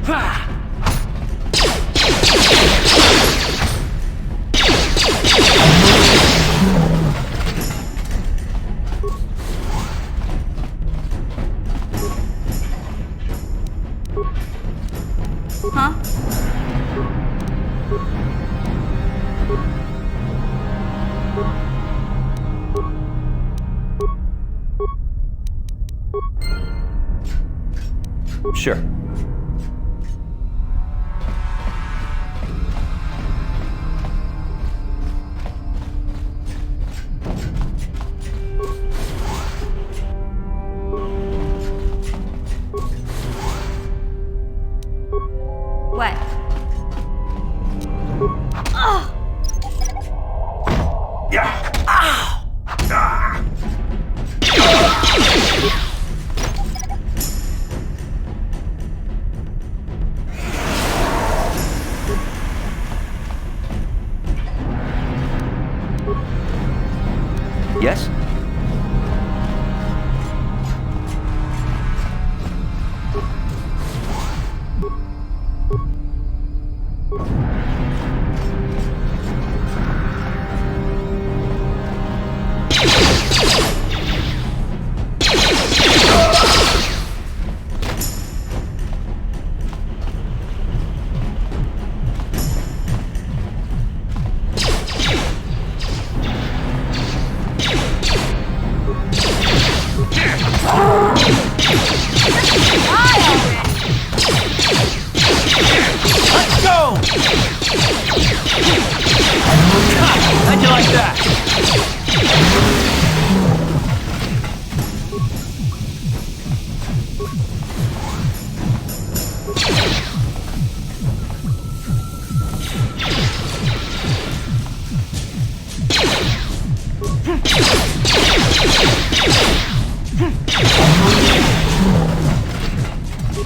Huh? Sure. What? Oh! Yeah. Yes? Let's go! How'd you like that?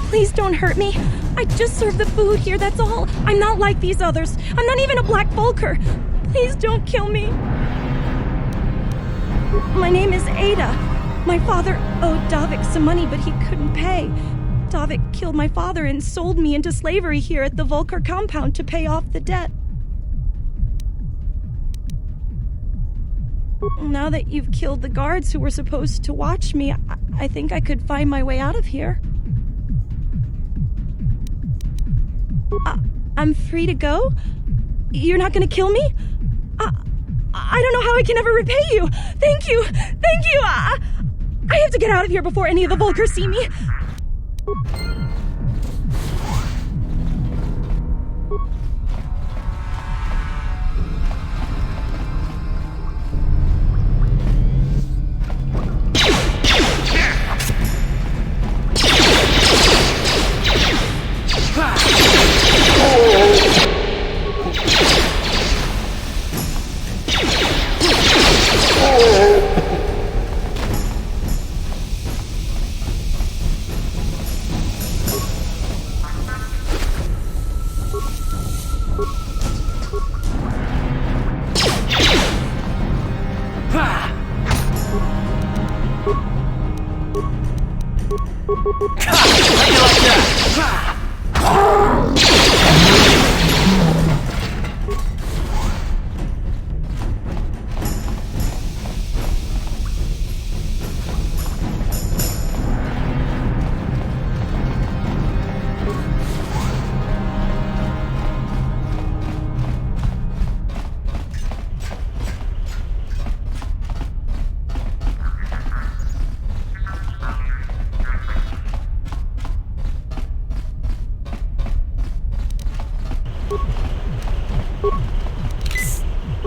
Please don't hurt me. I just serve the food here, that's all. I'm not like these others. I'm not even a black Vulker. Please don't kill me. My name is Ada. My father owed Davik some money, but he couldn't pay. Davik killed my father and sold me into slavery here at the Vulker compound to pay off the debt. Now that you've killed the guards who were supposed to watch me, I think I could find my way out of here. I'm free to go? You're not gonna kill me? I don't know how I can ever repay you. Thank you. Thank you. I have to get out of here before any of the Vulkars see me.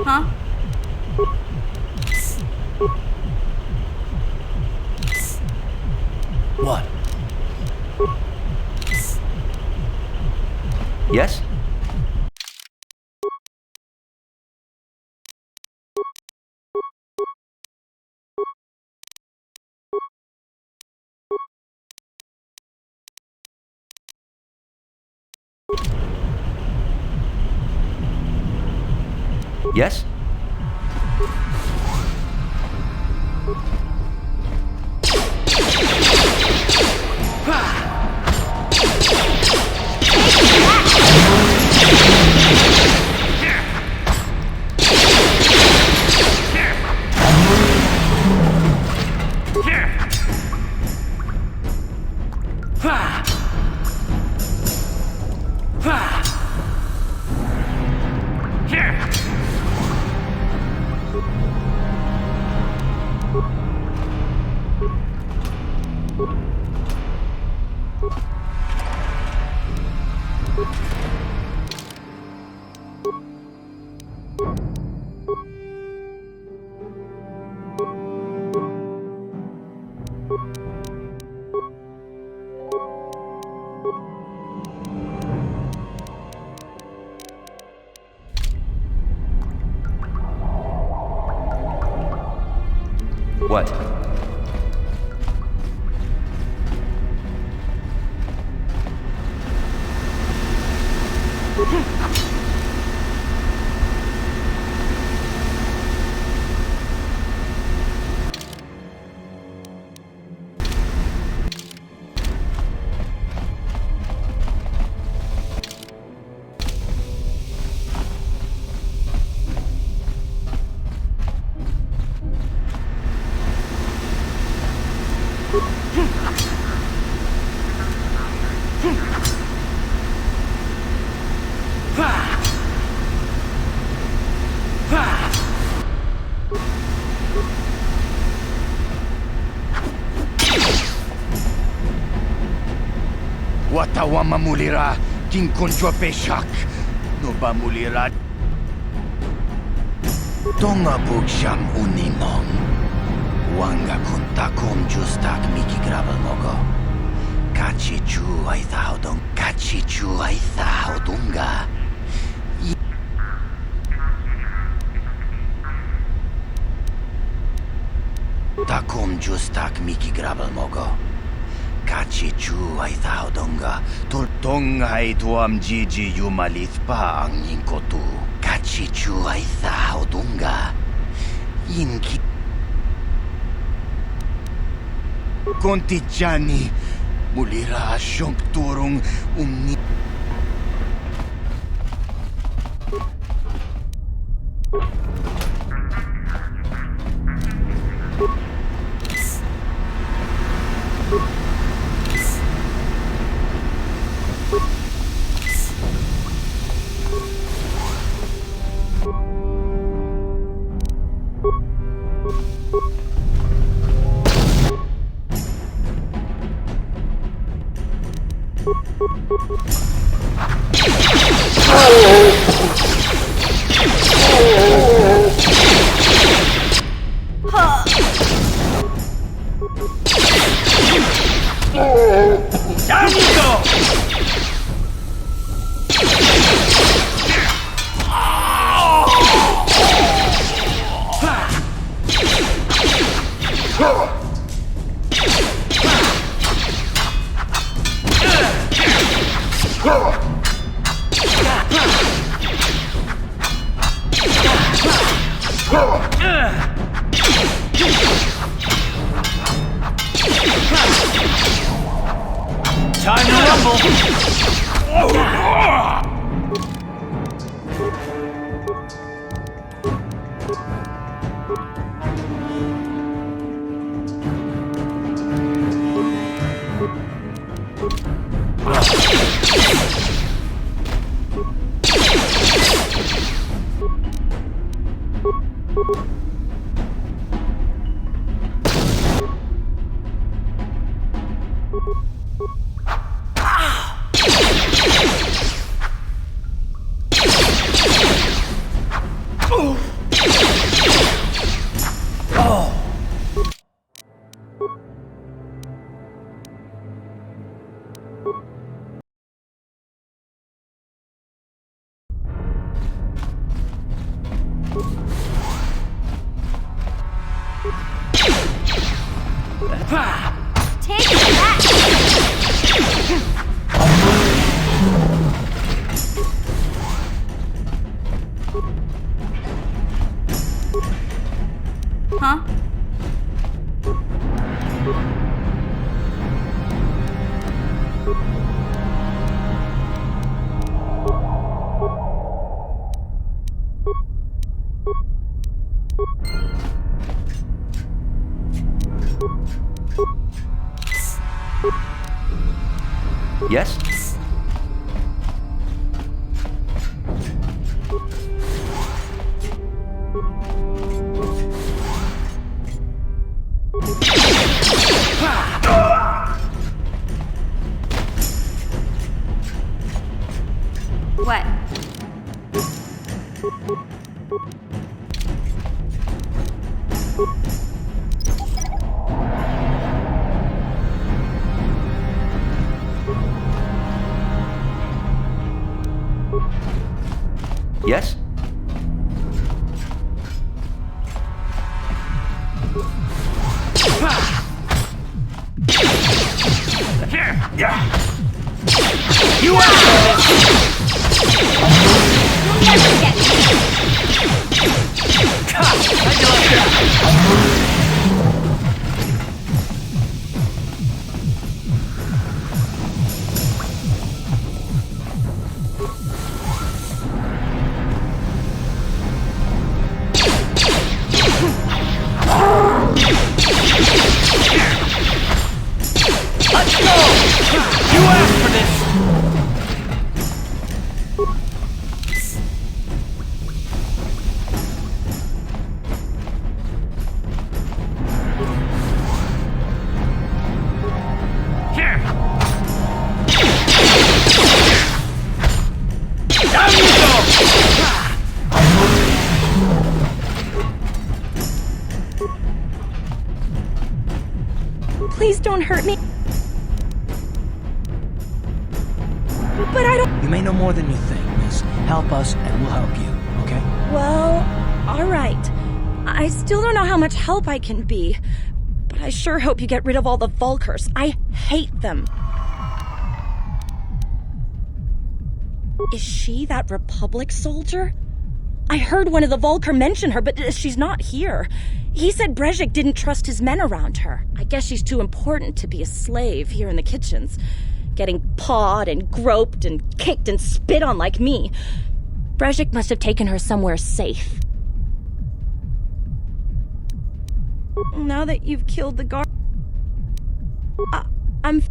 Huh? What? Yes? Yes? What? Watawa mamulira kinkunjwa peshak no ba mulira tonga bugsham uninong wanga kuntakom justak miki grabal mogo kachichu aithaudunga takom justak miki grabal mogo Kachichu ay thaudonga, tultonga ay tuam jiji yumalit pa ang yingkotu. Kachichu ay thaudonga, yinki. Konti Jani, mulira asyong turong umni. Time to rumble! Take that! Huh? Yes? What? Yes? You asked for this! You'll never get me. How'd you like that? Let's go! You asked for this! Here! Down you go! Please don't hurt me. But I don't... You may know more than you think, miss. Help us and we'll help you, okay? Well, all right. I still don't know how much help I can be, but I sure hope you get rid of all the Vulkars. I hate them. Is she that Republic soldier? I heard one of the Vulkar mention her, but she's not here. He said Brezhik didn't trust his men around her. I guess she's too important to be a slave here in the kitchens. Getting pawed and groped and kicked and spit on like me. Brezhik must have taken her somewhere safe. Now that you've killed the guard... I'm...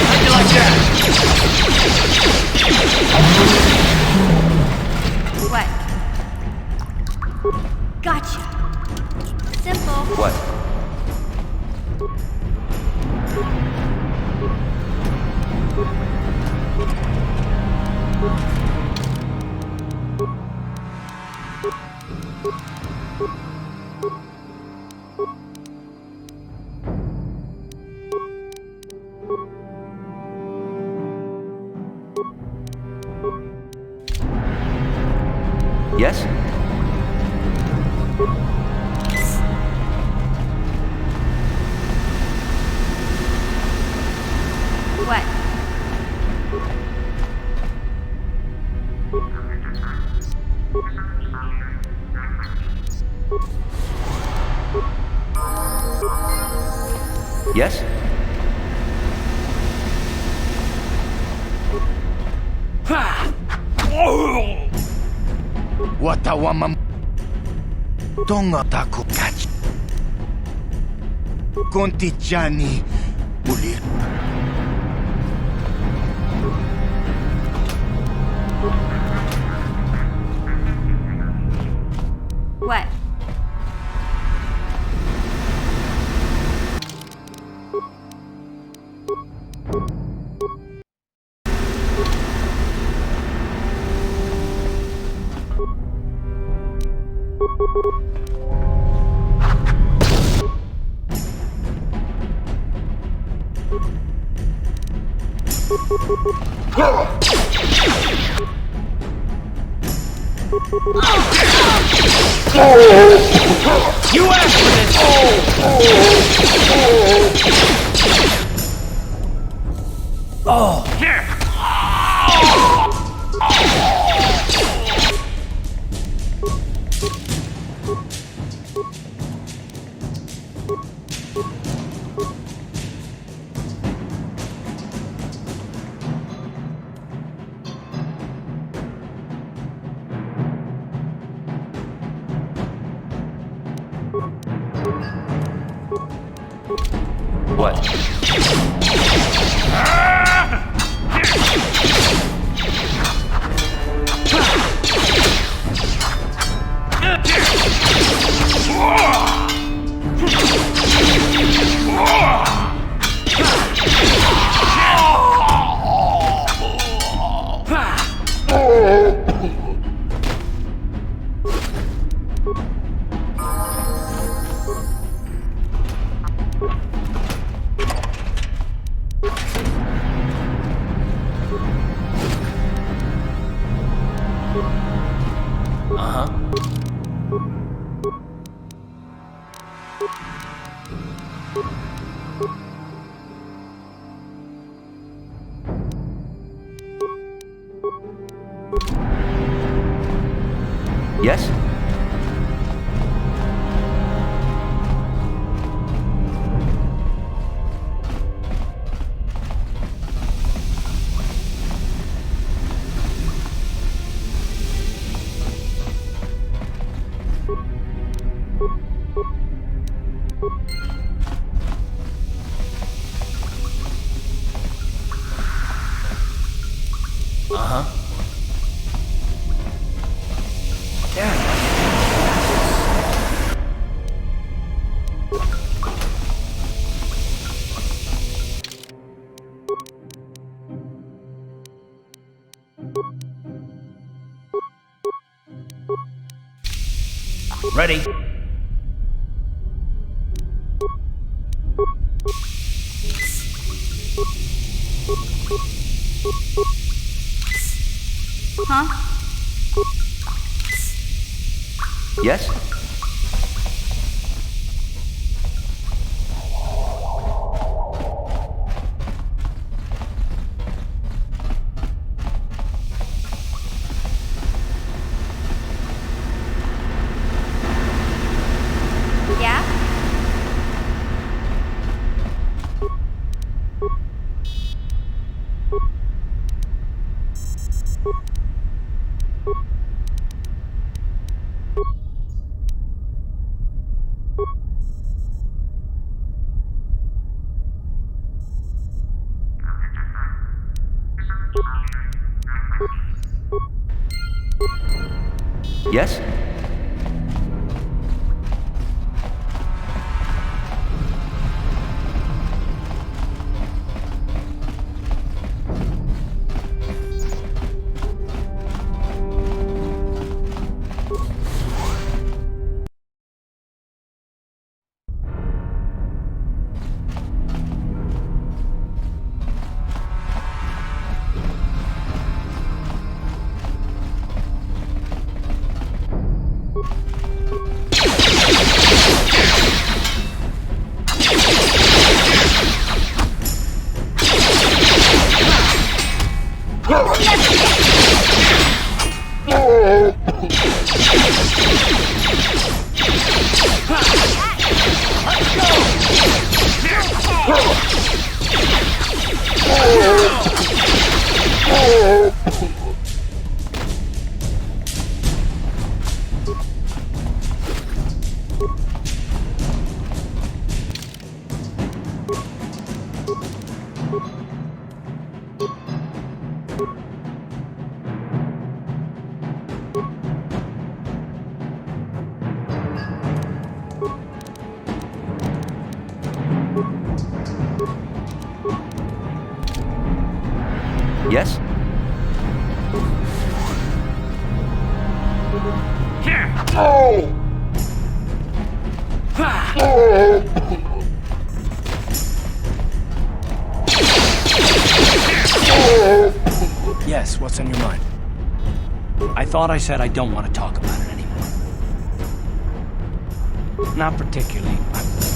How'd you like that? What? Gotcha. Simple. What? Yes? What? Yes? Watawama Tonga taku kachi Konti Chani Mulir What? You asked for this! Oh! What? Uh-huh. Yes? Uh-huh. Ready. Huh? Yes? Yeah? Yes? Yes? Yes, what's on your mind? I thought I said I don't want to talk about it anymore. Not particularly.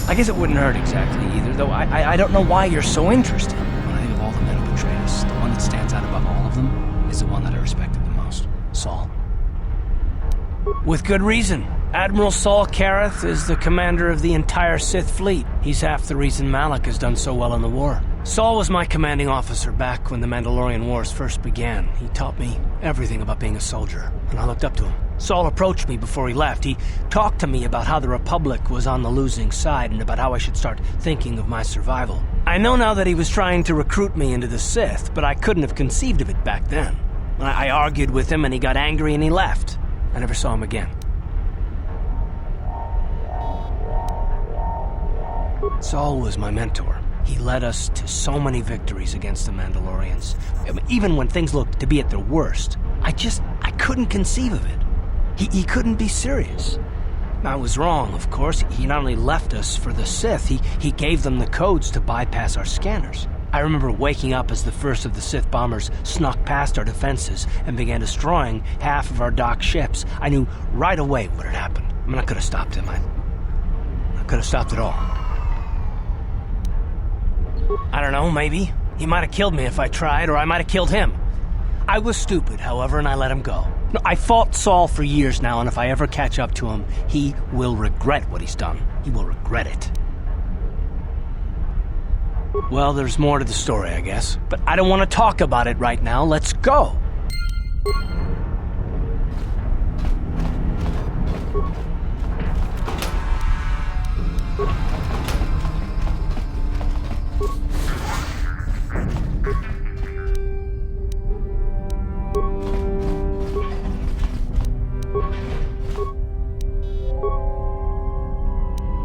I guess it wouldn't hurt exactly either, though I don't know why you're so interested. When I think of all the men who betrayed us, the one that stands out above all of them is the one that I respected the most. Saul. With good reason. Admiral Saul Kareth is the commander of the entire Sith fleet. He's half the reason Malak has done so well in the war. Saul was my commanding officer back when the Mandalorian Wars first began. He taught me everything about being a soldier, and I looked up to him. Saul approached me before he left. He talked to me about how the Republic was on the losing side and about how I should start thinking of my survival. I know now that he was trying to recruit me into the Sith, but I couldn't have conceived of it back then. I argued with him and he got angry and he left. I never saw him again. Saul was my mentor. He led us to so many victories against the Mandalorians. Even when things looked to be at their worst, I couldn't conceive of it. He couldn't be serious. I was wrong, of course. He not only left us for the Sith, he gave them the codes to bypass our scanners. I remember waking up as the first of the Sith bombers snuck past our defenses and began destroying half of our docked ships. I knew right away what had happened. I mean, I could have stopped him. I could have stopped it all. I don't know, maybe. He might have killed me if I tried, or I might have killed him. I was stupid, however, and I let him go. No, I fought Saul for years now, and if I ever catch up to him, he will regret what he's done. He will regret it. Well, there's more to the story, I guess. But I don't want to talk about it right now. Let's go.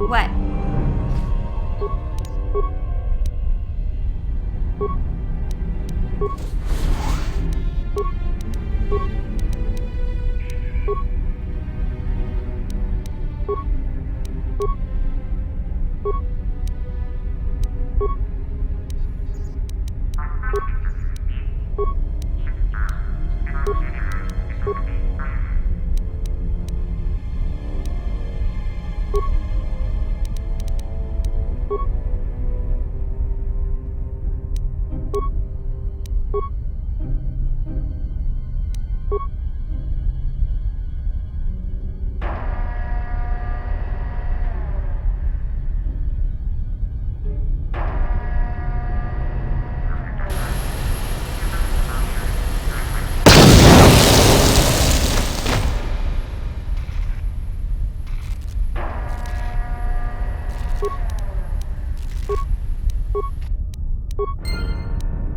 What?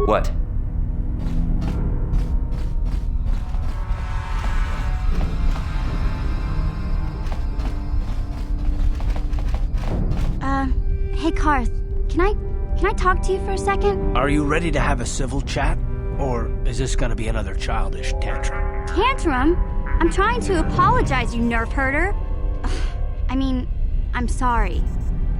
What? Hey Karth, can I talk to you for a second? Are you ready to have a civil chat? Or is this gonna be another childish tantrum? Tantrum? I'm trying to apologize, you nerf herder. I mean, I'm sorry.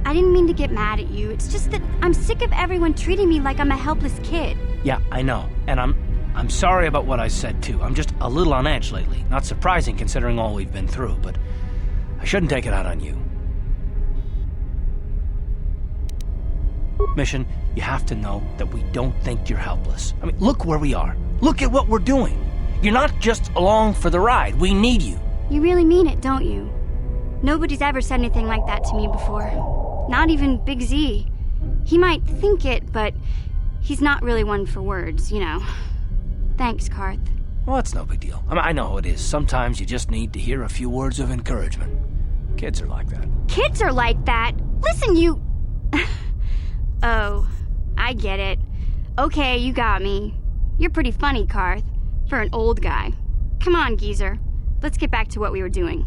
I didn't mean to get mad at you. It's just that I'm sick of everyone treating me like I'm a helpless kid. Yeah, I know. And I'm sorry about what I said too. I'm just a little on edge lately. Not surprising considering all we've been through, but I shouldn't take it out on you. Mission, you have to know that we don't think you're helpless. I mean, look where we are. Look at what we're doing. You're not just along for the ride. We need you. You really mean it, don't you? Nobody's ever said anything like that to me before. Not even Big Z. He might think it, but he's not really one for words, you know. Thanks, Karth. Well, that's no big deal. I mean, I know how it is. Sometimes you just need to hear a few words of encouragement. Kids are like that. Kids are like that? Listen, you... Oh, I get it. Okay, you got me. You're pretty funny, Karth, for an old guy. Come on, geezer. Let's get back to what we were doing.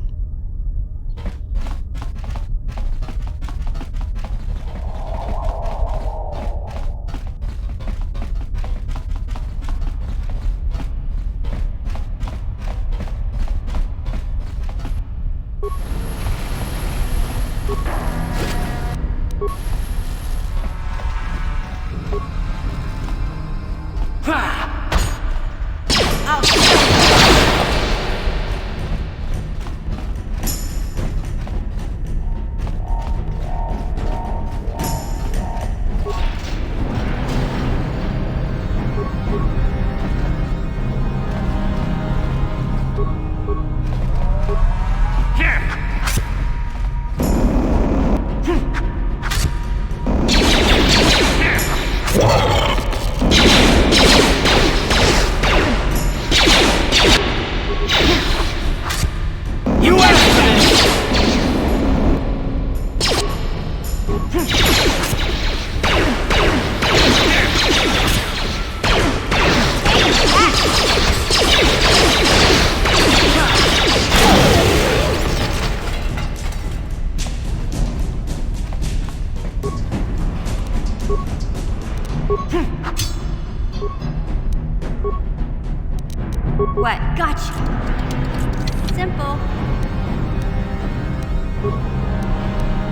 What? Gotcha. Simple.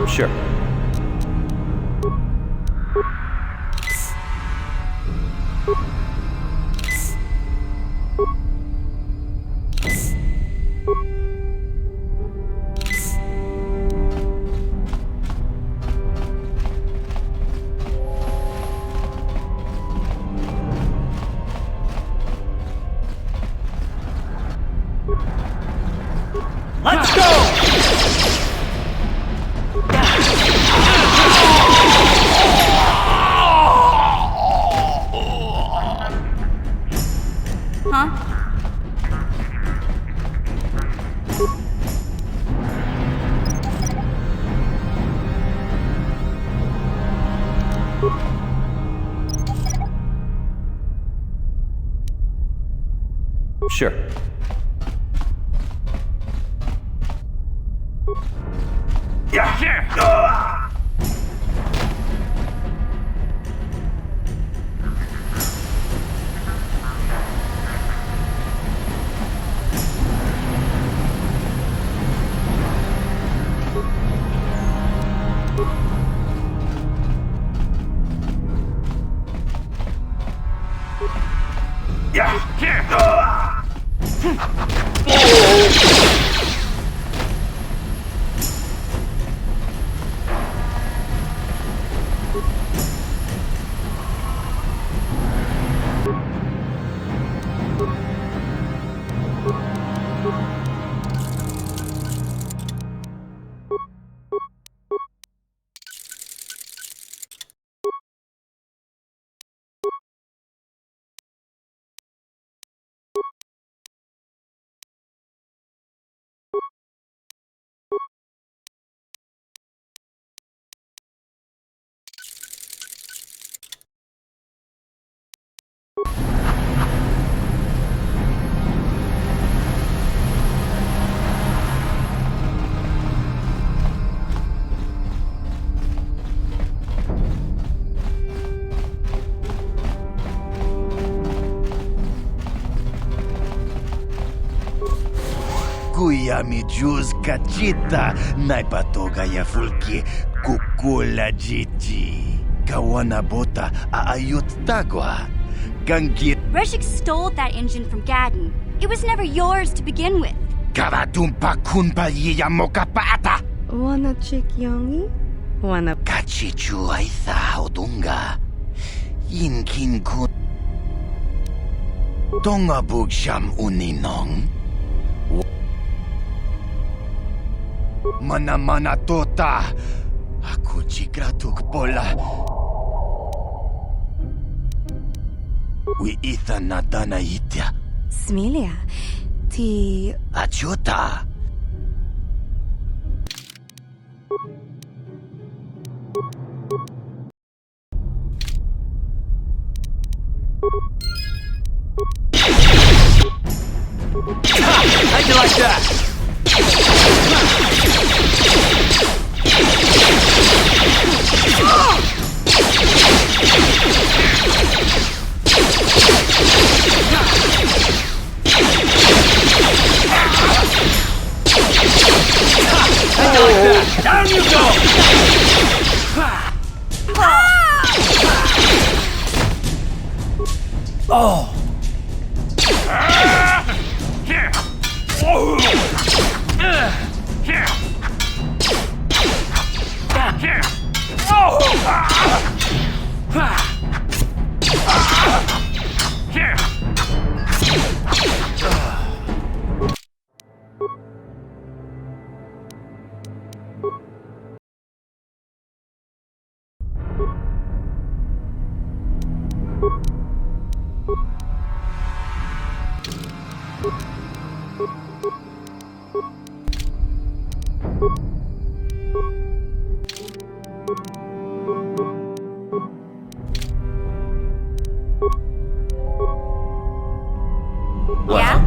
Sure. Let's go! Huh? Sure. Kuya mi juz kachita, naipatoga ya fulki, kukula jiji. Kawana bota aayut tagwa. Gangit Reshik stole that engine from Gadden. It was never yours to begin with. karadumpa kunpa yiya mokapata. Wanna chick yongi? Wanna Kachichu aitha odunga. Yinkin kun. Tonga bugsham uninong. Mana tota. Aku chikratuk pola. Wi itha nadana itya. Smilia? Ti... Achuta. How'd you like that? How'd you like that? Down you go! Oh! Yeah?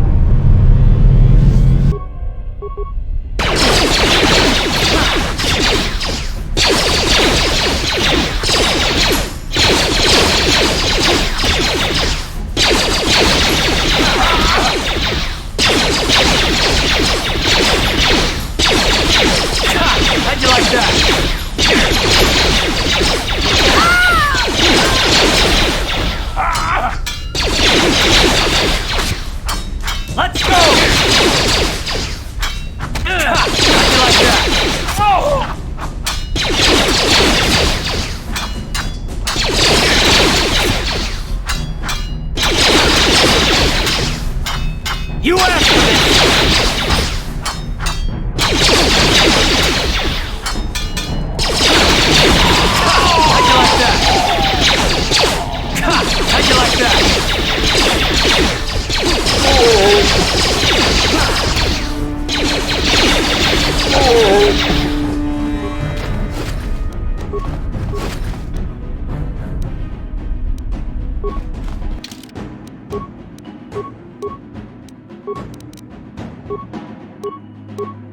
What?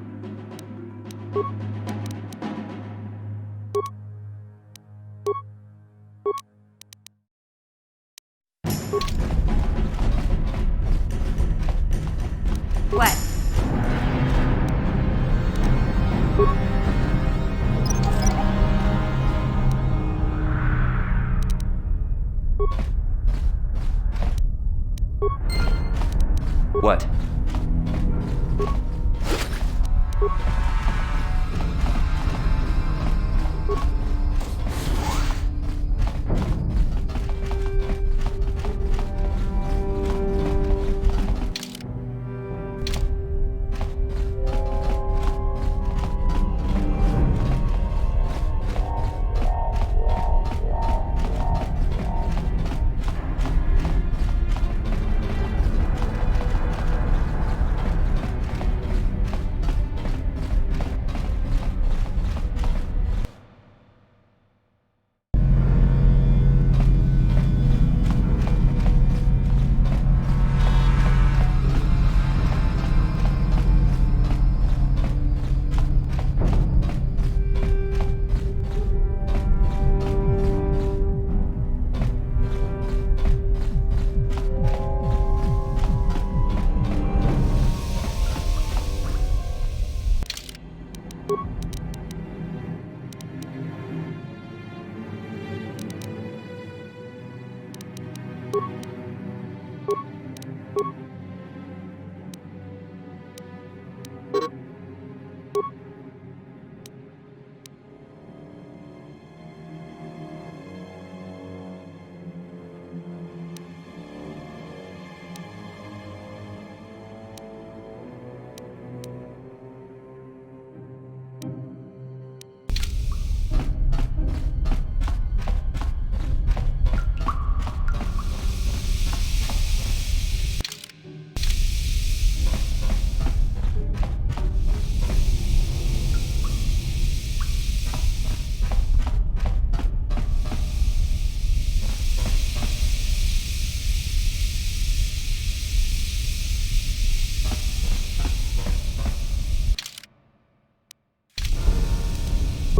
What?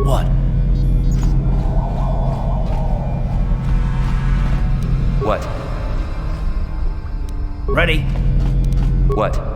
What? What? Ready? What?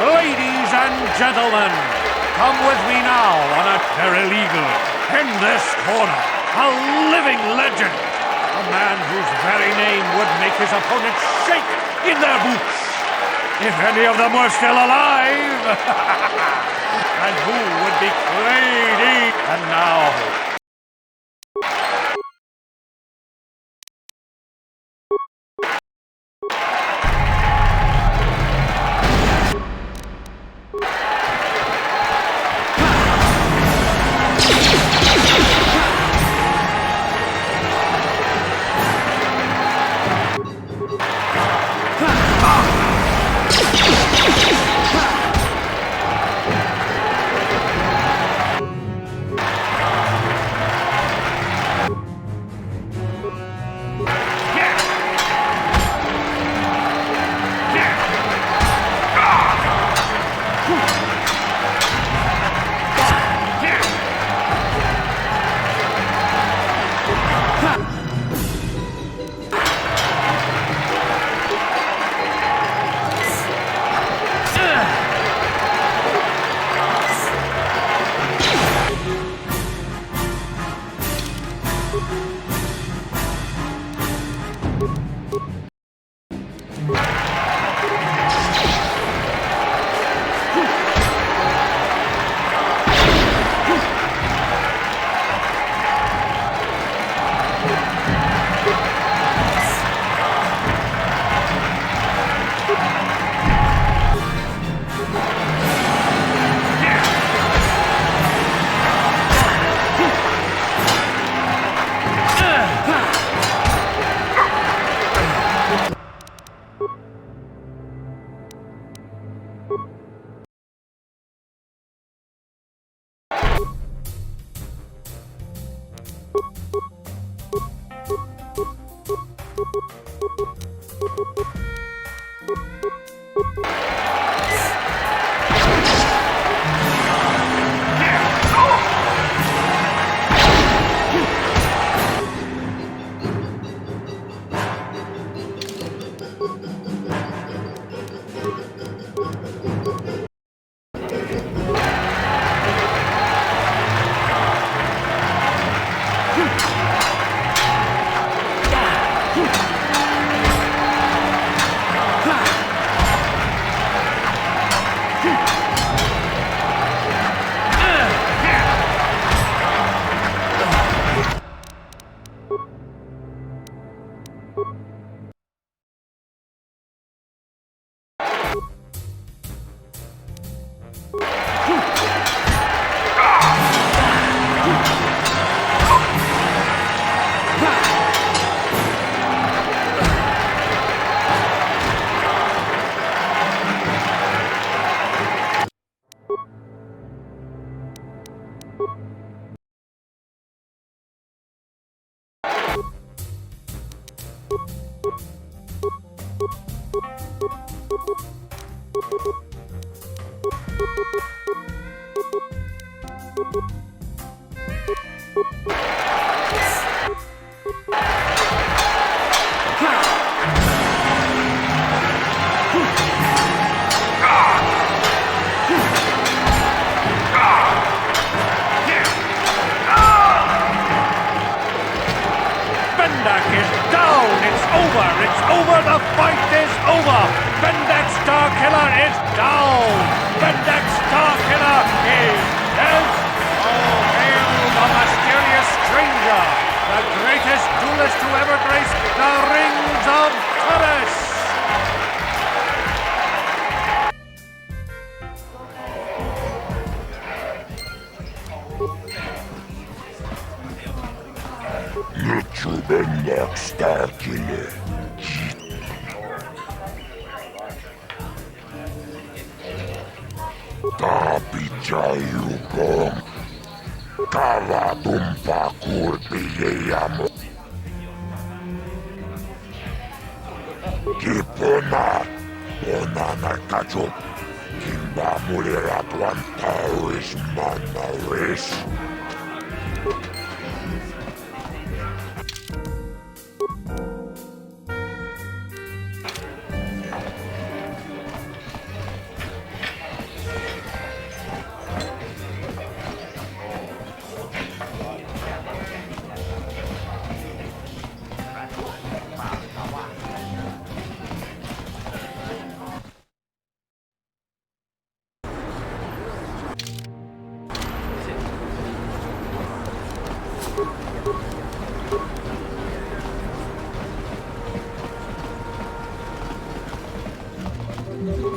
Ladies and gentlemen, come with me now on a paralegal In this corner, a living legend. A man whose very name would make his opponents shake in their boots. If any of them were still alive. And who would be Clady? And now...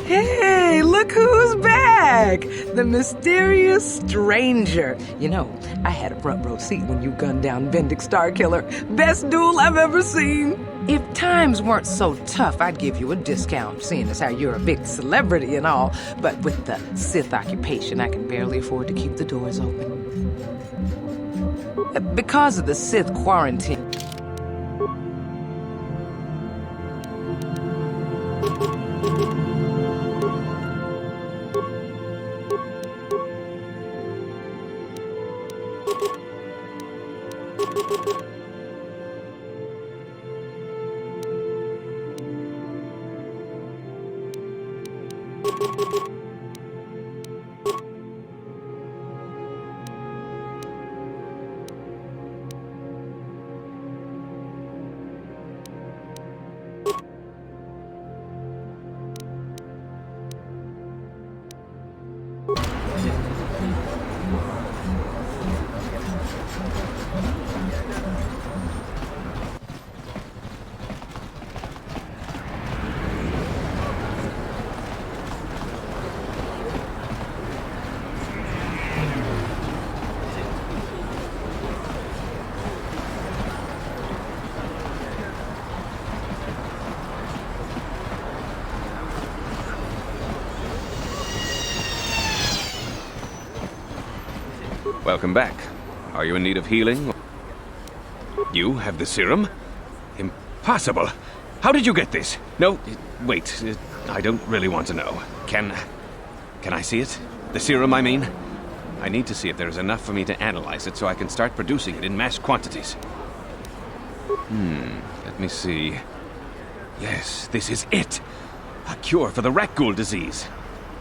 Hey, look who's back! The mysterious stranger. You know, I had a front row seat when you gunned down Bendick Starkiller. Best duel I've ever seen. If times weren't so tough, I'd give you a discount, seeing as how you're a big celebrity and all. But with the Sith occupation, I can barely afford to keep the doors open. Because of the Sith quarantine. Welcome back. Are you in need of healing? You have the serum? Impossible. How did you get this? No, wait. I don't really want to know. Can I see it? The serum, I mean? I need to see if there is enough for me to analyze it so I can start producing it in mass quantities. Let me see. Yes, this is it. A cure for the rat ghoul disease.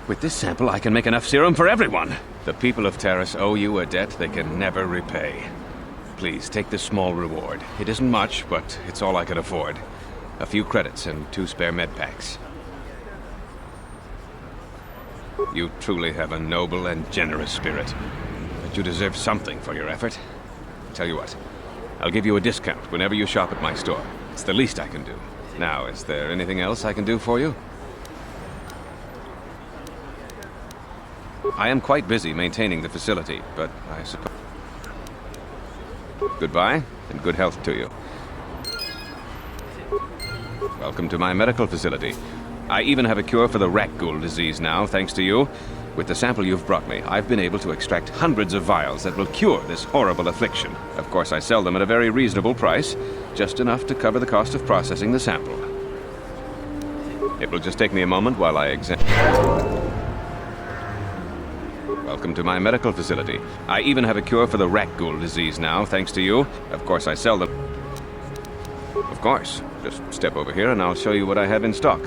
With this sample, I can make enough serum for everyone. The people of Taris owe you a debt they can never repay. Please, take this small reward. It isn't much, but it's all I can afford. A few credits and 2 spare med packs. You truly have a noble and generous spirit. But you deserve something for your effort. Tell you what, I'll give you a discount whenever you shop at my store. It's the least I can do. Now, is there anything else I can do for you? I am quite busy maintaining the facility, but I suppose... Goodbye, and good health to you. Welcome to my medical facility. I even have a cure for the rat ghoul disease now, thanks to you. With the sample you've brought me, I've been able to extract hundreds of vials that will cure this horrible affliction. Of course, I sell them at a very reasonable price, just enough to cover the cost of processing the sample. It will just take me a moment while I examine... Welcome to my medical facility. I even have a cure for the rat ghoul disease now, thanks to you. Of course, I sell them... Of course. Just step over here and I'll show you what I have in stock.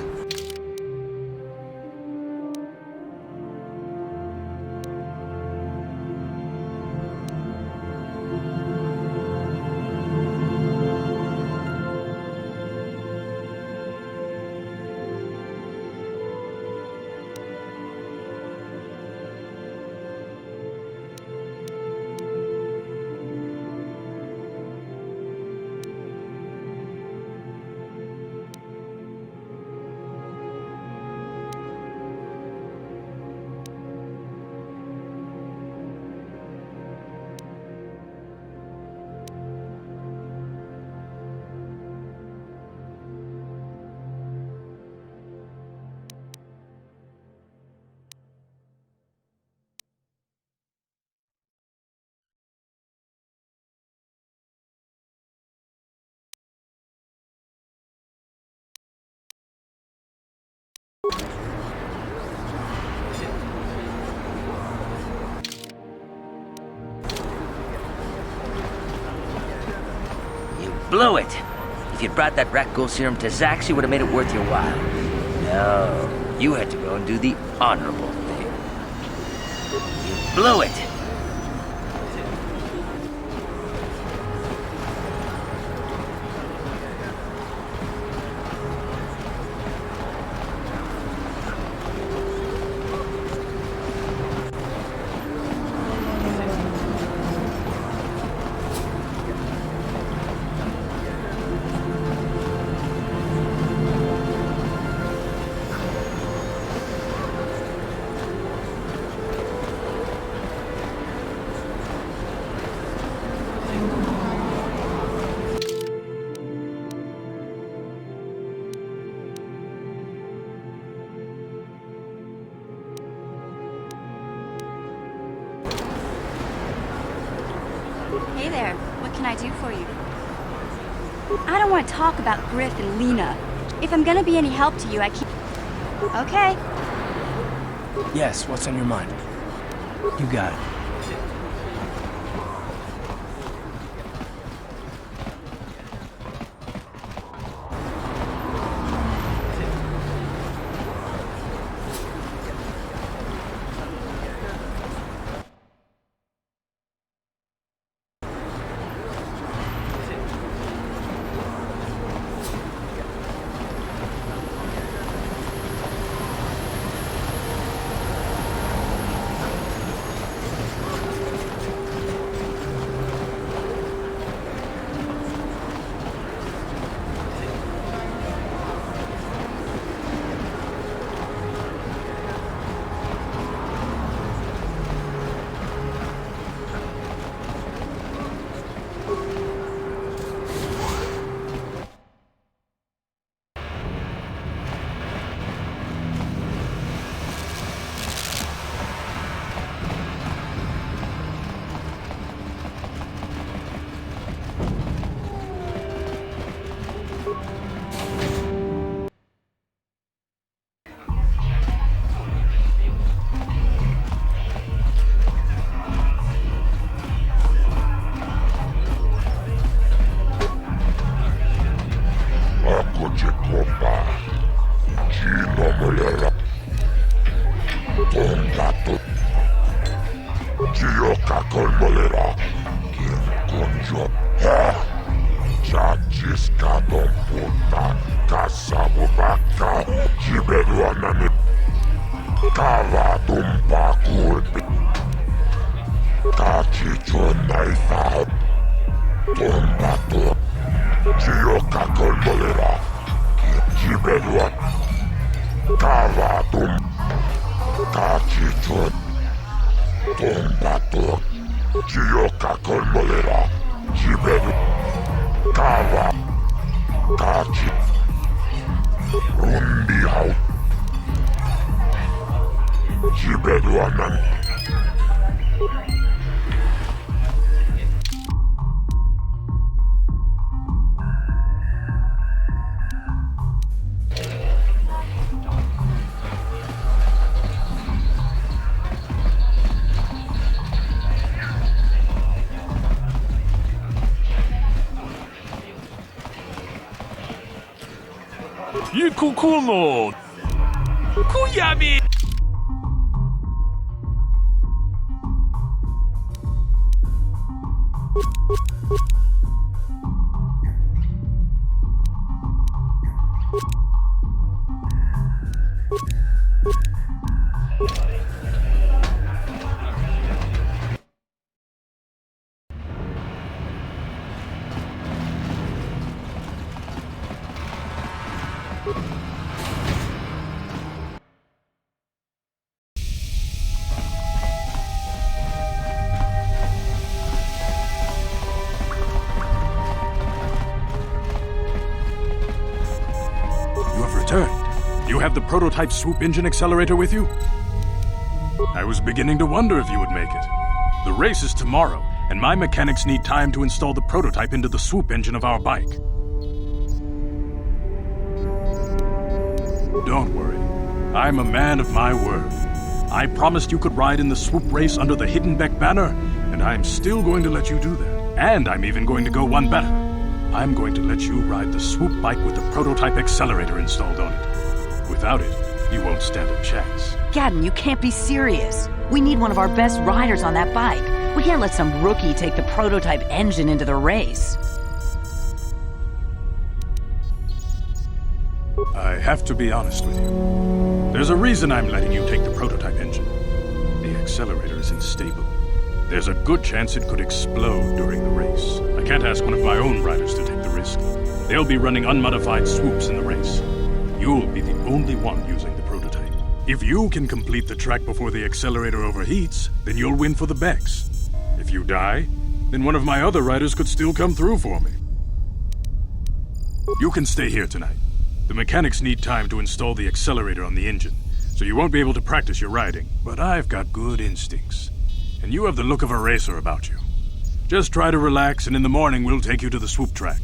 Blew it. If you'd brought that rat ghoul serum to Zax, you would have made it worth your while. No, you had to go and do the honorable thing. You blew it. Hey there, what can I do for you? I don't want to talk about Griff and Lena. If I'm gonna be any help to you, I can't... Okay. Yes, what's on your mind? You got it. Kukumo! Kuyami! You have the prototype swoop engine accelerator with you? I was beginning to wonder if you would make it. The race is tomorrow, and my mechanics need time to install the prototype into the swoop engine of our bike. Don't worry. I'm a man of my word. I promised you could ride in the swoop race under the Hidden Beck banner, and I'm still going to let you do that. And I'm even going to go one better. I'm going to let you ride the swoop bike with the prototype accelerator installed on it. Without it, you won't stand a chance. Gadden, you can't be serious. We need one of our best riders on that bike. We can't let some rookie take the prototype engine into the race. I have to be honest with you. There's a reason I'm letting you take the prototype engine. The accelerator is unstable. There's a good chance it could explode during the race. I can't ask one of my own riders to take the risk. They'll be running unmodified swoops in the race. You'll be the only one using the prototype. If you can complete the track before the accelerator overheats, then you'll win for the Becks. If you die, then one of my other riders could still come through for me. You can stay here tonight. The mechanics need time to install the accelerator on the engine, so you won't be able to practice your riding. But I've got good instincts, and you have the look of a racer about you. Just try to relax, and in the morning we'll take you to the swoop track.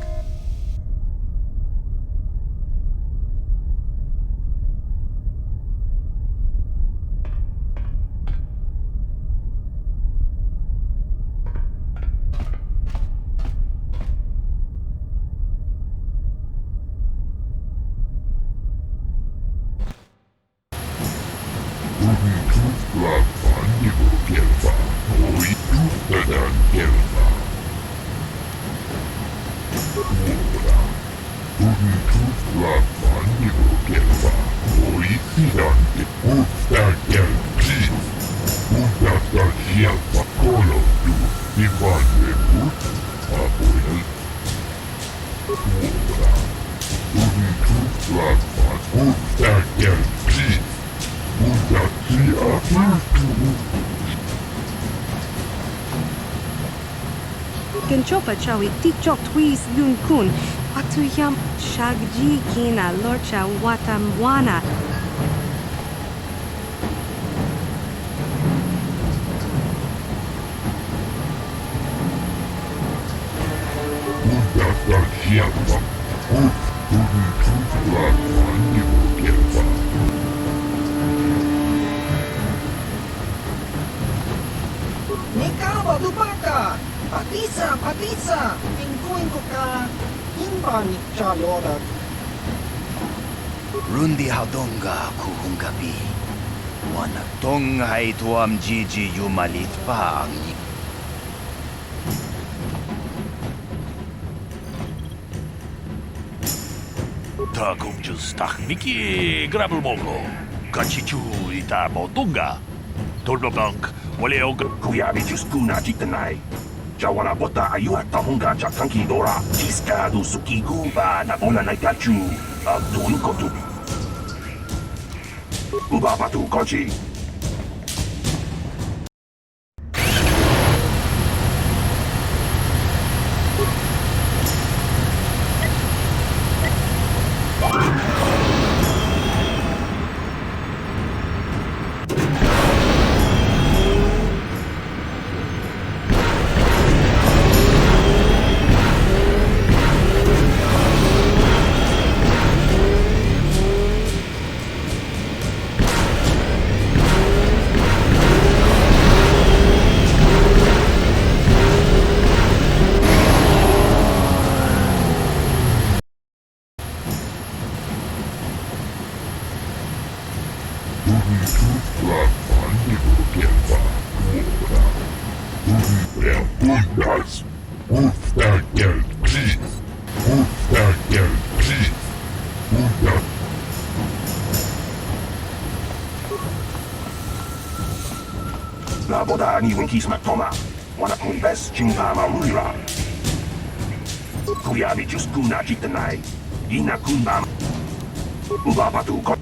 Kenchopa chawi tikchok twis lun kun. Watuyam shagji kina lorcha watamwana. Nikawa lupaka! Patisa! Patisa! Ingkuin ko ka! Imba ni Charlotte. Rundi haudonga kuhungabi. Wanatong hai tuam jiji yumalit pa ang Takumjus takmiki grabulmoko. Kachichu ita botunga. Tolbablank, waleog kuyabi juskuna jitanai. Jawana bota ayuat tahunga jatanki dora. Jiska du suki guba na bona naikachu. Abdun kotu. Ubabatu kochi. La boda ni winkis matoma. Wana kumbes chingama ruira. Kuyabi juskuna jitanai. Ina kunbam. Ubabatu kot.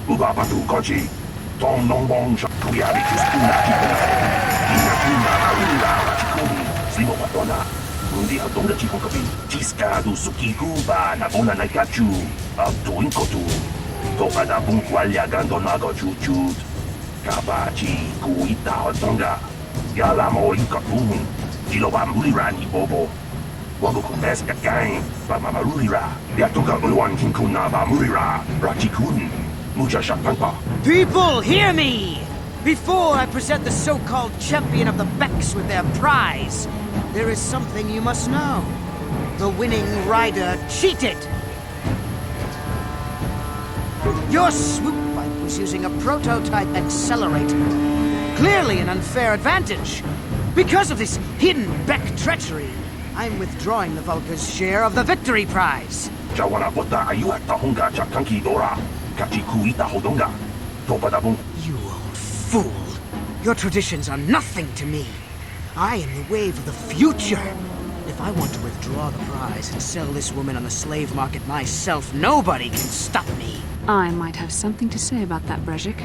Ubabatu kochi. Tom nongbong sa kuyabi juskuna jitanai. Ina kunbama ruira rachikuni. Slibo patona. Rundi haudonga chikokapi. Jiska du suki guba na bona naikachu. Abdun kotu. Topa da bunkwalya gandonago chuchut. Kabachi kuita haudonga. Yala mo ikapun. Jiloba mulirani bobo. Wago kumbes kakang. Bama marulira. Yatuka uluan kinkuna ba mulira. Rachikun. Mucha shapanpa. People, hear me! Before I present the so-called champion of the Becks with their prize, there is something you must know. The winning rider cheated! Your swoop bike was using a prototype accelerator. Clearly an unfair advantage. Because of this hidden Beck treachery, I'm withdrawing the Vulca's share of the victory prize. You old fool. Your traditions are nothing to me. I am the wave of the future. If I want to withdraw the prize and sell this woman on the slave market myself, nobody can stop me. I might have something to say about that, Brezhik.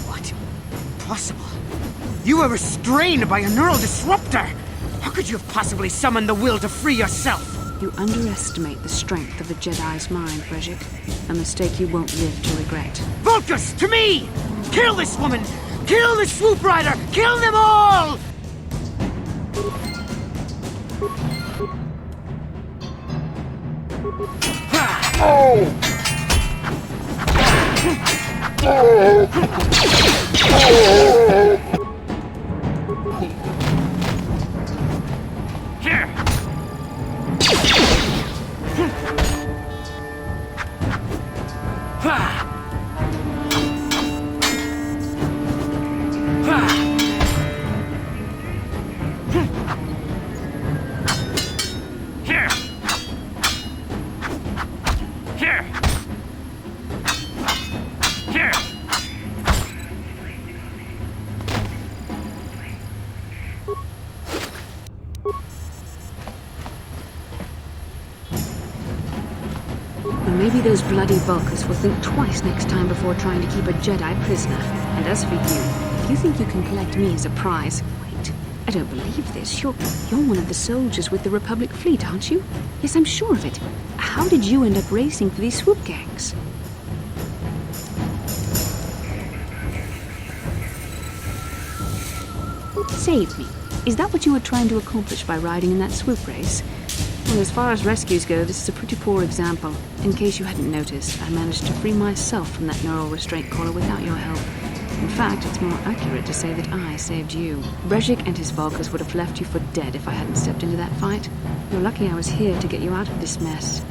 What? Impossible. You were restrained by a neural disruptor. How could you have possibly summoned the will to free yourself? You underestimate the strength of the Jedi's mind, Brezhik. A mistake you won't live to regret. Vulcus, to me! Kill this woman! Kill the swoop rider! Kill them all! Maybe those bloody Vulcans will think twice next time before trying to keep a Jedi prisoner. And as for you, if you think you can collect me as a prize... Wait, I don't believe this. You're one of the soldiers with the Republic fleet, aren't you? Yes, I'm sure of it. How did you end up racing for these swoop gangs? Save me. Is that what you were trying to accomplish by riding in that swoop race? Well, as far as rescues go, this is a pretty poor example. In case you hadn't noticed, I managed to free myself from that neural restraint collar without your help. In fact, it's more accurate to say that I saved you. Brezhik and his Vulcans would have left you for dead if I hadn't stepped into that fight. You're lucky I was here to get you out of this mess.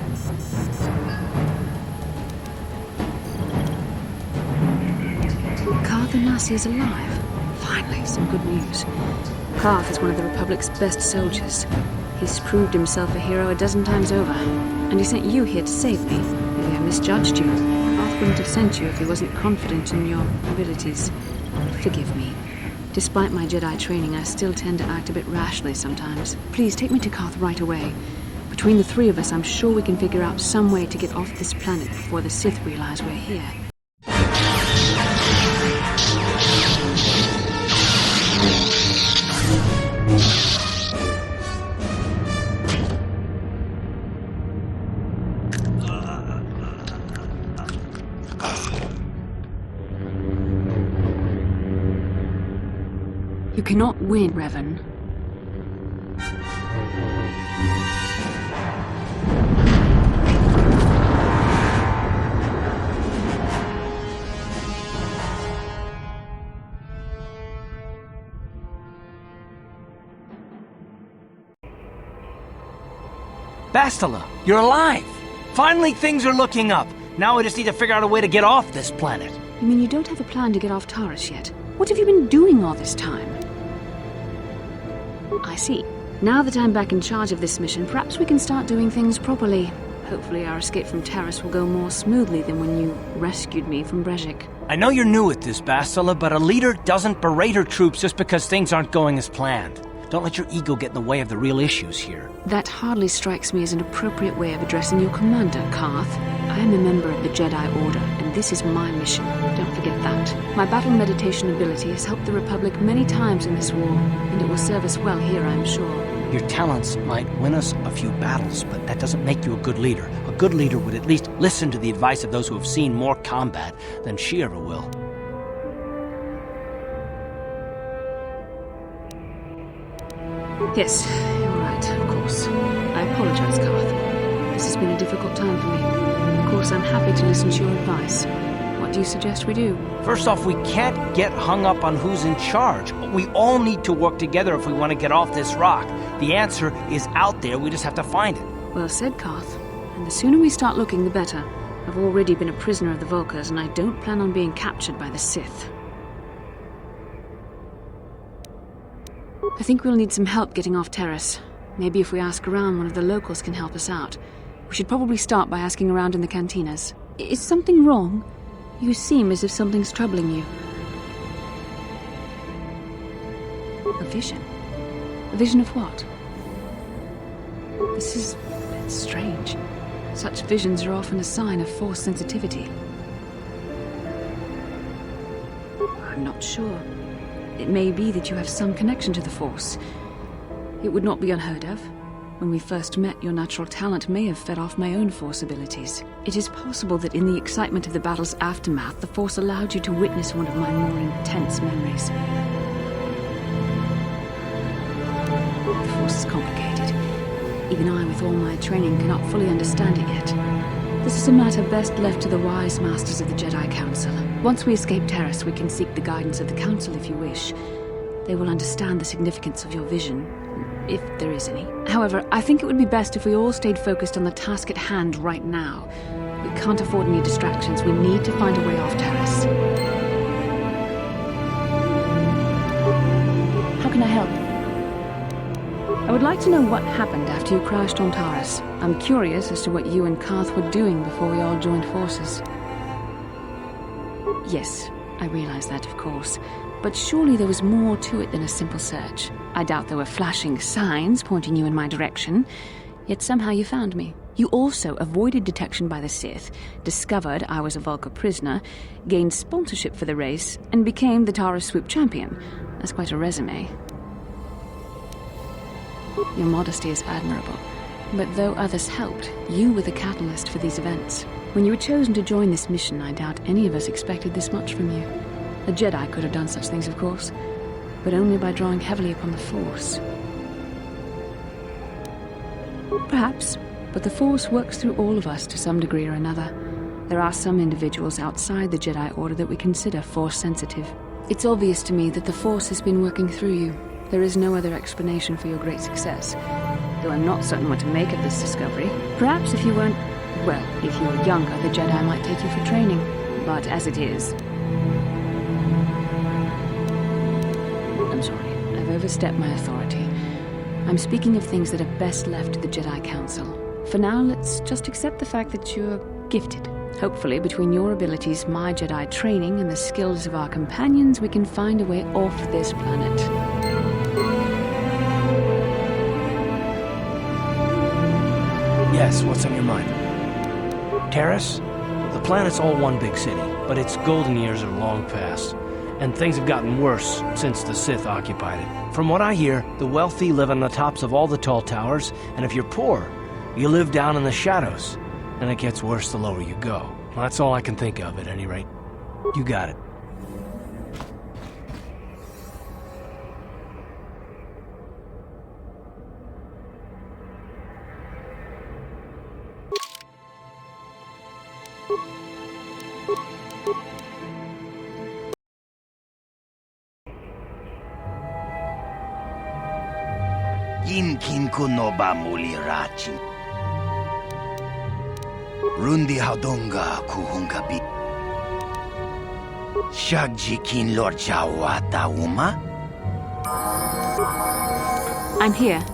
Karth Onasi is alive. Finally, some good news. Karth is one of the Republic's best soldiers. He's proved himself a hero a dozen times over, and he sent you here to save me. Maybe I misjudged you. Karth wouldn't have sent you if he wasn't confident in your abilities. Forgive me. Despite my Jedi training, I still tend to act a bit rashly sometimes. Please take me to Karth right away. Between the three of us, I'm sure we can figure out some way to get off this planet before the Sith realize we're here. You cannot win, Revan. Bastila, you're alive! Finally, things are looking up. Now I just need to figure out a way to get off this planet. You mean you don't have a plan to get off Taris yet? What have you been doing all this time? I see. Now that I'm back in charge of this mission, perhaps we can start doing things properly. Hopefully our escape from Taris will go more smoothly than when you rescued me from Brezhik. I know you're new at this, Bastila, but a leader doesn't berate her troops just because things aren't going as planned. Don't let your ego get in the way of the real issues here. That hardly strikes me as an appropriate way of addressing your commander, Karth. I am a member of the Jedi Order, and this is my mission. Don't forget that. My battle meditation ability has helped the Republic many times in this war, and it will serve us well here, I'm sure. Your talents might win us a few battles, but that doesn't make you a good leader. A good leader would at least listen to the advice of those who have seen more combat than she ever will. Yes, you're right, of course. I apologize, Karth. This has been a difficult time for me. course, I'm happy to listen to your advice. What do you suggest we do? First off, we can't get hung up on who's in charge. We all need to work together if we want to get off this rock. The answer is out there, we just have to find it. Well said, Koth. And the sooner we start looking, the better. I've already been a prisoner of the Volkers, and I don't plan on being captured by the Sith. I think we'll need some help getting off Taris. Maybe if we ask around, one of the locals can help us out. We should probably start by asking around in the cantinas. Is something wrong? You seem as if something's troubling you. A vision? A vision of what? This is strange. Such visions are often a sign of Force sensitivity. I'm not sure. It may be that you have some connection to the Force. It would not be unheard of. When we first met, your natural talent may have fed off my own Force abilities. It is possible that in the excitement of the battle's aftermath, the Force allowed you to witness one of my more intense memories. The Force is complicated. Even I, with all my training, cannot fully understand it yet. This is a matter best left to the wise masters of the Jedi Council. Once we escape Taris, we can seek the guidance of the Council if you wish. They will understand the significance of your vision, if there is any. However, I think it would be best if we all stayed focused on the task at hand right now. We can't afford any distractions. We need to find a way off Taris. How can I help? I would like to know what happened after you crashed on Taris. I'm curious as to what you and Koth were doing before we all joined forces. Yes, I realize that, of course. But surely there was more to it than a simple search. I doubt there were flashing signs pointing you in my direction, yet somehow you found me. You also avoided detection by the Sith, discovered I was a Vulca prisoner, gained sponsorship for the race, and became the Taris Swoop champion. That's quite a resume. Your modesty is admirable, but though others helped, you were the catalyst for these events. When you were chosen to join this mission, I doubt any of us expected this much from you. A Jedi could have done such things, of course, but only by drawing heavily upon the Force. Perhaps, but the Force works through all of us to some degree or another. There are some individuals outside the Jedi Order that we consider Force-sensitive. It's obvious to me that the Force has been working through you. There is no other explanation for your great success, though I'm not certain what to make of this discovery. Perhaps if you weren't... well, if you were younger, the Jedi might take you for training. But as it is... I'm sorry, I've overstepped my authority. I'm speaking of things that are best left to the Jedi Council. For now, let's just accept the fact that you're gifted. Hopefully, between your abilities, my Jedi training, and the skills of our companions, we can find a way off this planet. Yes, what's on your mind? Taris? The planet's all one big city, but its golden years are long past. And things have gotten worse since the Sith occupied it. From what I hear, the wealthy live on the tops of all the tall towers, and if you're poor, you live down in the shadows. And it gets worse the lower you go. Well, that's all I can think of, at any rate. You got it. Kin kuno ba muli rachin. Rundi haudonga kuhungabi. Shagji kin lord chawata uma? I'm here.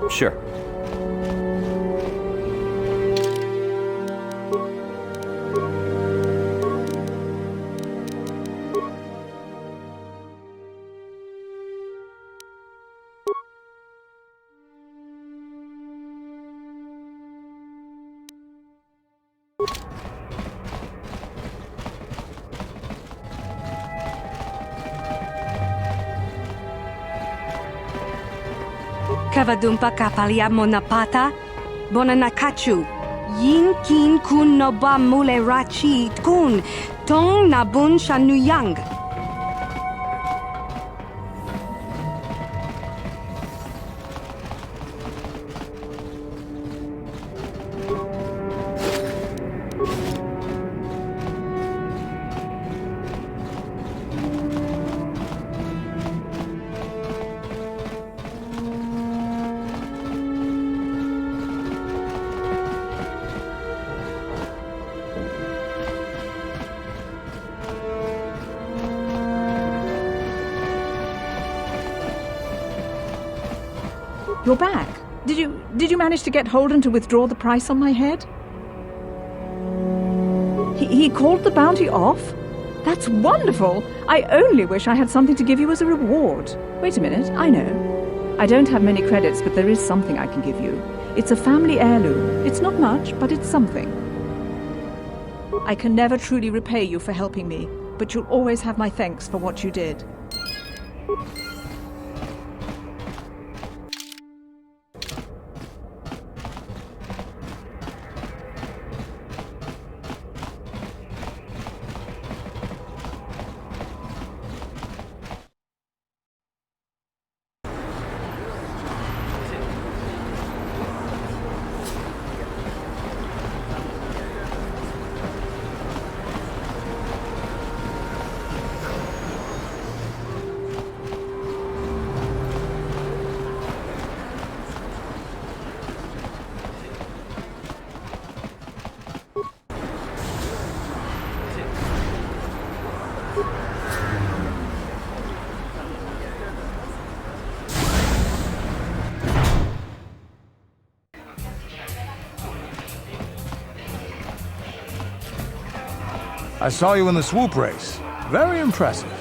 Sure. Kavadumpa kapaliamo napata, bonanakachu. Yin kin kun noba mule rachi kun, tong nabun shanuyang. You're back. Did you manage to get Holden to withdraw the price on my head? He called the bounty off? That's wonderful. I only wish I had something to give you as a reward. Wait a minute, I know. I don't have many credits, but there is something I can give you. It's a family heirloom. It's not much, but it's something. I can never truly repay you for helping me, but you'll always have my thanks for what you did. I saw you in the swoop race. Very impressive.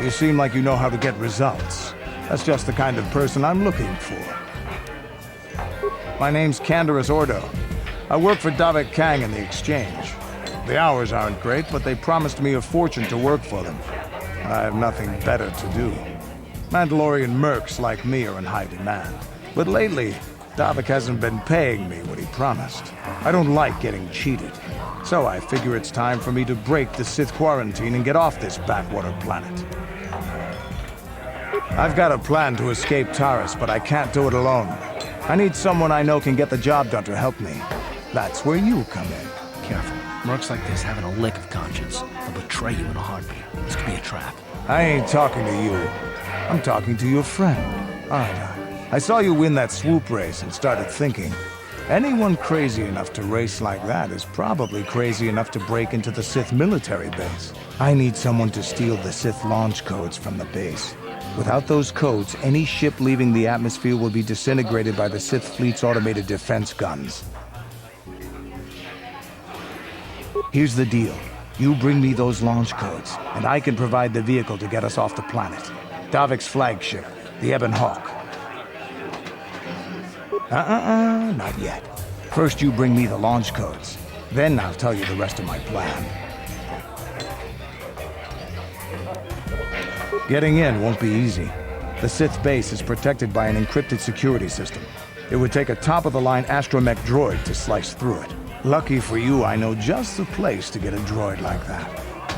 You seem like you know how to get results. That's just the kind of person I'm looking for. My name's Taris Ordo. I work for Davik Kang in the exchange. The hours aren't great, but they promised me a fortune to work for them. I have nothing better to do. Mandalorian mercs like me are in high demand. But lately, Davik hasn't been paying me what he promised. I don't like getting cheated. So I figure it's time for me to break the Sith quarantine and get off this backwater planet. I've got a plan to escape Taris, but I can't do it alone. I need someone I know can get the job done to help me. That's where you come in. Careful. Mercs like this haven't a lick of conscience. They'll betray you in a heartbeat. This could be a trap. I ain't talking to you. I'm talking to your friend, aren't I? I saw you win that swoop race and started thinking, anyone crazy enough to race like that is probably crazy enough to break into the Sith military base. I need someone to steal the Sith launch codes from the base. Without those codes, any ship leaving the atmosphere will be disintegrated by the Sith fleet's automated defense guns. Here's the deal. You bring me those launch codes, and I can provide the vehicle to get us off the planet. Davik's flagship, the Ebon Hawk. Not yet. First you bring me the launch codes. Then I'll tell you the rest of my plan. Getting in won't be easy. The Sith base is protected by an encrypted security system. It would take a top-of-the-line astromech droid to slice through it. Lucky for you, I know just the place to get a droid like that.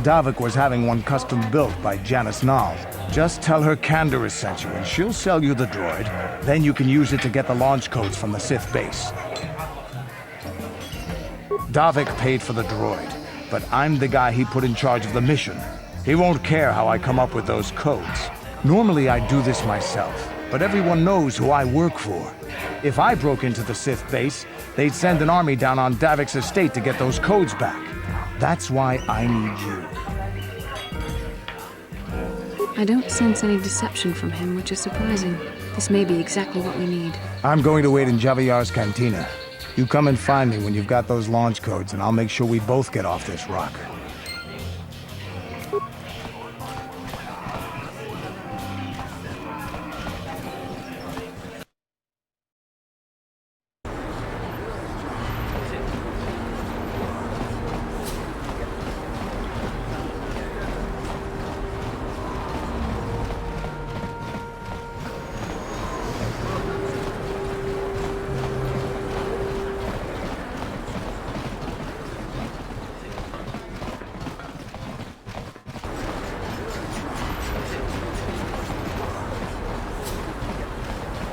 Davik was having one custom built by Janice Nall. Just tell her KotOR sent you and she'll sell you the droid. Then you can use it to get the launch codes from the Sith base. Davik paid for the droid, but I'm the guy he put in charge of the mission. He won't care how I come up with those codes. Normally I do this myself, but everyone knows who I work for. If I broke into the Sith base, they'd send an army down on Davik's estate to get those codes back. That's why I need you. I don't sense any deception from him, which is surprising. This may be exactly what we need. I'm going to wait in Javier's cantina. You come and find me when you've got those launch codes, and I'll make sure we both get off this rock.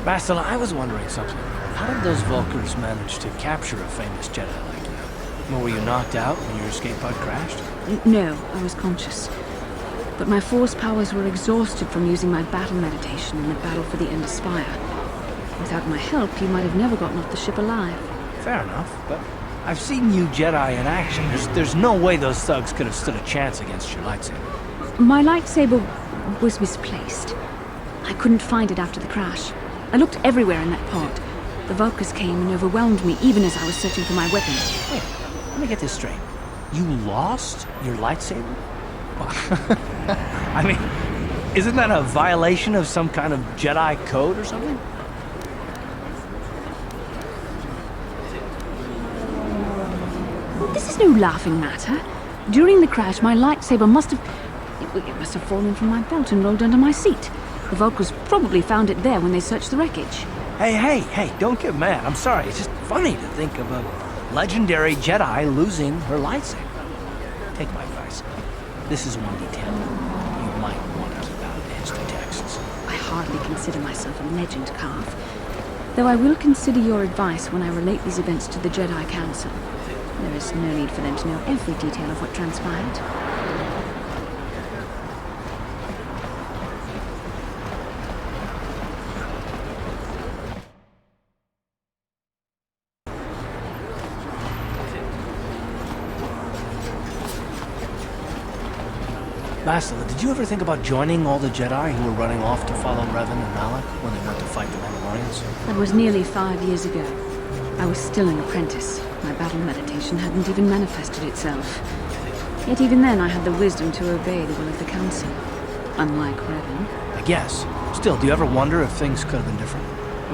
Bastila, I was wondering something. How did those Vulkars manage to capture a famous Jedi like you? Well, were you knocked out when your escape pod crashed? No, I was conscious. But my force powers were exhausted from using my battle meditation in the battle for the Ender Spire. Without my help, you might have never gotten off the ship alive. Fair enough, but I've seen you Jedi in action. There's no way those thugs could have stood a chance against your lightsaber. My lightsaber was misplaced. I couldn't find it after the crash. I looked everywhere in that pod. The Vulkars came and overwhelmed me even as I was searching for my weapons. Wait, let me get this straight. You lost your lightsaber? I mean, isn't that a violation of some kind of Jedi code or something? This is no laughing matter. During the crash, my lightsaber must have fallen from my belt and rolled under my seat. The Vulkars probably found it there when they searched the wreckage. Hey, don't get mad. I'm sorry. It's just funny to think of a legendary Jedi losing her lightsaber. Take my advice. This is one detail you might want to keep out of the history texts. I hardly consider myself a legend, Carth. Though I will consider your advice when I relate these events to the Jedi Council. There is no need for them to know every detail of what transpired. Bastila, did you ever think about joining all the Jedi who were running off to follow Revan and Malak when they went to fight the Mandalorians? That was nearly 5 years ago. I was still an apprentice. My battle meditation hadn't even manifested itself. Yet even then I had the wisdom to obey the will of the Council. Unlike Revan. I guess. Still, do you ever wonder if things could have been different?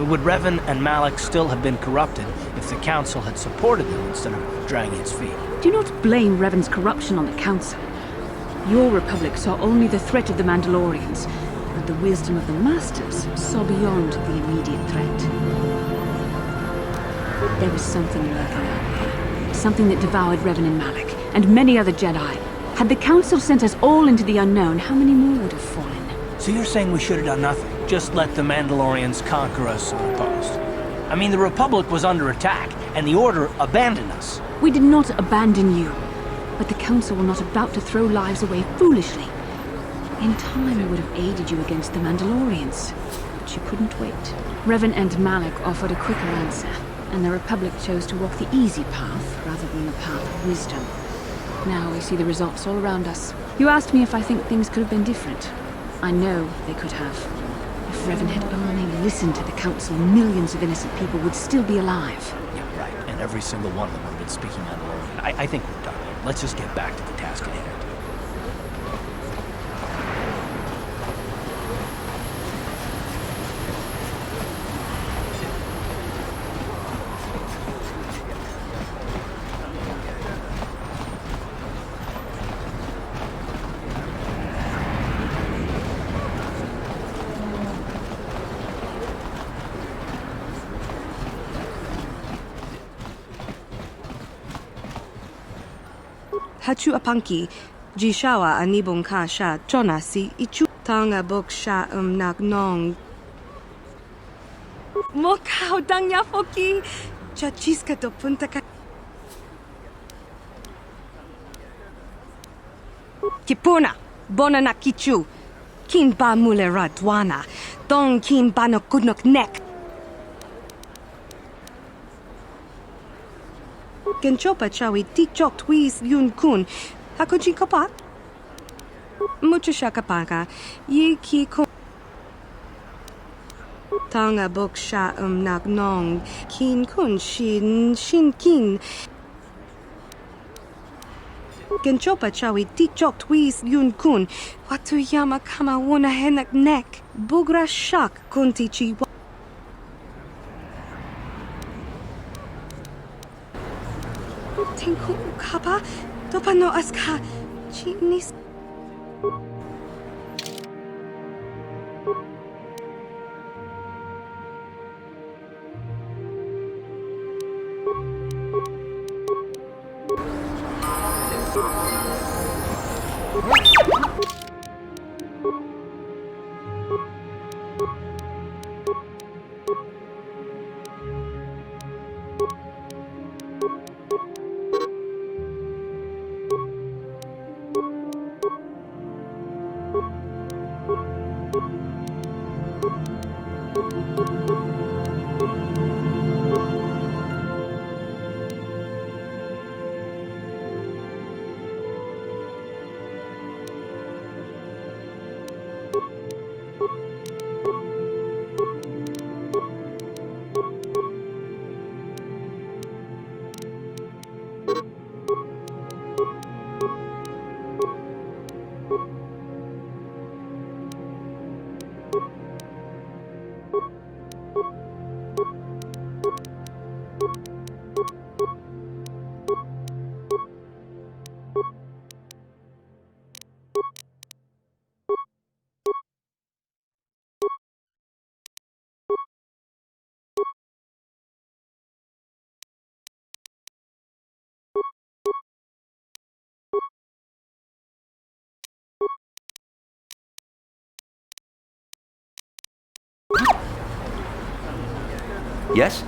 Would Revan and Malak still have been corrupted if the Council had supported them instead of dragging its feet? Do not blame Revan's corruption on the Council. Your Republic saw only the threat of the Mandalorians, but the wisdom of the Masters saw beyond the immediate threat. There was something lurking out there. Something that devoured Revan and Malak, and many other Jedi. Had the Council sent us all into the unknown, how many more would have fallen? So you're saying we should have done nothing? Just let the Mandalorians conquer us unopposed? I mean, the Republic was under attack, and the Order abandoned us. We did not abandon you. But the Council were not about to throw lives away foolishly. In time, we would have aided you against the Mandalorians. But you couldn't wait. Revan and Malak offered a quicker answer, and the Republic chose to walk the easy path rather than the path of wisdom. Now we see the results all around us. You asked me if I think things could have been different. I know they could have. If Revan had only listened to the Council, millions of innocent people would still be alive. Yeah, right. And every single one of them would have been speaking Mandalorian. I think we're done. Let's just get back to the task at hand. Hachu apanki. Jishawa anibong ka sha chonasi ichu tanga bok sha nak nong. Mokao dangya foki. Chachiska to punta ka. Kipuna, bona na kichu. Kin ba mulera dwana. Dong kin ba no kudnok nek. Genchopa chawi tikchok twis yun kun. Hakuchi kapak? Mucho shakapaka. Yi ki kun. Tanga bok sha nak nong. Kin kun shin kin. Genchopa chawi tikchok twis yun kun. Watu yama kama wona henak nek. Bugra shak kunti chi. Tinku kapa topano aska chinis. Yes?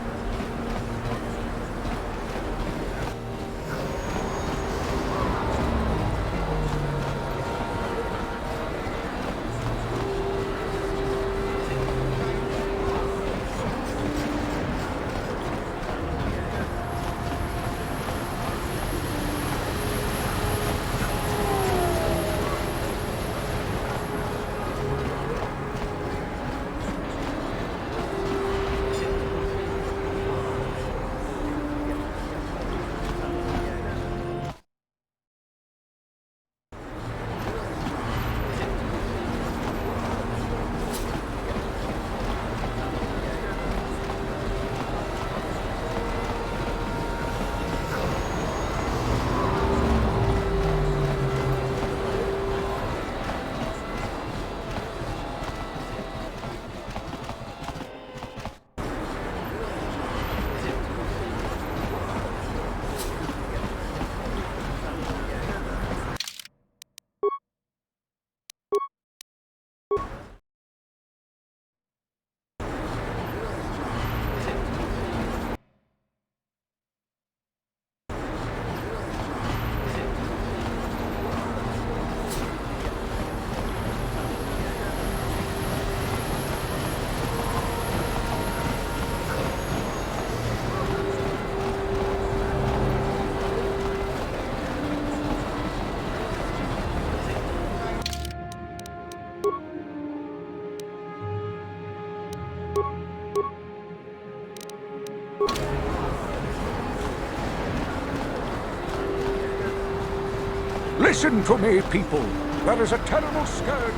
Listen to me, people. There is a terrible scourge.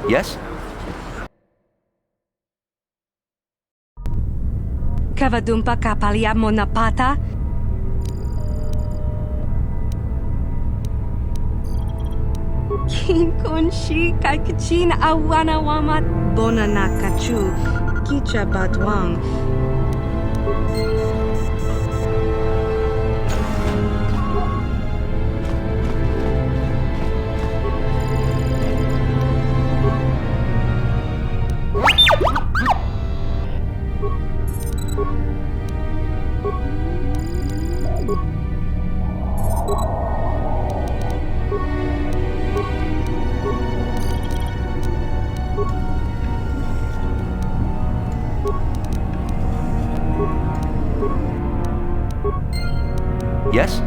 Yes? Kavadumpa kapaliamo na pata? Kinkunshi kaikachin awanawamat bonanakachu kicha badwang. Yes?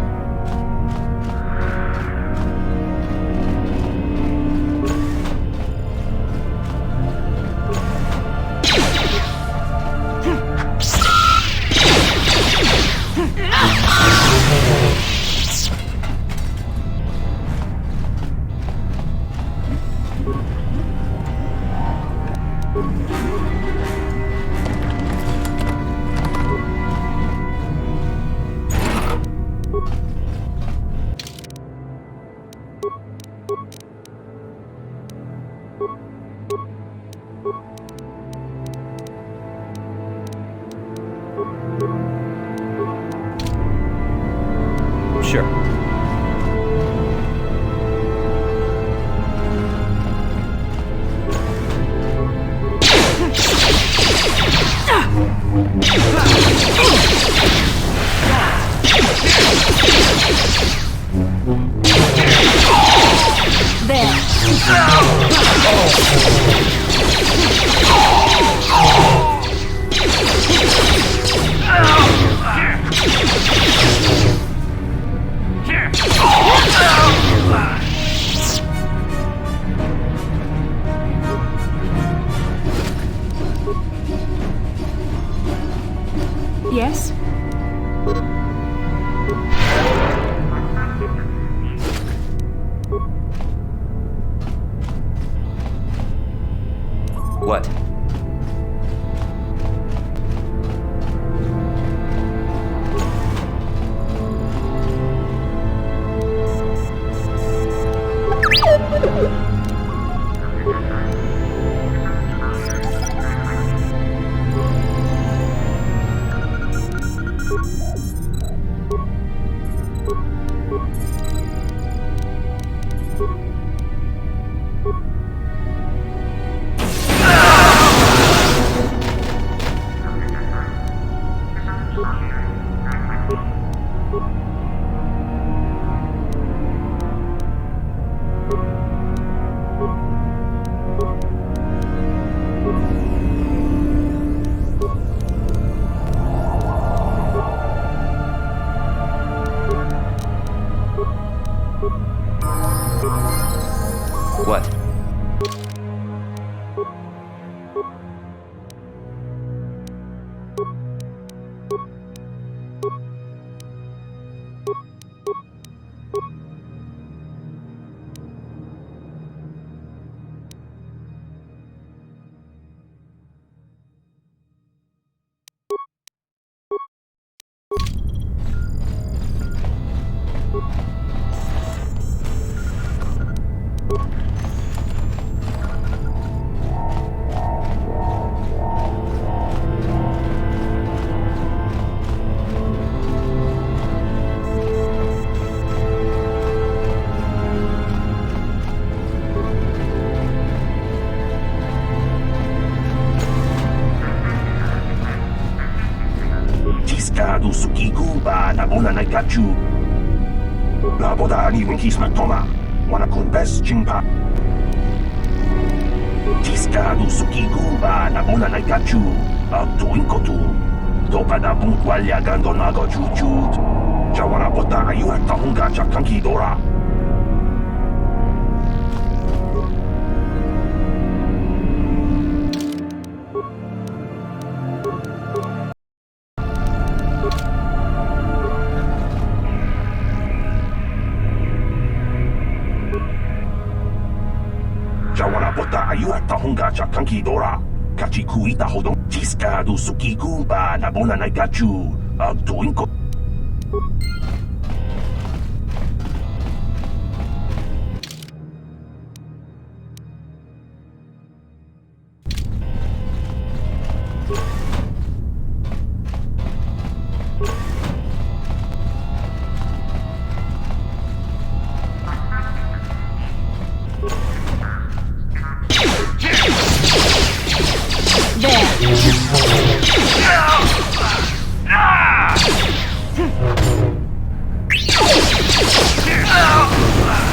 Sure. Yes? What? What? Tiskadu sukiguba na una na gachu. La boda ali winkisma toma. Wana kun bes jingpa. Tiskadu sukiguba na una na gachu. Abtu inkotu. Topa da buntwalya gando nago chuchut. Jawana bota ayu hatta hunga chakanki dora. Jawana bota ayu Chakanki Dora. Kachikuita hodon. Chiska du sukiku ba nabona naigachu. Doinko.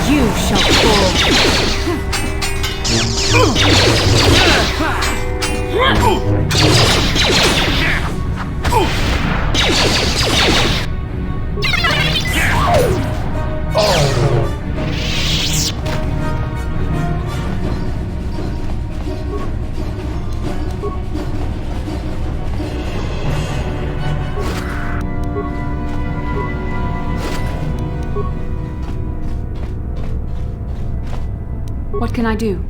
You shall What can I do?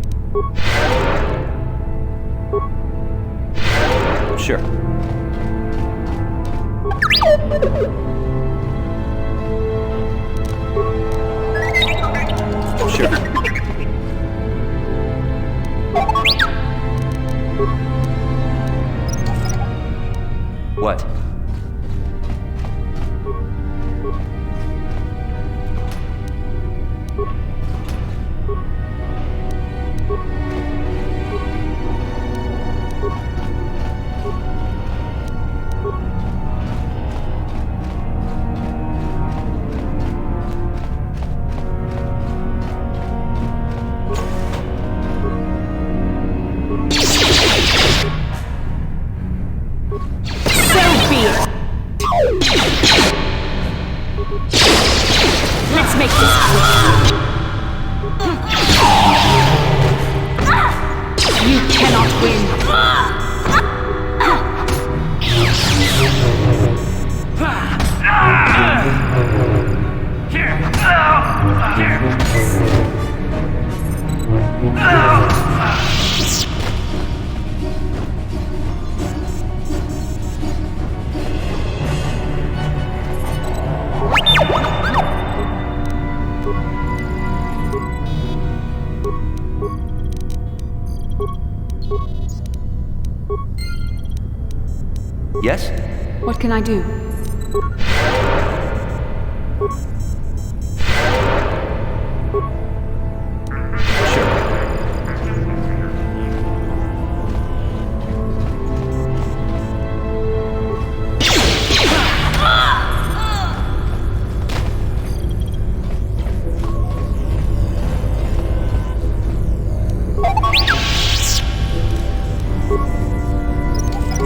Sure. Sure. What? Let's make this quick. You cannot win. Yes? What can I do?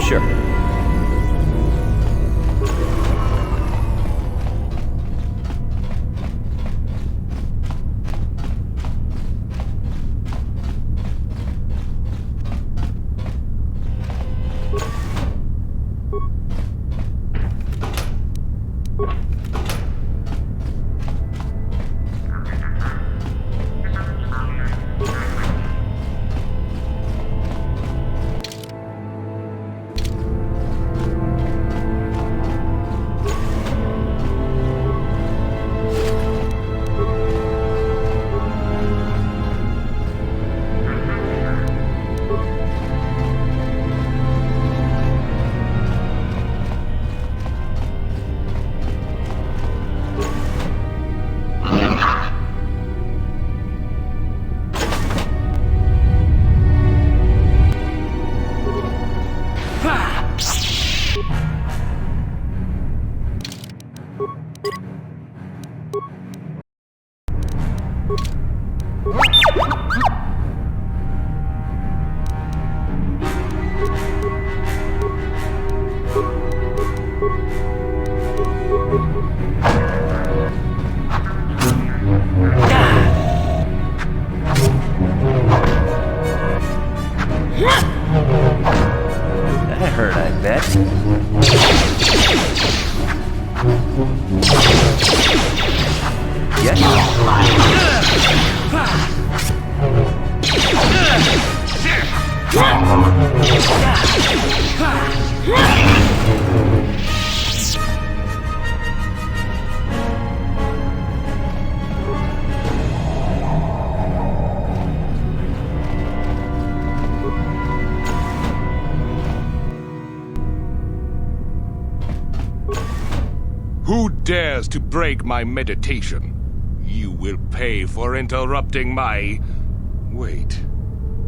Sure. That hurt, I bet. Yes? Who dares to break my meditation? You will pay for interrupting my... Wait.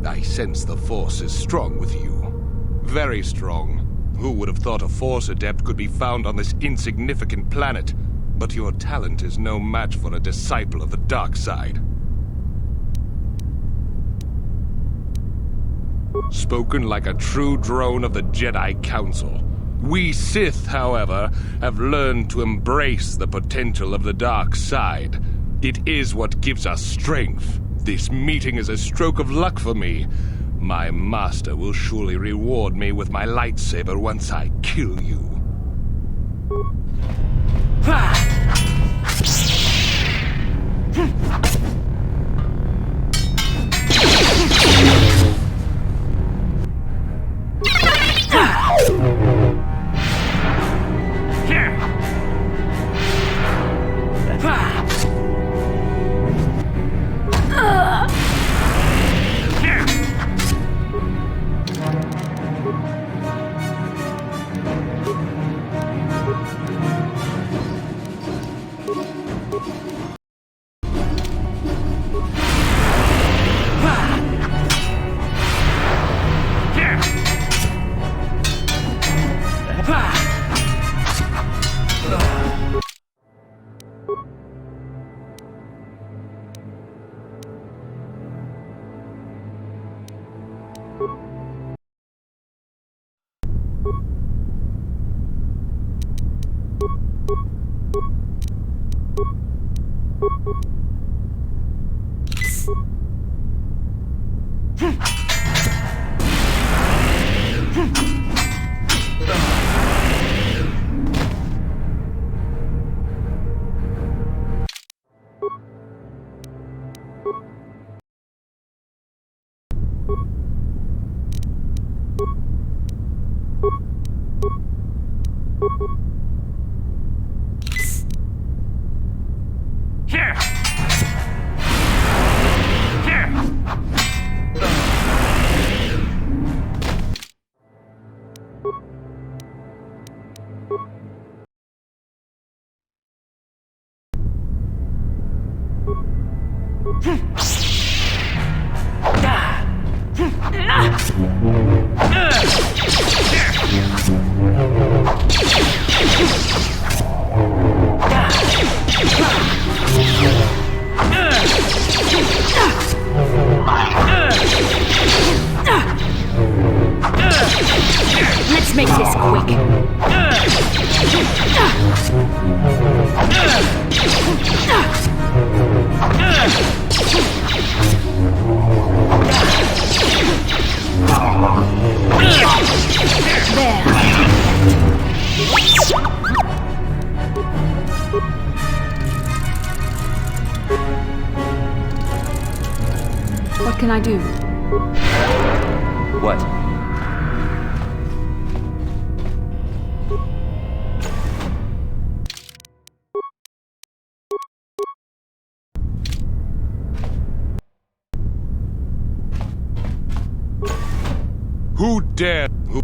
I sense the Force is strong with you. Very strong. Who would have thought a Force adept could be found on this insignificant planet? But your talent is no match for a disciple of the dark side. Spoken like a true drone of the Jedi Council. We Sith, however, have learned to embrace the potential of the dark side. It is what gives us strength. This meeting is a stroke of luck for me. My master will surely reward me with my lightsaber once I kill you. Let's make this quick. What can I do? What? Who dared... Who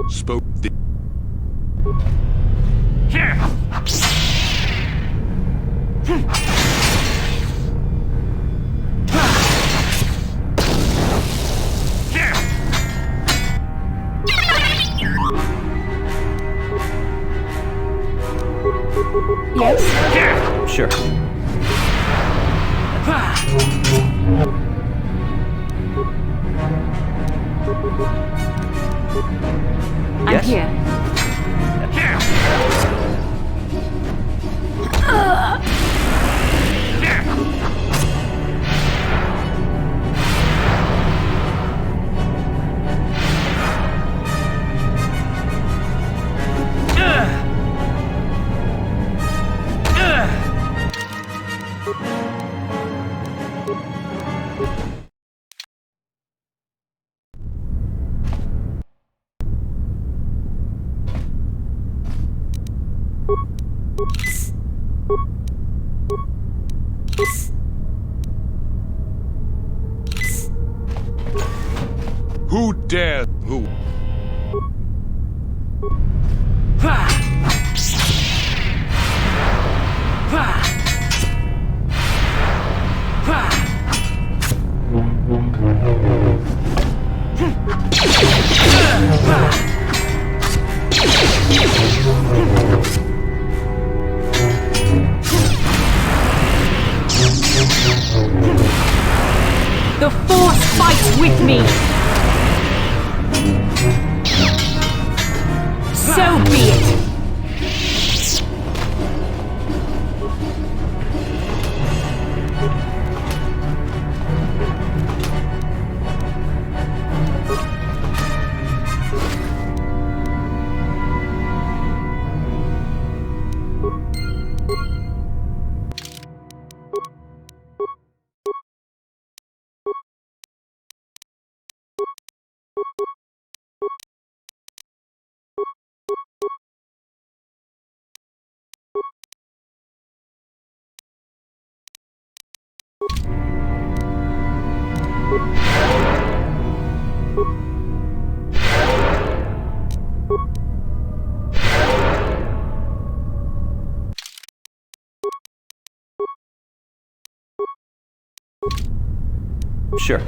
spoke the... Yes? Sure. I'm here. dare who? The Force fights with me! So be it! Sure.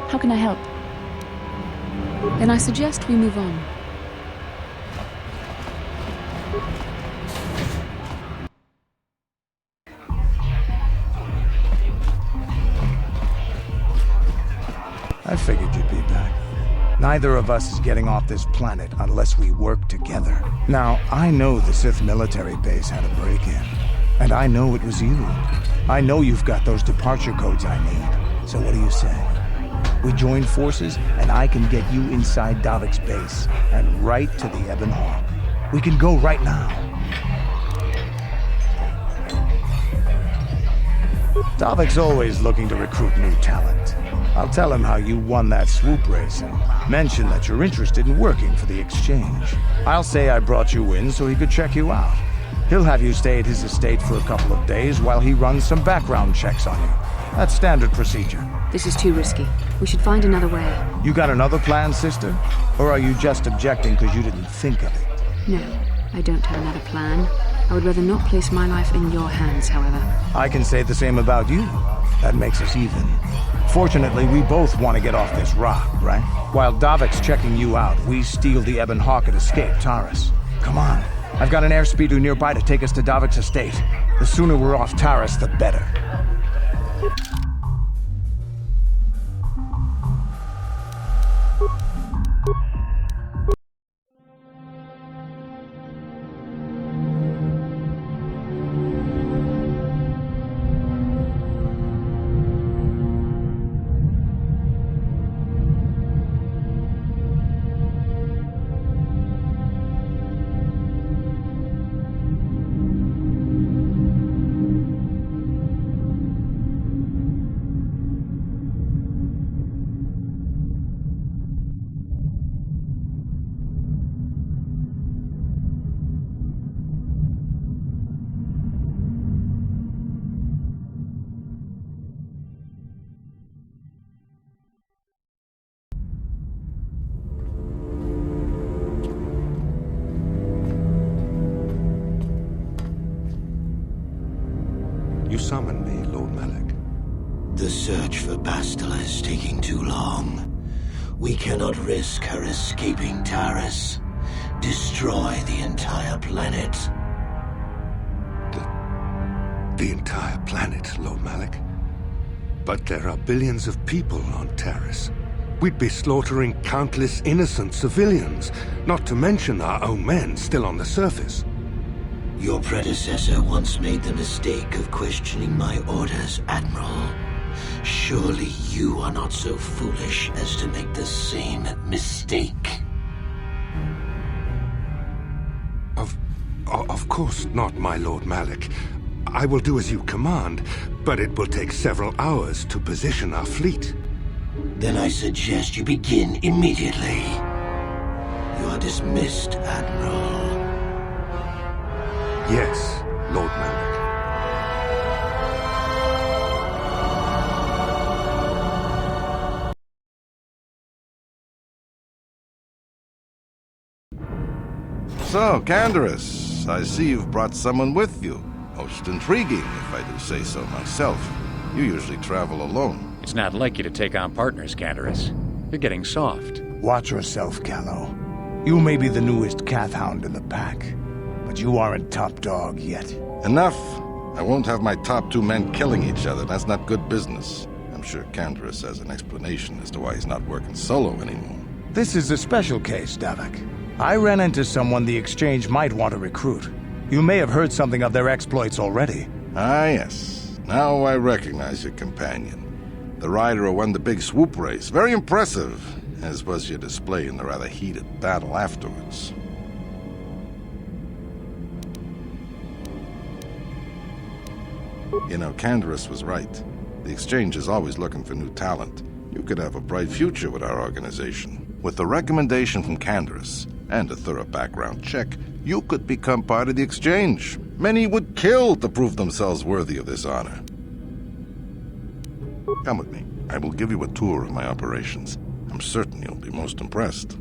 How can I help? Then I suggest we move on. I figured you'd be back. Neither of us is getting off this planet unless we work together. Now, I know the Sith military base had a break-in. And I know it was you. I know you've got those departure codes I need. So what do you say? We join forces, and I can get you inside Davik's base, and right to the Ebon Hawk. We can go right now. Davik's always looking to recruit new talent. I'll tell him how you won that swoop race, and mention that you're interested in working for the Exchange. I'll say I brought you in so he could check you out. He'll have you stay at his estate for a couple of days while he runs some background checks on you. That's standard procedure. This is too risky. We should find another way. You got another plan, sister? Or are you just objecting because you didn't think of it? No, I don't have another plan. I would rather not place my life in your hands, however. I can say the same about you. That makes us even. Fortunately, we both want to get off this rock, right? While Davik's checking you out, we steal the Ebon Hawk and escape Taris. Come on. I've got an airspeeder nearby to take us to Davik's estate. The sooner we're off Taris, the better. You summoned me, Lord Malak. The search for Bastila is taking too long. We cannot risk her escaping Taris. Destroy the entire planet. The entire planet, Lord Malak? But there are billions of people on Taris. We'd be slaughtering countless innocent civilians, not to mention our own men still on the surface. Your predecessor once made the mistake of questioning my orders, Admiral. Surely you are not so foolish as to make the same mistake. Of course not, my Lord Malak. I will do as you command, but it will take several hours to position our fleet. Then I suggest you begin immediately. You are dismissed, Admiral. Yes, Lord Malak. So, Candaris, I see you've brought someone with you. Most intriguing, if I do say so myself. You usually travel alone. It's not like you to take on partners, Candaris. You're getting soft. Watch yourself, Callow. You may be the newest Cath Hound in the pack, but you aren't top dog yet. Enough! I won't have my top two men killing each other. That's not good business. I'm sure Candaris has an explanation as to why he's not working solo anymore. This is a special case, Davik. I ran into someone the Exchange might want to recruit. You may have heard something of their exploits already. Ah, yes. Now I recognize your companion. The rider who won the big swoop race. Very impressive, as was your display in the rather heated battle afterwards. You know, Candaris was right. The Exchange is always looking for new talent. You could have a bright future with our organization. With the recommendation from Candaris and a thorough background check, you could become part of the Exchange. Many would kill to prove themselves worthy of this honor. Come with me. I will give you a tour of my operations. I'm certain you'll be most impressed.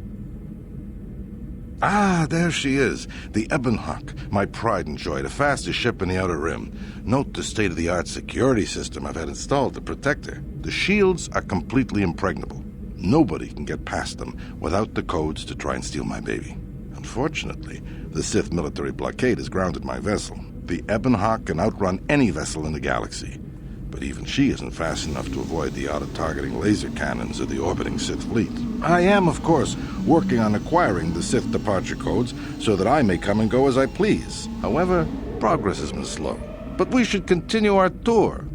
Ah, there she is. The Ebon Hawk, my pride and joy, the fastest ship in the Outer Rim. Note the state-of-the-art security system I've had installed to protect her. The shields are completely impregnable. Nobody can get past them without the codes to try and steal my baby. Unfortunately, the Sith military blockade has grounded my vessel. The Ebon Hawk can outrun any vessel in the galaxy. But even she isn't fast enough to avoid the auto-targeting laser cannons of the orbiting Sith fleet. I am, of course, working on acquiring the Sith departure codes so that I may come and go as I please. However, progress has been slow. But we should continue our tour.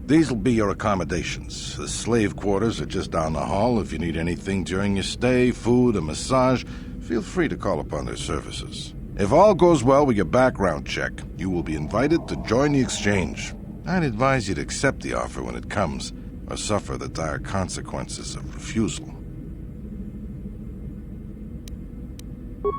These will be your accommodations. The slave quarters are just down the hall. If you need anything during your stay, food, a massage, feel free to call upon their services. If all goes well with your background check, you will be invited to join the Exchange. I'd advise you to accept the offer when it comes, or suffer the dire consequences of refusal.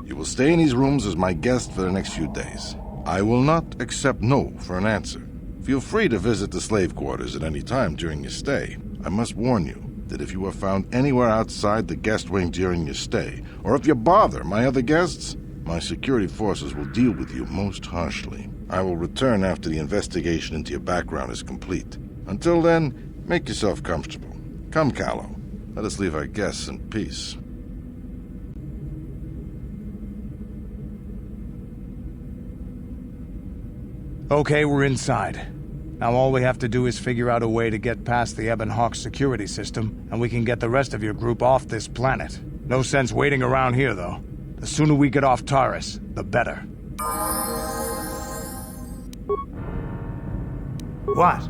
You will stay in these rooms as my guest for the next few days. I will not accept no for an answer. Feel free to visit the slave quarters at any time during your stay. I must warn you, that if you are found anywhere outside the guest wing during your stay, or if you bother my other guests, my security forces will deal with you most harshly. I will return after the investigation into your background is complete. Until then, make yourself comfortable. Come, Callow. Let us leave our guests in peace. Okay, we're inside. Now all we have to do is figure out a way to get past the Ebon Hawk security system, and we can get the rest of your group off this planet. No sense waiting around here, though. The sooner we get off Taris, the better. What?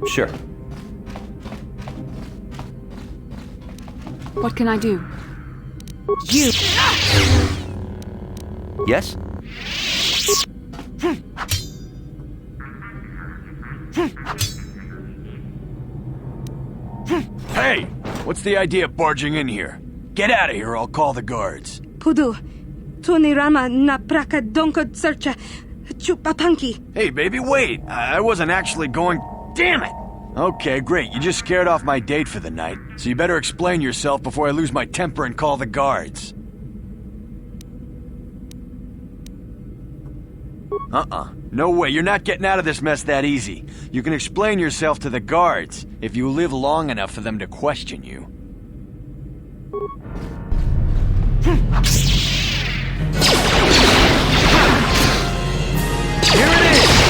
Sure. What can I do? You! Yes? Hey! What's the idea of barging in here? Get out of here or I'll call the guards. Pudu, Tunirama na praka donko searcha chupapanki. Hey, baby, wait! I wasn't actually going... Damn it! Okay, great. You just scared off my date for the night, so you better explain yourself before I lose my temper and call the guards. No way, you're not getting out of this mess that easy. You can explain yourself to the guards if you live long enough for them to question you. Here it is!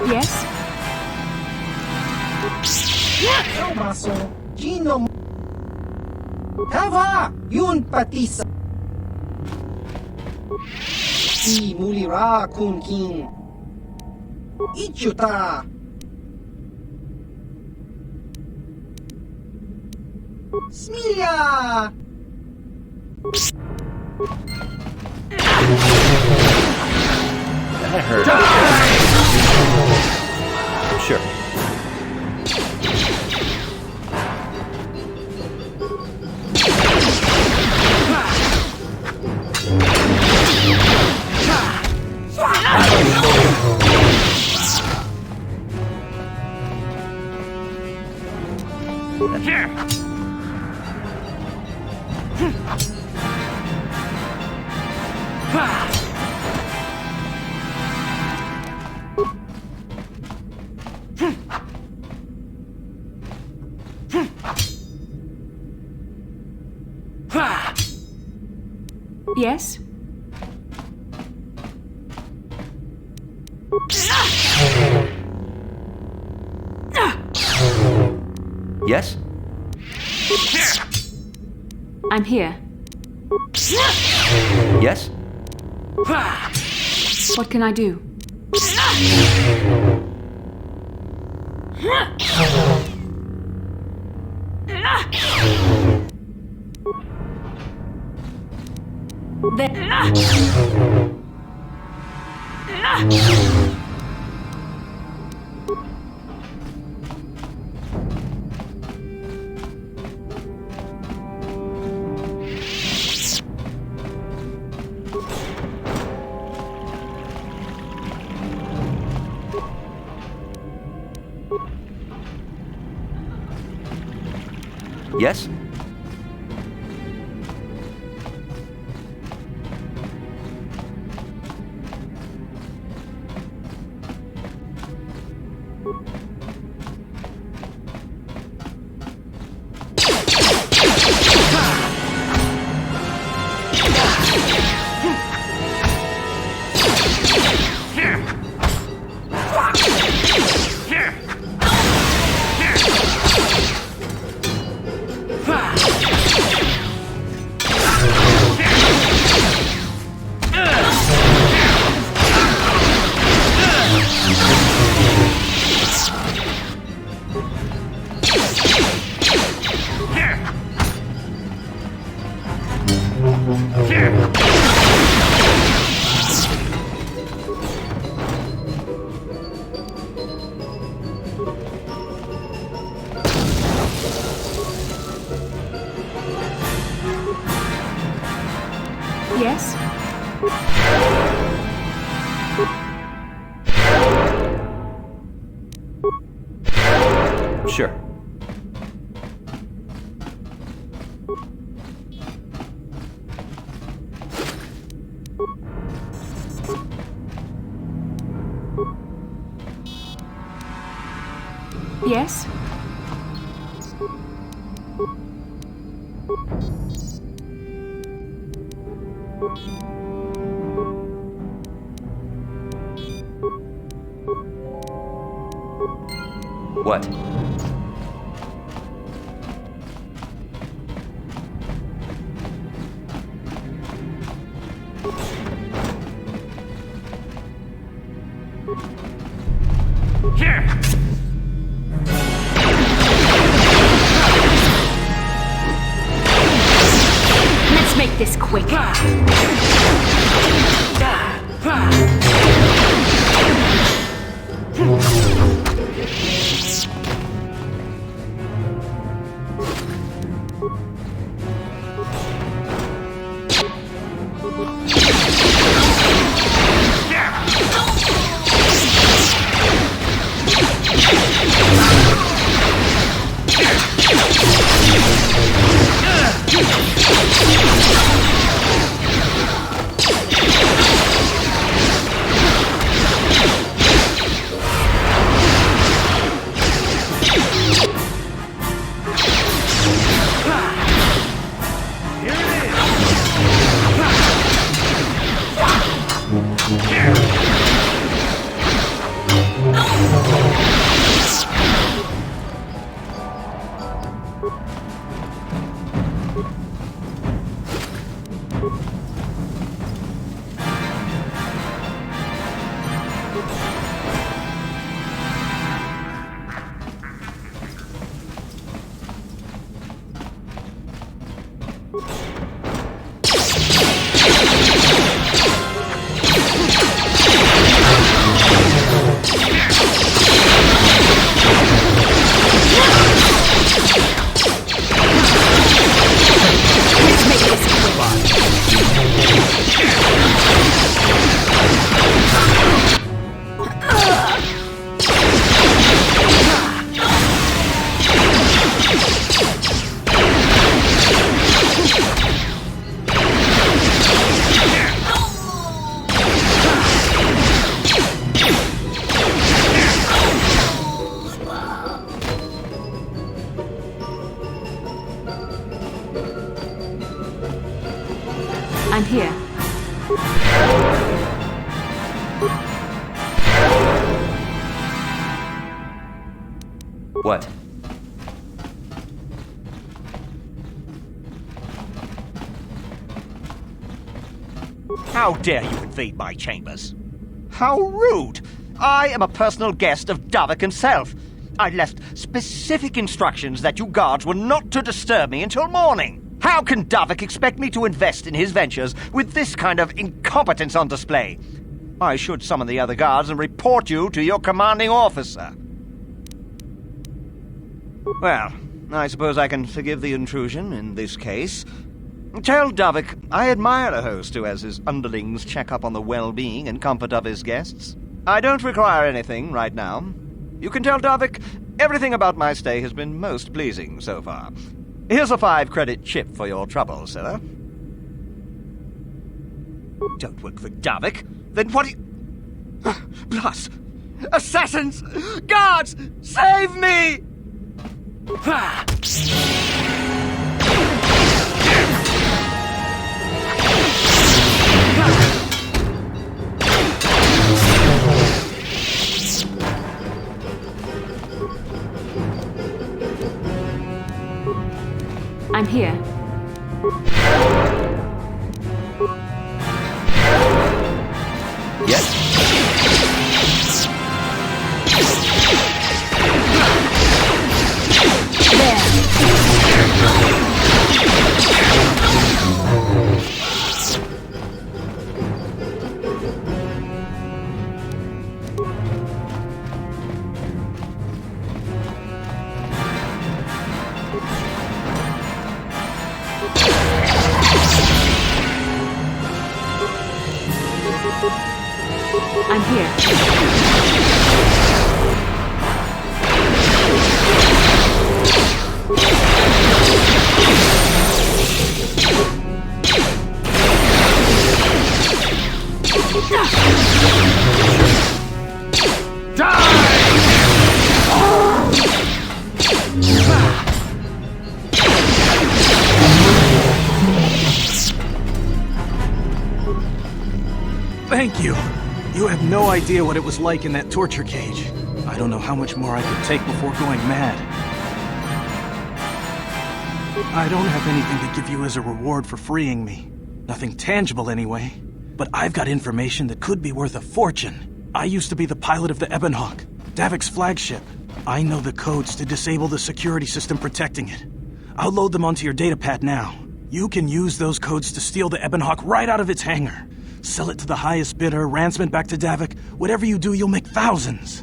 Yes? Maso, Gino... Hava! Yun patisa! I mulira kun king. Ichuta! Smilia! That hurt. Sure. Yes? Yes? I'm here. Yes? What can I do? Yes? Yes? Sure. Yes? What? Let's make this quick. I'm here. What? How dare you invade my chambers? How rude! I am a personal guest of Davik himself. I left specific instructions that you guards were not to disturb me until morning. How can Davik expect me to invest in his ventures with this kind of incompetence on display? I should summon the other guards and report you to your commanding officer. Well, I suppose I can forgive the intrusion in this case. Tell Davik I admire a host who has his underlings check up on the well-being and comfort of his guests. I don't require anything right now. You can tell Davik everything about my stay has been most pleasing so far. Here's a 5-credit chip for your trouble, sir. Don't work for Davik? Then what do you... Plus! Assassins! Guards! Save me! I'm here. Yes? I'm here. Thank you. You have no idea what it was like in that torture cage. I don't know how much more I could take before going mad. I don't have anything to give you as a reward for freeing me. Nothing tangible anyway. But I've got information that could be worth a fortune. I used to be the pilot of the Ebonhawk, Davik's flagship. I know the codes to disable the security system protecting it. I'll load them onto your datapad now. You can use those codes to steal the Ebonhawk right out of its hangar. Sell it to the highest bidder, ransom it back to Davik. Whatever you do, you'll make thousands.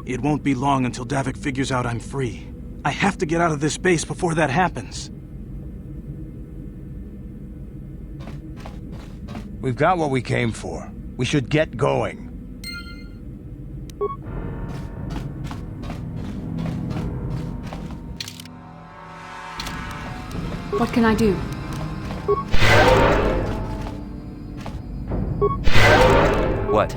It won't be long until Davik figures out I'm free. I have to get out of this base before that happens. We've got what we came for. We should get going. What can I do? What?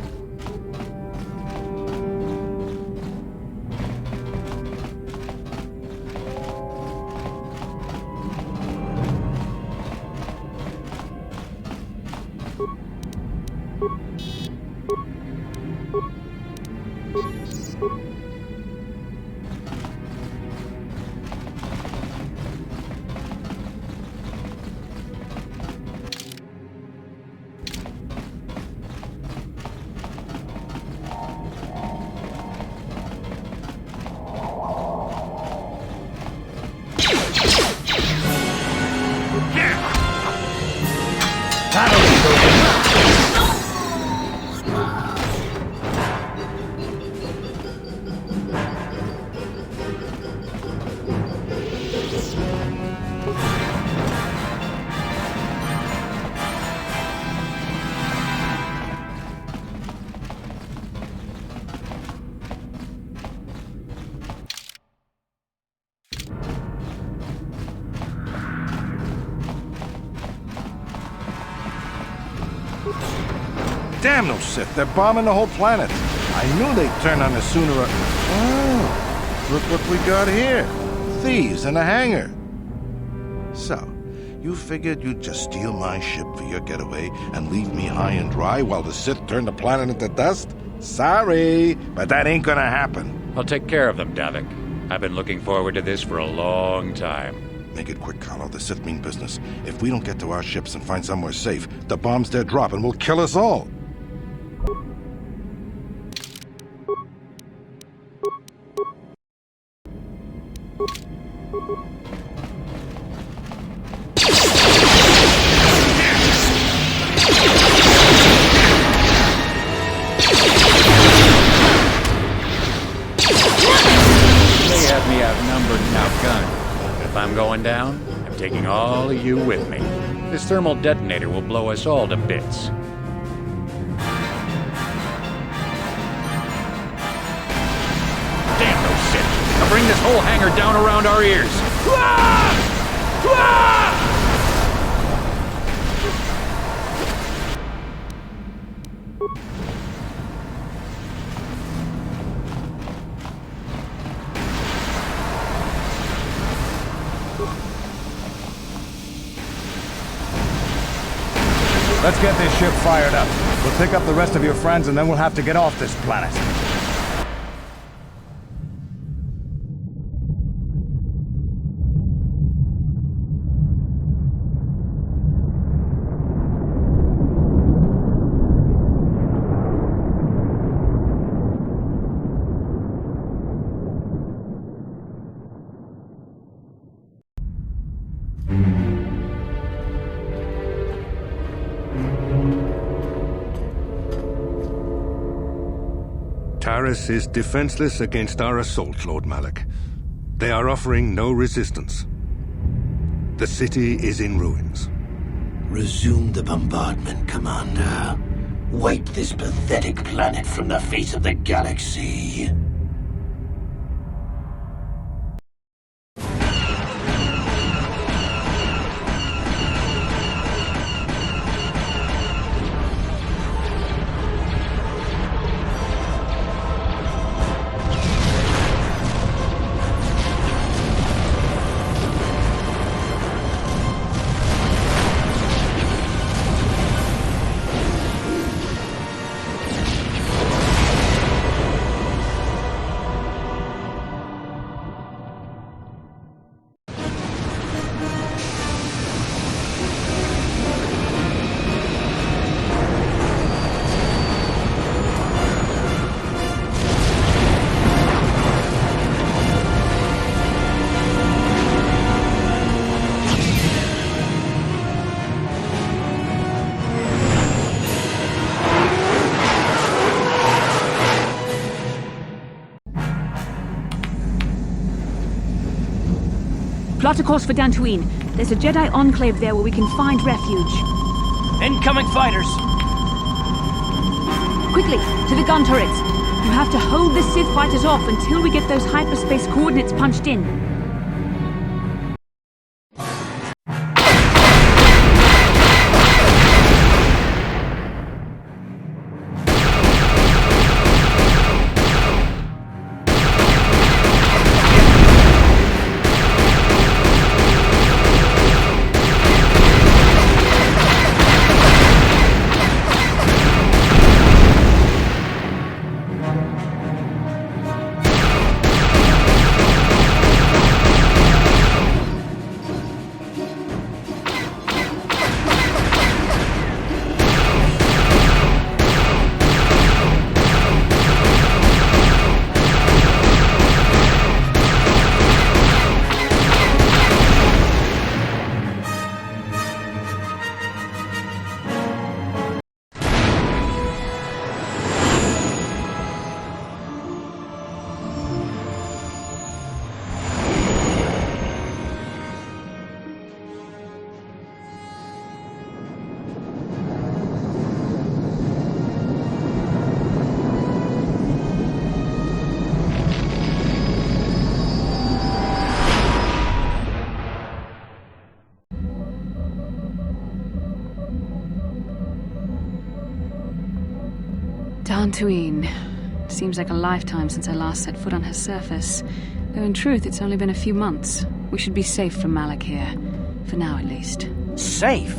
Damn those Sith, they're bombing the whole planet. I knew they'd turn on us sooner or... Oh, look what we got here. Thieves in a hangar. So, you figured you'd just steal my ship for your getaway and leave me high and dry while the Sith turn the planet into dust? Sorry, but that ain't gonna happen. I'll take care of them, Davik. I've been looking forward to this for a long time. Make it quick, Carlo. The Sith mean business. If we don't get to our ships and find somewhere safe, the bombs they're dropping will kill us all. They have me outnumbered and outgunned. If I'm going down, I'm taking all of you with me. This thermal detonator will blow us all to bits. Damn those Sith! bring this whole hangar down around our ears. Let's get this ship fired up. We'll pick up the rest of your friends and then we'll have to get off this planet. Taris is defenseless against our assault, Lord Malik. They are offering no resistance. The city is in ruins. Resume the bombardment, Commander. Wipe this pathetic planet from the face of the galaxy. Plot a course for Dantooine. There's a Jedi enclave there where we can find refuge. Incoming fighters! Quickly, to the gun turrets. You have to hold the Sith fighters off until we get those hyperspace coordinates punched in. Dantooine. Seems like a lifetime since I last set foot on her surface. Though in truth, it's only been a few months. We should be safe from Malik here. For now, at least. Safe?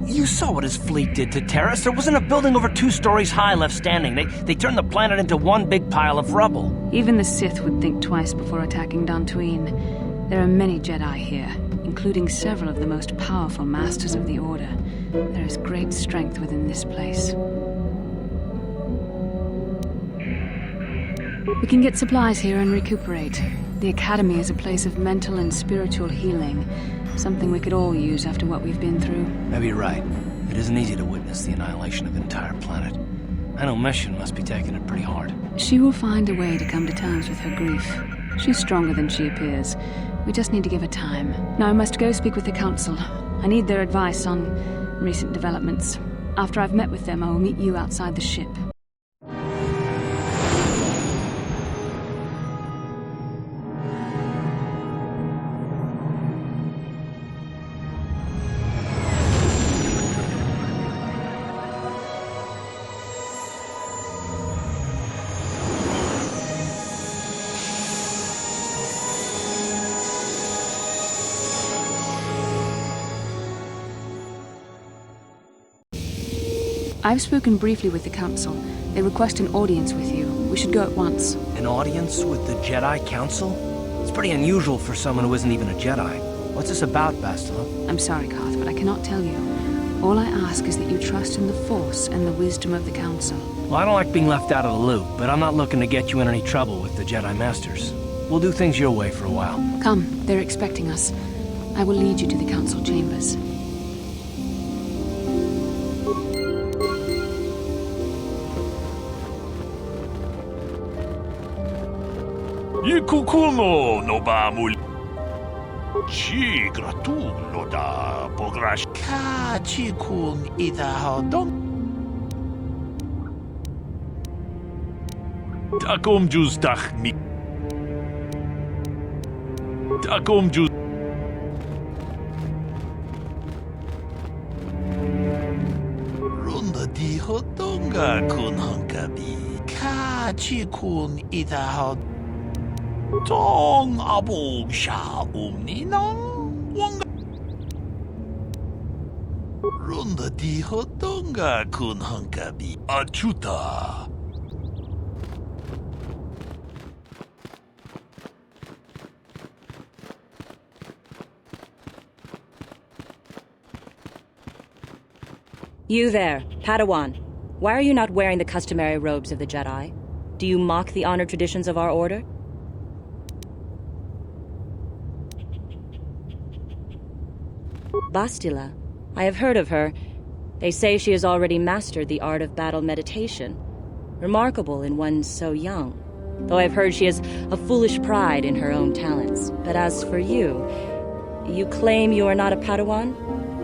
You saw what his fleet did to Taris. There wasn't a building over 2 stories high left standing. They turned the planet into one big pile of rubble. Even the Sith would think twice before attacking Dantooine. There are many Jedi here, including several of the most powerful masters of the Order. There is great strength within this place. We can get supplies here and recuperate. The Academy is a place of mental and spiritual healing. Something we could all use after what we've been through. Maybe you're right. It isn't easy to witness the annihilation of an entire planet. I know Mission must be taking it pretty hard. She will find a way to come to terms with her grief. She's stronger than she appears. We just need to give her time. Now I must go speak with the Council. I need their advice on recent developments. After I've met with them, I will meet you outside the ship. I've spoken briefly with the Council. They request an audience with you. We should go at once. An audience with the Jedi Council? It's pretty unusual for someone who isn't even a Jedi. What's this about, Bastila? I'm sorry, Garth, but I cannot tell you. All I ask is that you trust in the Force and the wisdom of the Council. Well, I don't like being left out of the loop, but I'm not looking to get you in any trouble with the Jedi Masters. We'll do things your way for a while. Come, they're expecting us. I will lead you to the Council chambers. Ikukuno no bamul. Chi gratulo da pogrash. Ka chikun ida hodon. Takom jus dach mi. Takom jus. Runda di hodonga kun hankabi. Ka chikun ida hodon. Tong abog sha umninang wanga. Runda di hodonga kun hankabi. Achuta. You there, Padawan. Why are you not wearing the customary robes of the Jedi? Do you mock the honored traditions of our order? Bastila. I have heard of her. They say she has already mastered the art of battle meditation. Remarkable in one so young. Though I've heard she has a foolish pride in her own talents. But as for you, you claim you are not a Padawan?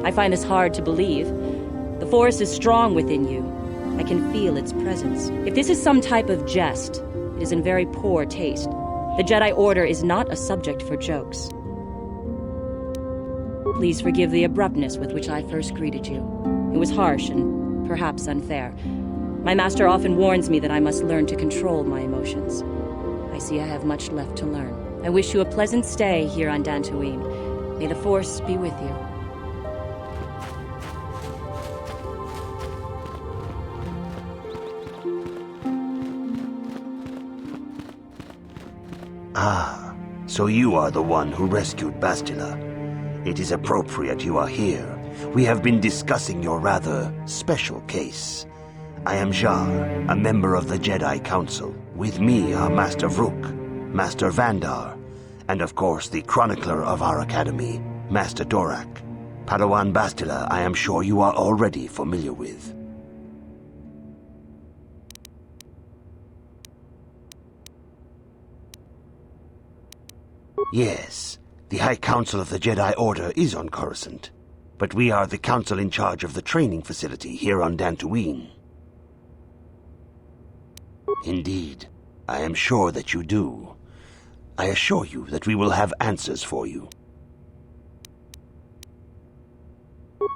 I find this hard to believe. The Force is strong within you. I can feel its presence. If this is some type of jest, it is in very poor taste. The Jedi Order is not a subject for jokes. Please forgive the abruptness with which I first greeted you. It was harsh and perhaps unfair. My master often warns me that I must learn to control my emotions. I see I have much left to learn. I wish you a pleasant stay here on Dantooine. May the Force be with you. Ah, so you are the one who rescued Bastila. It is appropriate you are here. We have been discussing your rather special case. I am Jar, a member of the Jedi Council. With me are Master Vrook, Master Vandar, and of course the chronicler of our academy, Master Dorak. Padawan Bastila, I am sure you are already familiar with. Yes, the High Council of the Jedi Order is on Coruscant, but we are the council in charge of the training facility here on Dantooine. Indeed, I am sure that you do. I assure you that we will have answers for you.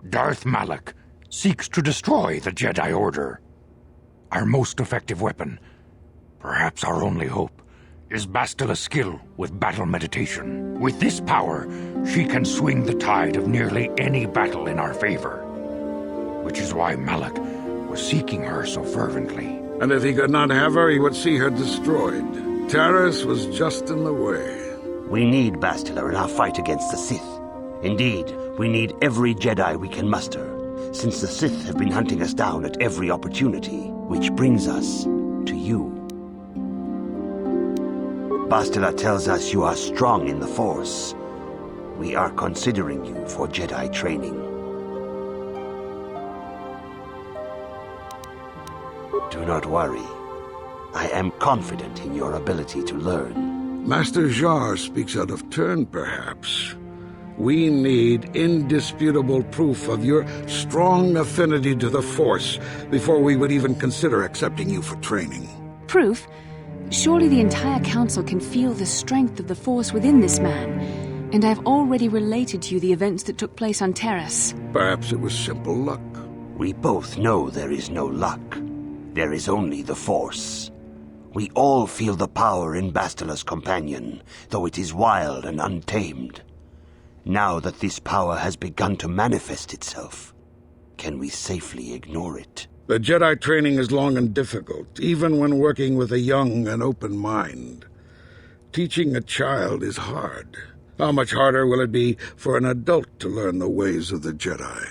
Darth Malak seeks to destroy the Jedi Order. Our most effective weapon, perhaps our only hope, is Bastila's skill with battle meditation. With this power, she can swing the tide of nearly any battle in our favor. Which is why Malak was seeking her so fervently. And if he could not have her, he would see her destroyed. Taris was just in the way. We need Bastila in our fight against the Sith. Indeed, we need every Jedi we can muster, since the Sith have been hunting us down at every opportunity, which brings us to you. Bastila tells us you are strong in the Force. We are considering you for Jedi training. Do not worry. I am confident in your ability to learn. Master Jar speaks out of turn, perhaps. We need indisputable proof of your strong affinity to the Force before we would even consider accepting you for training. Proof? Surely the entire Council can feel the strength of the Force within this man, and I've already related to you the events that took place on Taris. Perhaps it was simple luck. We both know there is no luck. There is only the Force. We all feel the power in Bastila's companion, though it is wild and untamed. Now that this power has begun to manifest itself, can we safely ignore it? The Jedi training is long and difficult, even when working with a young and open mind. Teaching a child is hard. How much harder will it be for an adult to learn the ways of the Jedi?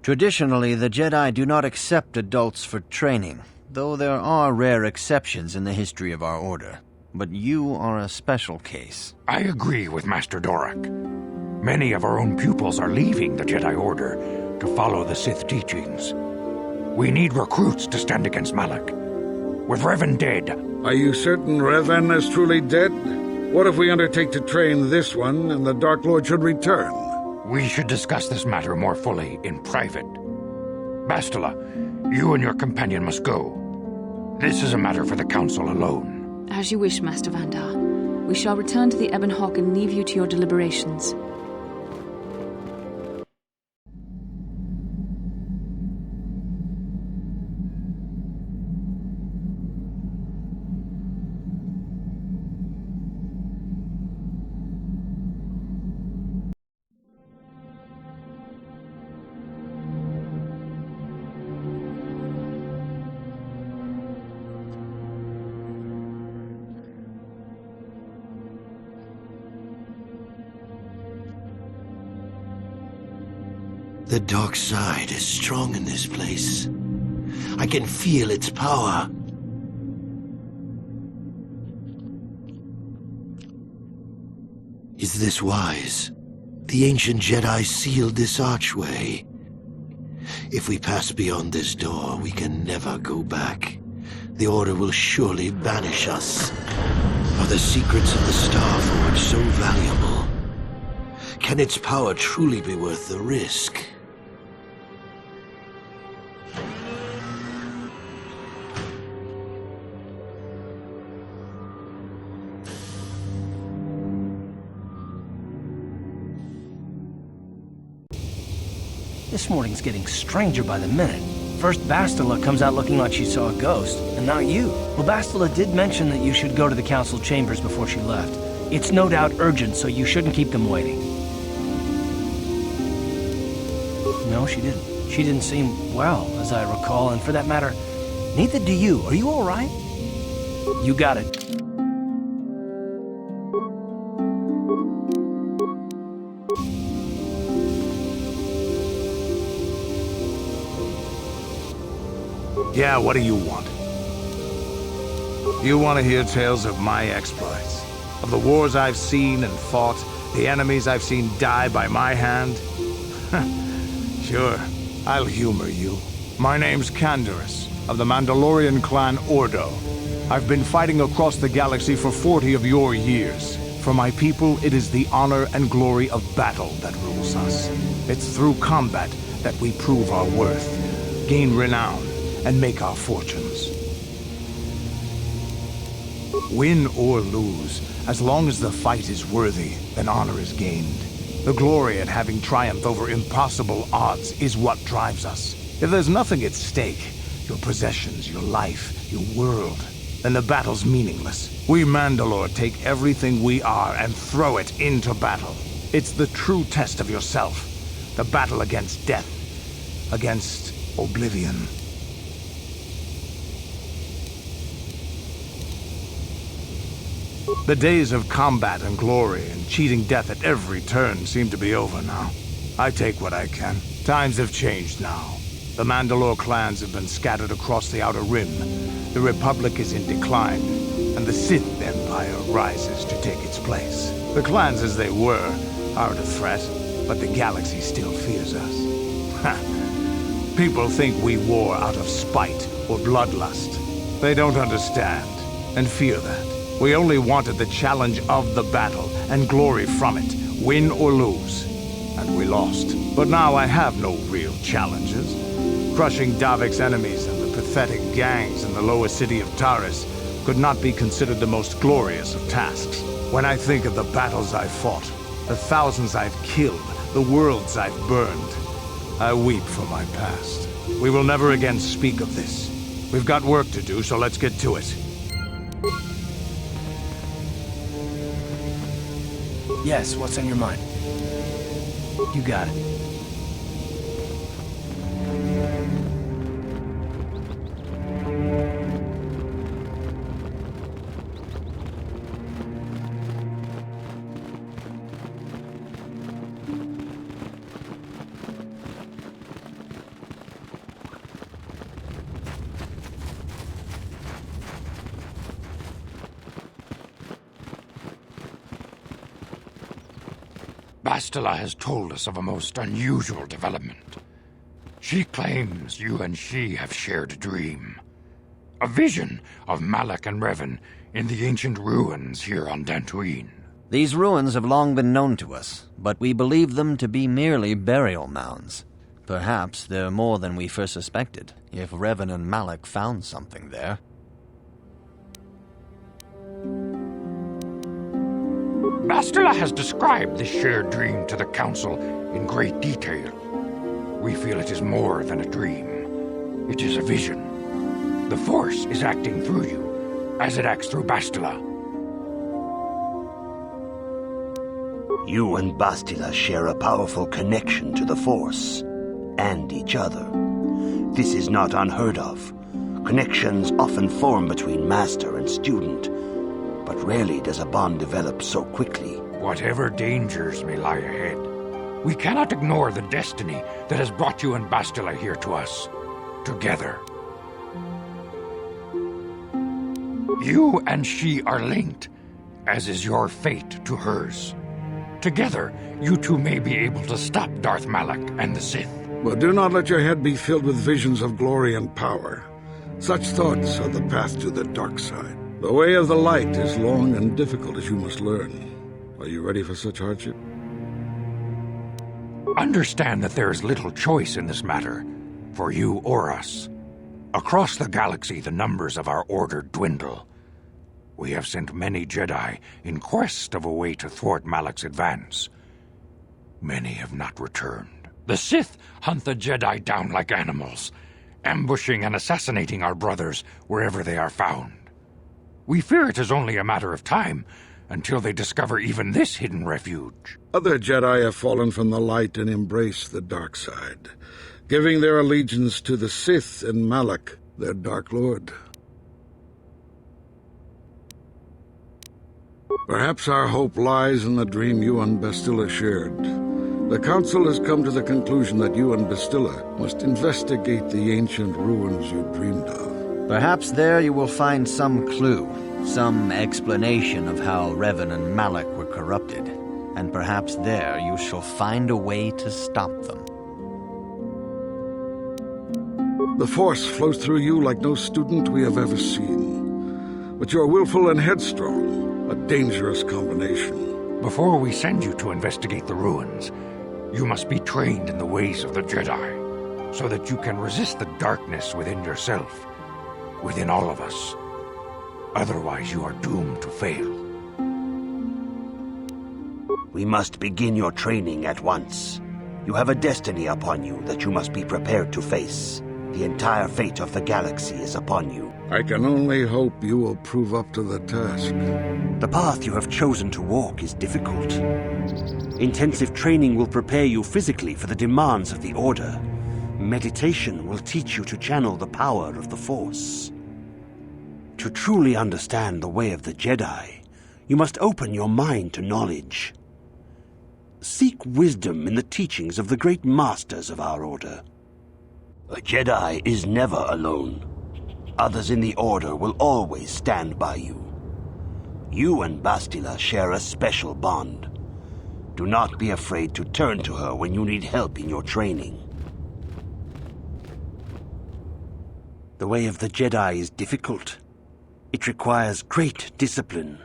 Traditionally, the Jedi do not accept adults for training, though there are rare exceptions in the history of our order. But you are a special case. I agree with Master Dorak. Many of our own pupils are leaving the Jedi Order to follow the Sith teachings. We need recruits to stand against Malak. With Revan dead... Are you certain Revan is truly dead? What if we undertake to train this one and the Dark Lord should return? We should discuss this matter more fully in private. Bastila, you and your companion must go. This is a matter for the Council alone. As you wish, Master Vandar. We shall return to the Ebon Hawk and leave you to your deliberations. The dark side is strong in this place. I can feel its power. Is this wise? The ancient Jedi sealed this archway. If we pass beyond this door, we can never go back. The Order will surely banish us. Are the secrets of the Star Forge so valuable? Can its power truly be worth the risk? This morning's getting stranger by the minute. First Bastila comes out looking like she saw a ghost, and now you. Well, Bastila did mention that you should go to the council chambers before she left. It's no doubt urgent, so you shouldn't keep them waiting. No, she didn't. She didn't seem well, as I recall, and for that matter, neither do you. Are you all right? You got it. Yeah, what do you want? You want to hear tales of my exploits? Of the wars I've seen and fought, the enemies I've seen die by my hand? Sure, I'll humor you. My name's Canderous, of the Mandalorian clan Ordo. I've been fighting across the galaxy for 40 of your years. For my people, it is the honor and glory of battle that rules us. It's through combat that we prove our worth, gain renown, and make our fortunes. Win or lose, as long as the fight is worthy, then honor is gained. The glory at having triumphed over impossible odds is what drives us. If there's nothing at stake, your possessions, your life, your world, then the battle's meaningless. We Mandalore take everything we are and throw it into battle. It's the true test of yourself. The battle against death, against oblivion. The days of combat and glory and cheating death at every turn seem to be over now. I take what I can. Times have changed now. The Mandalore clans have been scattered across the Outer Rim. The Republic is in decline, and the Sith Empire rises to take its place. The clans as they were aren't a threat, but the galaxy still fears us. People think we war out of spite or bloodlust. They don't understand, and fear that. We only wanted the challenge of the battle and glory from it, win or lose. And we lost. But now I have no real challenges. Crushing Davik's enemies and the pathetic gangs in the lower city of Taris could not be considered the most glorious of tasks. When I think of the battles I've fought, the thousands I've killed, the worlds I've burned, I weep for my past. We will never again speak of this. We've got work to do, so let's get to it. Yes, what's on your mind? You got it. Bastila has told us of a most unusual development. She claims you and she have shared a dream. A vision of Malak and Revan in the ancient ruins here on Dantooine. These ruins have long been known to us, but we believe them to be merely burial mounds. Perhaps they're more than we first suspected, if Revan and Malak found something there. Bastila has described this shared dream to the Council in great detail. We feel it is more than a dream. It is a vision. The Force is acting through you, as it acts through Bastila. You and Bastila share a powerful connection to the Force, and each other. This is not unheard of. Connections often form between master and student, but rarely does a bond develop so quickly. Whatever dangers may lie ahead, we cannot ignore the destiny that has brought you and Bastila here to us, together. You and she are linked, as is your fate to hers. Together, you two may be able to stop Darth Malak and the Sith. But do not let your head be filled with visions of glory and power. Such thoughts are the path to the dark side. The way of the light is long and difficult, as you must learn. Are you ready for such hardship? Understand that there is little choice in this matter, for you or us. Across the galaxy, the numbers of our order dwindle. We have sent many Jedi in quest of a way to thwart Malak's advance. Many have not returned. The Sith hunt the Jedi down like animals, ambushing and assassinating our brothers wherever they are found. We fear it is only a matter of time until they discover even this hidden refuge. Other Jedi have fallen from the light and embraced the dark side, giving their allegiance to the Sith and Malak, their Dark Lord. Perhaps our hope lies in the dream you and Bastila shared. The Council has come to the conclusion that you and Bastila must investigate the ancient ruins you dreamed of. Perhaps there you will find some clue, some explanation of how Revan and Malak were corrupted, and perhaps there you shall find a way to stop them. The Force flows through you like no student we have ever seen. But you're willful and headstrong, a dangerous combination. Before we send you to investigate the ruins, you must be trained in the ways of the Jedi, so that you can resist the darkness within yourself, within all of us. Otherwise, you are doomed to fail. We must begin your training at once. You have a destiny upon you that you must be prepared to face. The entire fate of the galaxy is upon you. I can only hope you will prove up to the task. The path you have chosen to walk is difficult. Intensive training will prepare you physically for the demands of the Order. Meditation will teach you to channel the power of the Force. To truly understand the way of the Jedi, you must open your mind to knowledge. Seek wisdom in the teachings of the great masters of our Order. A Jedi is never alone. Others in the Order will always stand by you. You and Bastila share a special bond. Do not be afraid to turn to her when you need help in your training. The way of the Jedi is difficult. It requires great discipline.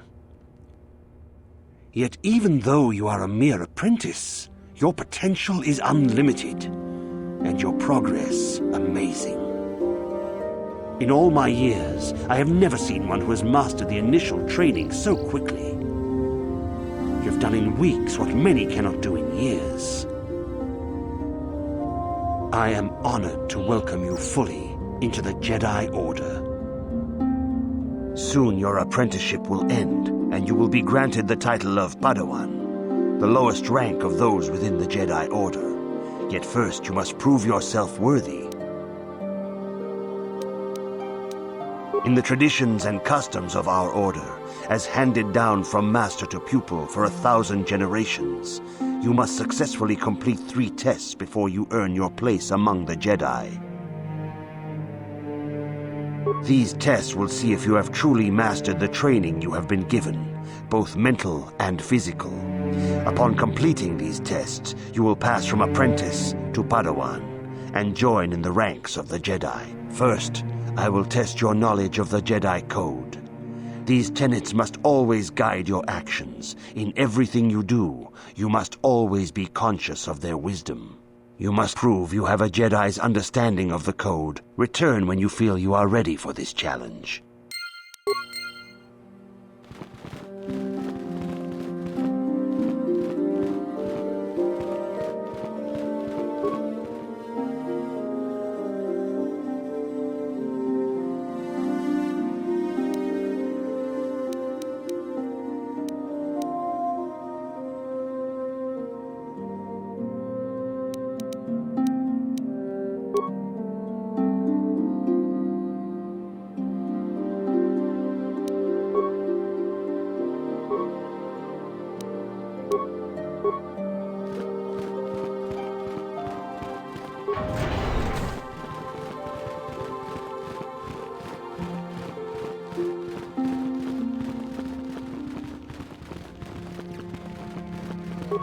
Yet even though you are a mere apprentice, your potential is unlimited, and your progress amazing. In all my years, I have never seen one who has mastered the initial training so quickly. You have done in weeks what many cannot do in years. I am honored to welcome you fully into the Jedi Order. Soon your apprenticeship will end, and you will be granted the title of Padawan, the lowest rank of those within the Jedi Order. Yet first you must prove yourself worthy. In the traditions and customs of our Order, as handed down from master to pupil for 1,000 generations, you must successfully complete 3 tests before you earn your place among the Jedi. These tests will see if you have truly mastered the training you have been given, both mental and physical. Upon completing these tests, you will pass from apprentice to Padawan and join in the ranks of the Jedi. First, I will test your knowledge of the Jedi Code. These tenets must always guide your actions. In everything you do, you must always be conscious of their wisdom. You must prove you have a Jedi's understanding of the Code. Return when you feel you are ready for this challenge.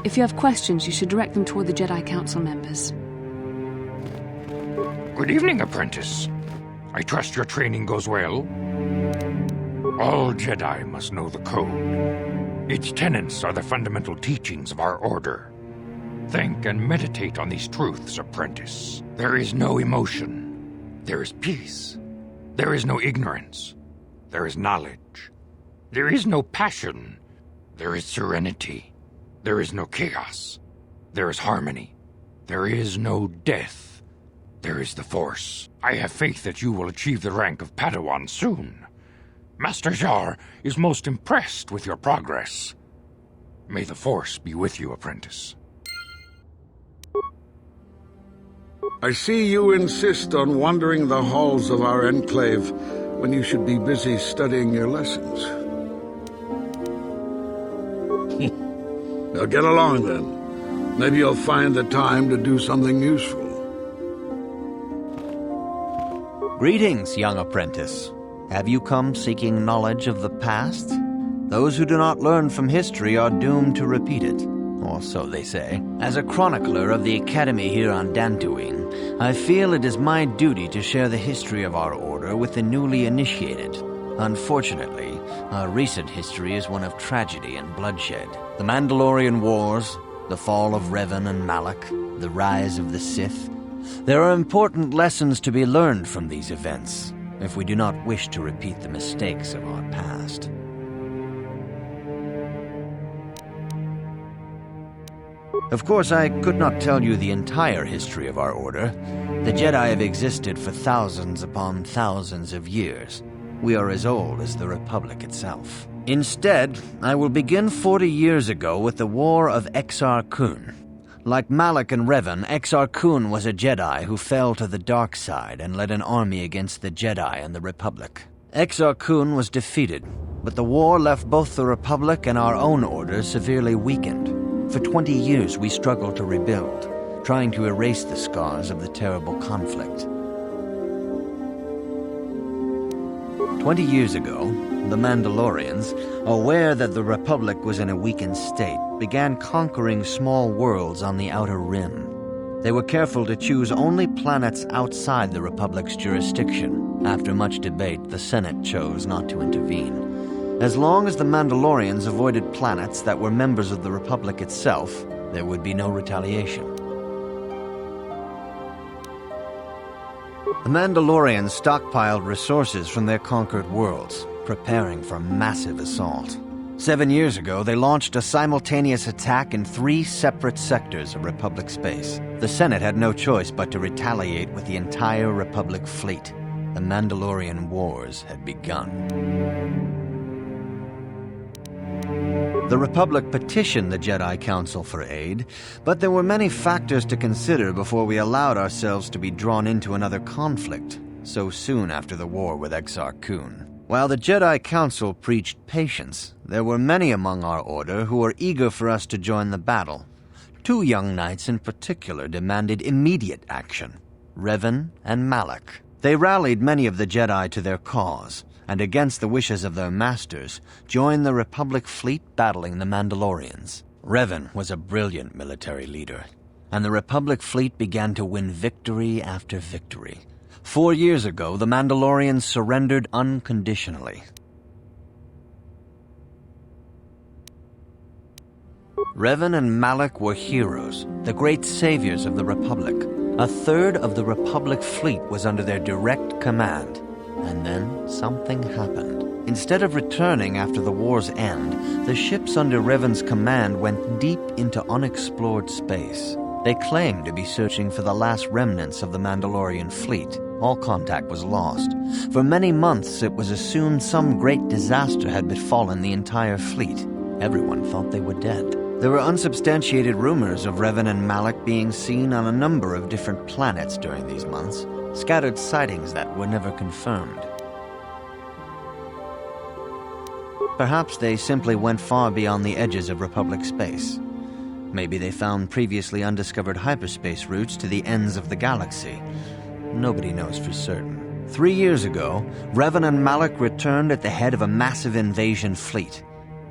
If you have questions, you should direct them toward the Jedi Council members. Good evening, apprentice. I trust your training goes well. All Jedi must know the Code. Its tenets are the fundamental teachings of our order. Think and meditate on these truths, apprentice. There is no emotion. There is peace. There is no ignorance. There is knowledge. There is no passion. There is serenity. There is no chaos. There is harmony. There is no death. There is the Force. I have faith that you will achieve the rank of Padawan soon. Master Jar is most impressed with your progress. May the Force be with you, apprentice. I see you insist on wandering the halls of our enclave when you should be busy studying your lessons. Now get along then. Maybe you'll find the time to do something useful. Greetings, young apprentice. Have you come seeking knowledge of the past? Those who do not learn from history are doomed to repeat it, or so they say. As a chronicler of the Academy here on Dantooine, I feel it is my duty to share the history of our order with the newly initiated. Unfortunately, our recent history is one of tragedy and bloodshed. The Mandalorian Wars, the fall of Revan and Malak, the rise of the Sith. There are important lessons to be learned from these events, if we do not wish to repeat the mistakes of our past. Of course, I could not tell you the entire history of our order. The Jedi have existed for thousands upon thousands of years. We are as old as the Republic itself. Instead, I will begin 40 years ago with the War of Exar Kun. Like Malak and Revan, Exar Kun was a Jedi who fell to the dark side and led an army against the Jedi and the Republic. Exar Kun was defeated, but the war left both the Republic and our own order severely weakened. For 20 years we struggled to rebuild, trying to erase the scars of the terrible conflict. 20 years ago, the Mandalorians, aware that the Republic was in a weakened state, began conquering small worlds on the Outer Rim. They were careful to choose only planets outside the Republic's jurisdiction. After much debate, the Senate chose not to intervene. As long as the Mandalorians avoided planets that were members of the Republic itself, there would be no retaliation. The Mandalorians stockpiled resources from their conquered worlds, preparing for a massive assault. 7 years ago, they launched a simultaneous attack in 3 separate sectors of Republic space. The Senate had no choice but to retaliate with the entire Republic fleet. The Mandalorian Wars had begun. The Republic petitioned the Jedi Council for aid, but there were many factors to consider before we allowed ourselves to be drawn into another conflict so soon after the war with Exar Kun. While the Jedi Council preached patience, there were many among our order who were eager for us to join the battle. 2 young knights in particular demanded immediate action, Revan and Malak. They rallied many of the Jedi to their cause, and against the wishes of their masters, joined the Republic fleet battling the Mandalorians. Revan was a brilliant military leader, and the Republic fleet began to win victory after victory. 4 years ago, the Mandalorians surrendered unconditionally. Revan and Malak were heroes, the great saviors of the Republic. A third of the Republic fleet was under their direct command. And then something happened. Instead of returning after the war's end, the ships under Revan's command went deep into unexplored space. They claimed to be searching for the last remnants of the Mandalorian fleet. All contact was lost. For many months, it was assumed some great disaster had befallen the entire fleet. Everyone thought they were dead. There were unsubstantiated rumors of Revan and Malak being seen on a number of different planets during these months, scattered sightings that were never confirmed. Perhaps they simply went far beyond the edges of Republic space. Maybe they found previously undiscovered hyperspace routes to the ends of the galaxy. Nobody knows for certain. 3 years ago, Revan and Malak returned at the head of a massive invasion fleet.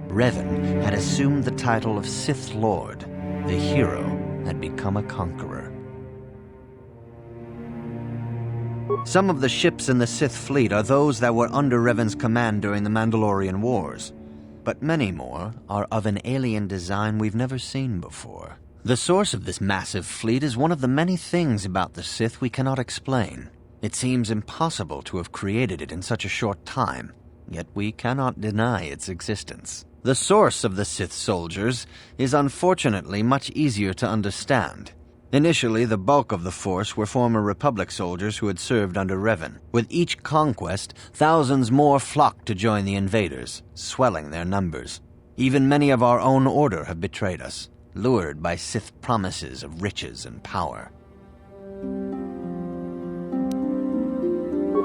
Revan had assumed the title of Sith Lord. The hero had become a conqueror. Some of the ships in the Sith fleet are those that were under Revan's command during the Mandalorian Wars, but many more are of an alien design we've never seen before. The source of this massive fleet is one of the many things about the Sith we cannot explain. It seems impossible to have created it in such a short time, yet we cannot deny its existence. The source of the Sith soldiers is unfortunately much easier to understand. Initially, the bulk of the force were former Republic soldiers who had served under Revan. With each conquest, thousands more flocked to join the invaders, swelling their numbers. Even many of our own order have betrayed us, lured by Sith promises of riches and power.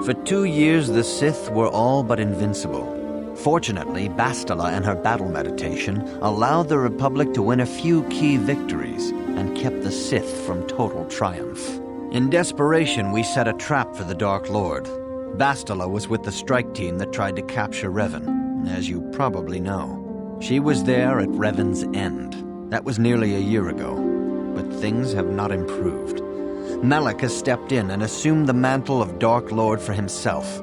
For 2 years, the Sith were all but invincible. Fortunately, Bastila and her battle meditation allowed the Republic to win a few key victories and kept the Sith from total triumph. In desperation, we set a trap for the Dark Lord. Bastila was with the strike team that tried to capture Revan, as you probably know. She was there at Revan's end. That was nearly a year ago, but things have not improved. Malak has stepped in and assumed the mantle of Dark Lord for himself,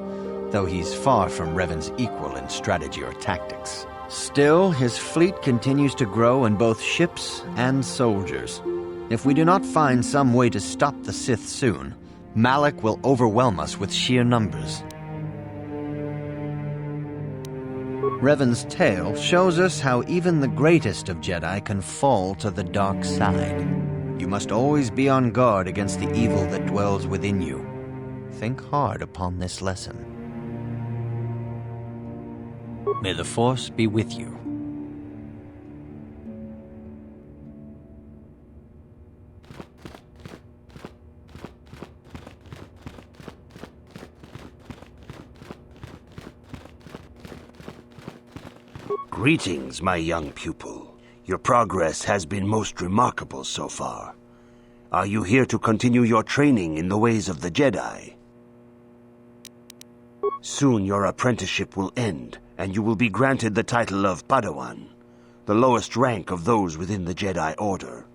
though he's far from Revan's equal in strategy or tactics. Still, his fleet continues to grow in both ships and soldiers. If we do not find some way to stop the Sith soon, Malak will overwhelm us with sheer numbers. Revan's tale shows us how even the greatest of Jedi can fall to the dark side. You must always be on guard against the evil that dwells within you. Think hard upon this lesson. May the Force be with you. Greetings, my young pupil. Your progress has been most remarkable so far. Are you here to continue your training in the ways of the Jedi? Soon your apprenticeship will end, and you will be granted the title of Padawan, the lowest rank of those within the Jedi Order.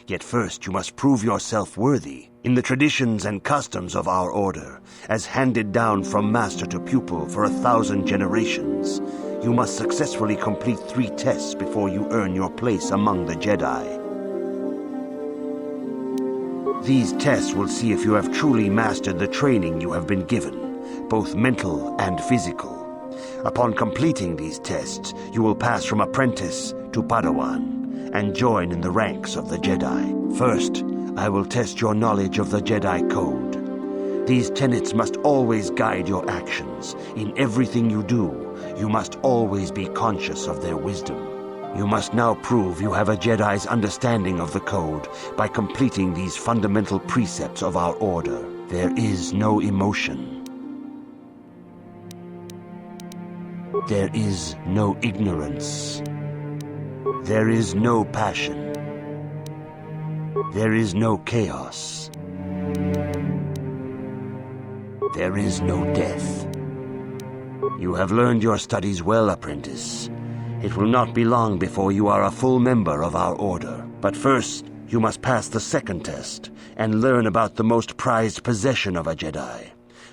Yet first you must prove yourself worthy. In the traditions and customs of our order, as handed down from master to pupil for 1,000 generations, you must successfully complete 3 tests before you earn your place among the Jedi. These tests will see if you have truly mastered the training you have been given, both mental and physical. Upon completing these tests, you will pass from apprentice to Padawan and join in the ranks of the Jedi. First, I will test your knowledge of the Jedi Code. These tenets must always guide your actions. In everything you do, you must always be conscious of their wisdom. You must now prove you have a Jedi's understanding of the Code by completing these fundamental precepts of our order. There is no emotion. There is no ignorance. There is no passion. There is no chaos. There is no death. You have learned your studies well, apprentice. It will not be long before you are a full member of our order. But first, you must pass the second test and learn about the most prized possession of a Jedi,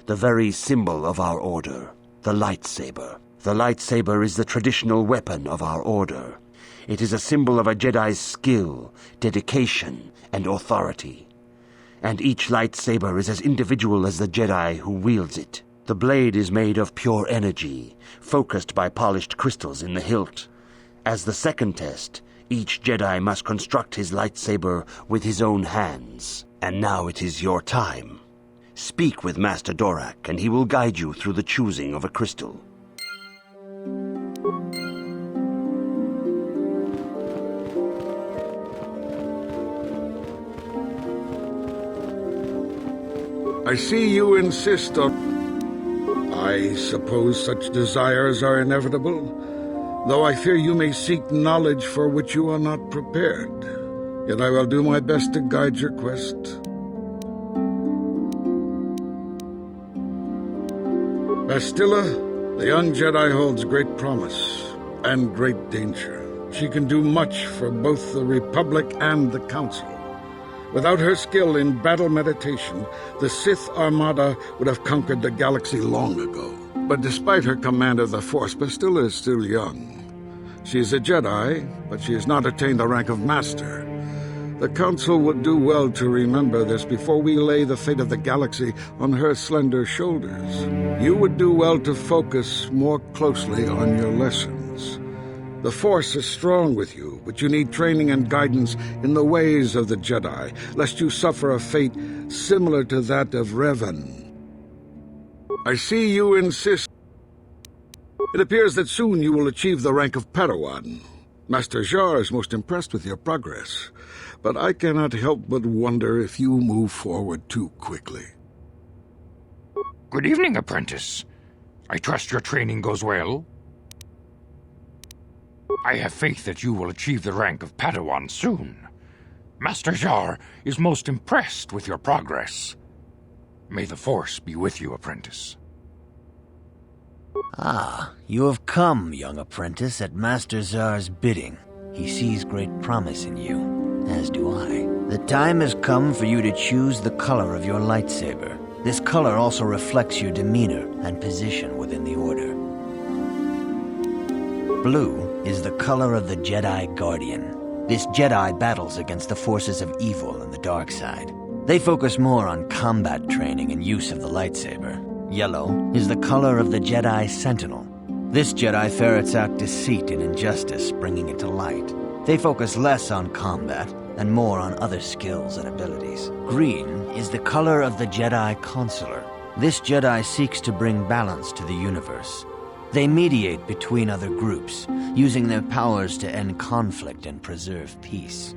the very symbol of our order, the lightsaber. The lightsaber is the traditional weapon of our order. It is a symbol of a Jedi's skill, dedication, and authority. And each lightsaber is as individual as the Jedi who wields it. The blade is made of pure energy, focused by polished crystals in the hilt. As the second test, each Jedi must construct his lightsaber with his own hands. And now it is your time. Speak with Master Dorak, and he will guide you through the choosing of a crystal. I see you insist on... I suppose such desires are inevitable, though I fear you may seek knowledge for which you are not prepared. Yet I will do my best to guide your quest. Bastila, the young Jedi holds great promise and great danger. She can do much for both the Republic and the Council. Without her skill in battle meditation, the Sith Armada would have conquered the galaxy long ago. But despite her command of the Force, Bastila is still young. She is a Jedi, but she has not attained the rank of Master. The Council would do well to remember this before we lay the fate of the galaxy on her slender shoulders. You would do well to focus more closely on your lessons. The Force is strong with you, but you need training and guidance in the ways of the Jedi, lest you suffer a fate similar to that of Revan. I see you insist. It appears that soon you will achieve the rank of Padawan. Master Jar is most impressed with your progress, but I cannot help but wonder if you move forward too quickly. Good evening, apprentice. I trust your training goes well. I have faith that you will achieve the rank of Padawan soon. Master Jar is most impressed with your progress. May the Force be with you, apprentice. Ah, you have come, young apprentice, at Master Zar's bidding. He sees great promise in you, as do I. The time has come for you to choose the color of your lightsaber. This color also reflects your demeanor and position within the Order. Blue is the color of the Jedi Guardian. This Jedi battles against the forces of evil and the dark side. They focus more on combat training and use of the lightsaber. Yellow is the color of the Jedi Sentinel. This Jedi ferrets out deceit and injustice, bringing it to light. They focus less on combat and more on other skills and abilities. Green is the color of the Jedi Consular. This Jedi seeks to bring balance to the universe. They mediate between other groups, using their powers to end conflict and preserve peace.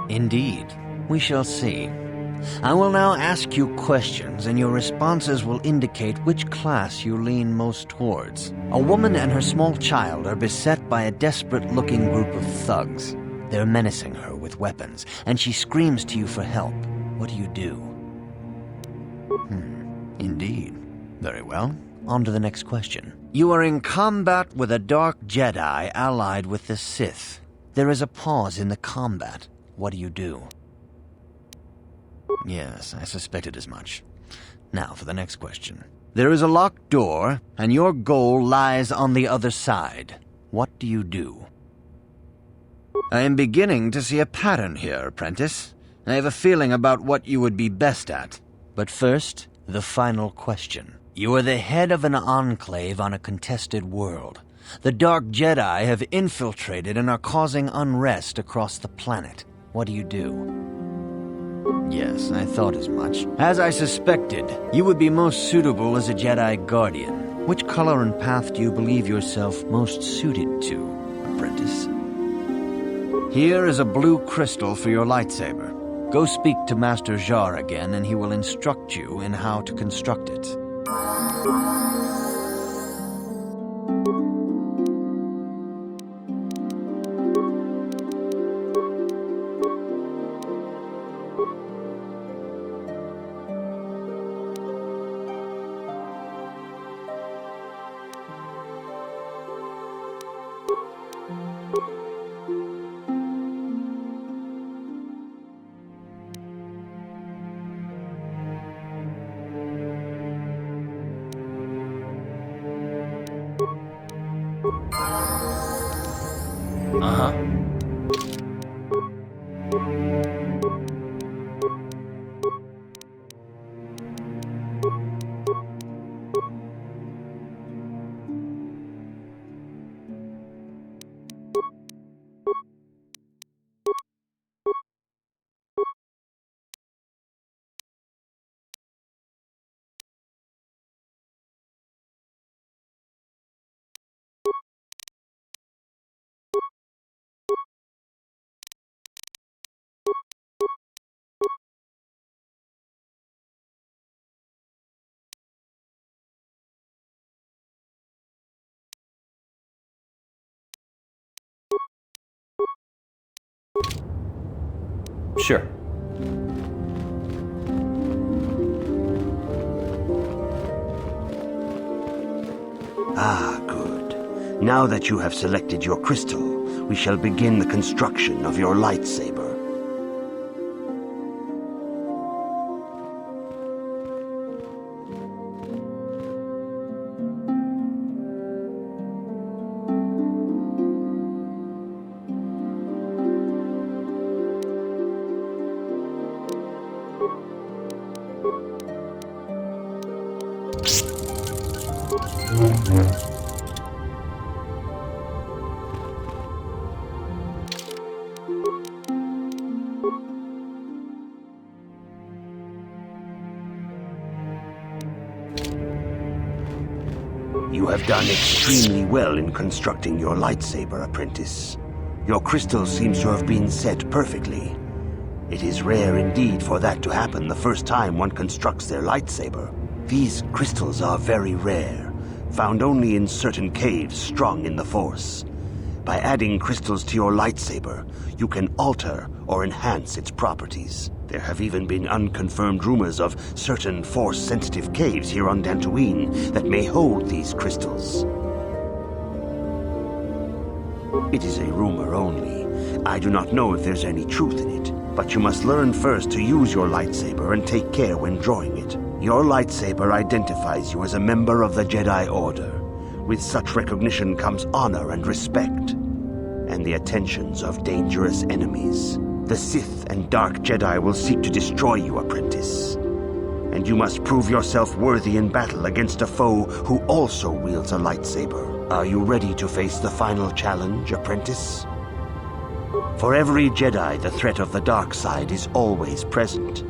Indeed, we shall see. I will now ask you questions, and your responses will indicate which class you lean most towards. A woman and her small child are beset by a desperate-looking group of thugs. They're menacing her with weapons, and she screams to you for help. What do you do? Indeed. Very well. On to the next question. You are in combat with a dark Jedi allied with the Sith. There is a pause in the combat. What do you do? Yes, I suspected as much. Now for the next question. There is a locked door, and your goal lies on the other side. What do you do? I am beginning to see a pattern here, apprentice. I have a feeling about what you would be best at. But first, the final question. You are the head of an enclave on a contested world. The Dark Jedi have infiltrated and are causing unrest across the planet. What do you do? Yes, I thought as much. As I suspected, you would be most suitable as a Jedi Guardian. Which color and path do you believe yourself most suited to, apprentice? Here is a blue crystal for your lightsaber. Go speak to Master Jar again, and he will instruct you in how to construct it. Uh-huh. Sure. Ah, good. Now that you have selected your crystal, we shall begin the construction of your lightsaber. You have done extremely well in constructing your lightsaber, apprentice. Your crystal seems to have been set perfectly. It is rare indeed for that to happen the first time one constructs their lightsaber. These crystals are very rare, found only in certain caves strong in the Force. By adding crystals to your lightsaber, you can alter or enhance its properties. There have even been unconfirmed rumors of certain Force-sensitive caves here on Dantooine that may hold these crystals. It is a rumor only. I do not know if there's any truth in it, but you must learn first to use your lightsaber and take care when drawing it. Your lightsaber identifies you as a member of the Jedi Order. With such recognition comes honor and respect, and the attentions of dangerous enemies. The Sith and Dark Jedi will seek to destroy you, apprentice. And you must prove yourself worthy in battle against a foe who also wields a lightsaber. Are you ready to face the final challenge, apprentice? For every Jedi, the threat of the dark side is always present.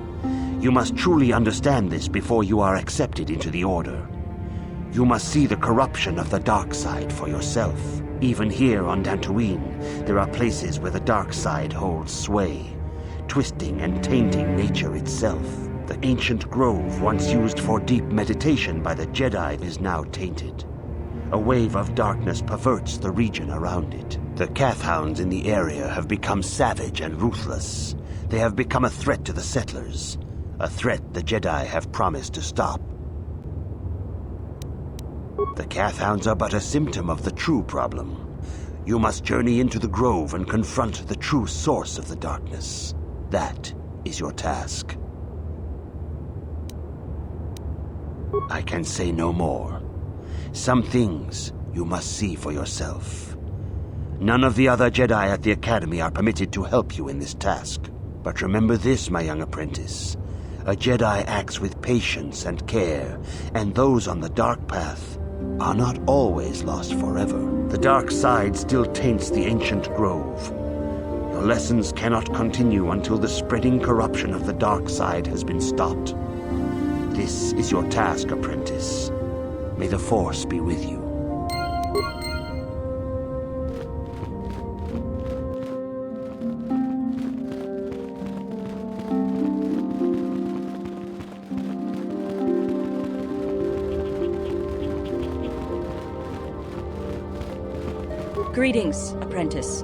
You must truly understand this before you are accepted into the Order. You must see the corruption of the dark side for yourself. Even here on Dantooine, there are places where the dark side holds sway, twisting and tainting nature itself. The ancient grove, once used for deep meditation by the Jedi, is now tainted. A wave of darkness perverts the region around it. The Kathhounds in the area have become savage and ruthless. They have become a threat to the settlers, a threat the Jedi have promised to stop. The Kathhounds are but a symptom of the true problem. You must journey into the grove and confront the true source of the darkness. That is your task. I can say no more. Some things you must see for yourself. None of the other Jedi at the Academy are permitted to help you in this task. But remember this, my young apprentice. A Jedi acts with patience and care, and those on the dark path are not always lost forever. The dark side still taints the ancient grove. Your lessons cannot continue until the spreading corruption of the dark side has been stopped. This is your task, apprentice. May the Force be with you. Greetings, apprentice.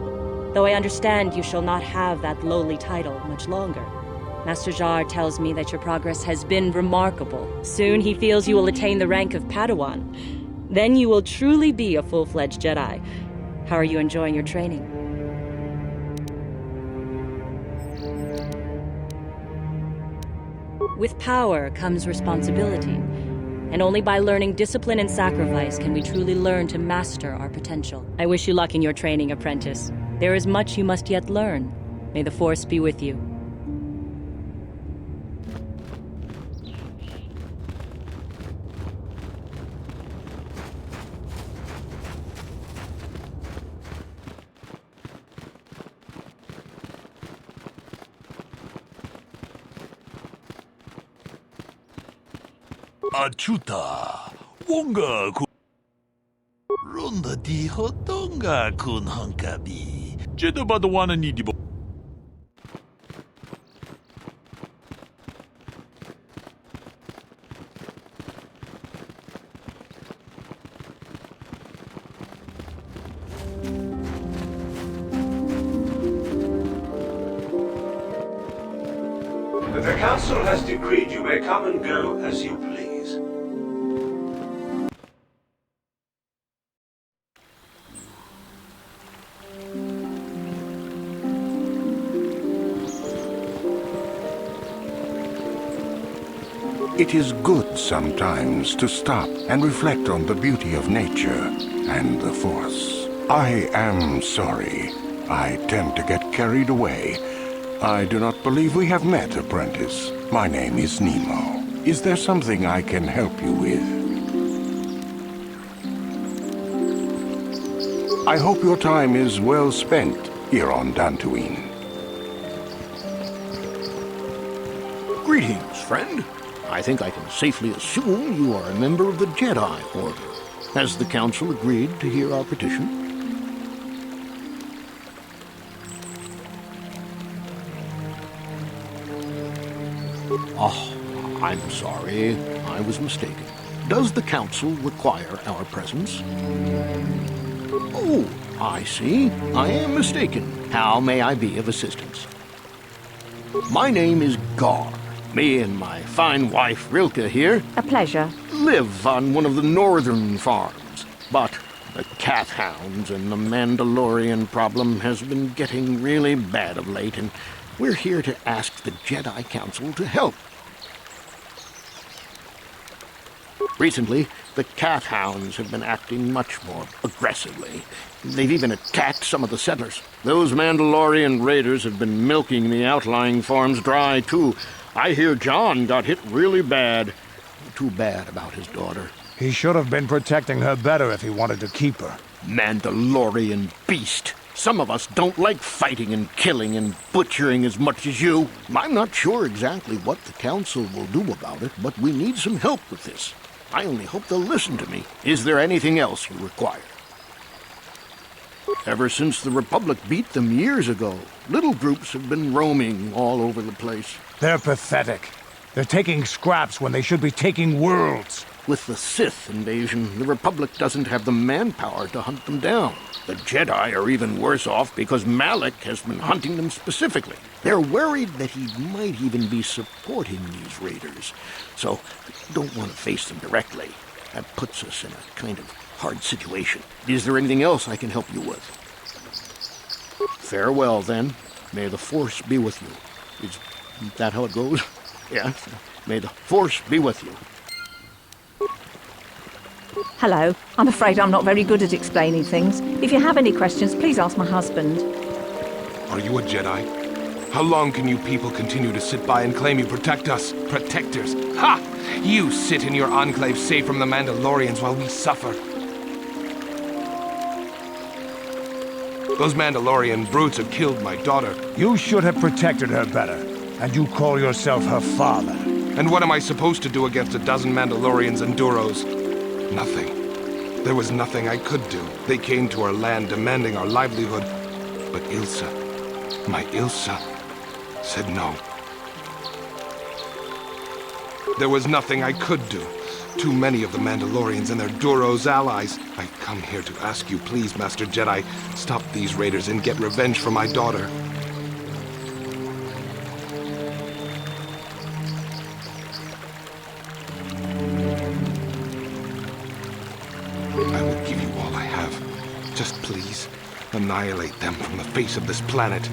Though I understand you shall not have that lowly title much longer. Master Jar tells me that your progress has been remarkable. Soon he feels you will attain the rank of Padawan. Then you will truly be a full-fledged Jedi. How are you enjoying your training? With power comes responsibility, and only by learning discipline and sacrifice can we truly learn to master our potential. I wish you luck in your training, apprentice. There is much you must yet learn. May the Force be with you. Achuta, wonga ku ronda di hotonga kun hankabi. Jeda badawana ni di bo. The Council has decreed you may come and go as you please. It is good sometimes to stop and reflect on the beauty of nature and the Force. I am sorry. I tend to get carried away. I do not believe we have met, apprentice. My name is Nemo. Is there something I can help you with? I hope your time is well spent here on Dantooine. Greetings, friend. I think I can safely assume you are a member of the Jedi Order. Has the Council agreed to hear our petition? Oh, I'm sorry. I was mistaken. Does the Council require our presence? Oh, I see. I am mistaken. How may I be of assistance? My name is Gar. Me and my fine wife, Rilke, here. A pleasure. Live on one of the northern farms. But the cat hounds and the Mandalorian problem has been getting really bad of late, and we're here to ask the Jedi Council to help. Recently, the cat hounds have been acting much more aggressively. They've even attacked some of the settlers. Those Mandalorian raiders have been milking the outlying farms dry, too. I hear John got hit really bad. Too bad about his daughter. He should have been protecting her better if he wanted to keep her. Mandalorian beast. Some of us don't like fighting and killing and butchering as much as you. I'm not sure exactly what the Council will do about it, but we need some help with this. I only hope they'll listen to me. Is there anything else you require? Ever since the Republic beat them years ago, little groups have been roaming all over the place. They're pathetic. They're taking scraps when they should be taking worlds. With the Sith invasion, the Republic doesn't have the manpower to hunt them down. The Jedi are even worse off because Malak has been hunting them specifically. They're worried that he might even be supporting these raiders, so don't want to face them directly. That puts us in a kind of hard situation. Is there anything else I can help you with? Farewell, then. May the Force be with you. Is that how it goes? Yes. May the Force be with you. Hello. I'm afraid I'm not very good at explaining things. If you have any questions, please ask my husband. Are you a Jedi? How long can you people continue to sit by and claim you protect us? Protectors? Ha! You sit in your enclave safe from the Mandalorians while we suffer. Those Mandalorian brutes have killed my daughter. You should have protected her better. And you call yourself her father. And what am I supposed to do against a dozen Mandalorians and Duros? Nothing. There was nothing I could do. They came to our land demanding our livelihood. But Ilsa, my Ilsa, said no. There was nothing I could do. Too many of the Mandalorians and their Duros allies. I've come here to ask you, please, Master Jedi, stop these raiders and get revenge for my daughter. I will give you all I have. Just please, Annihilate them from the face of this planet.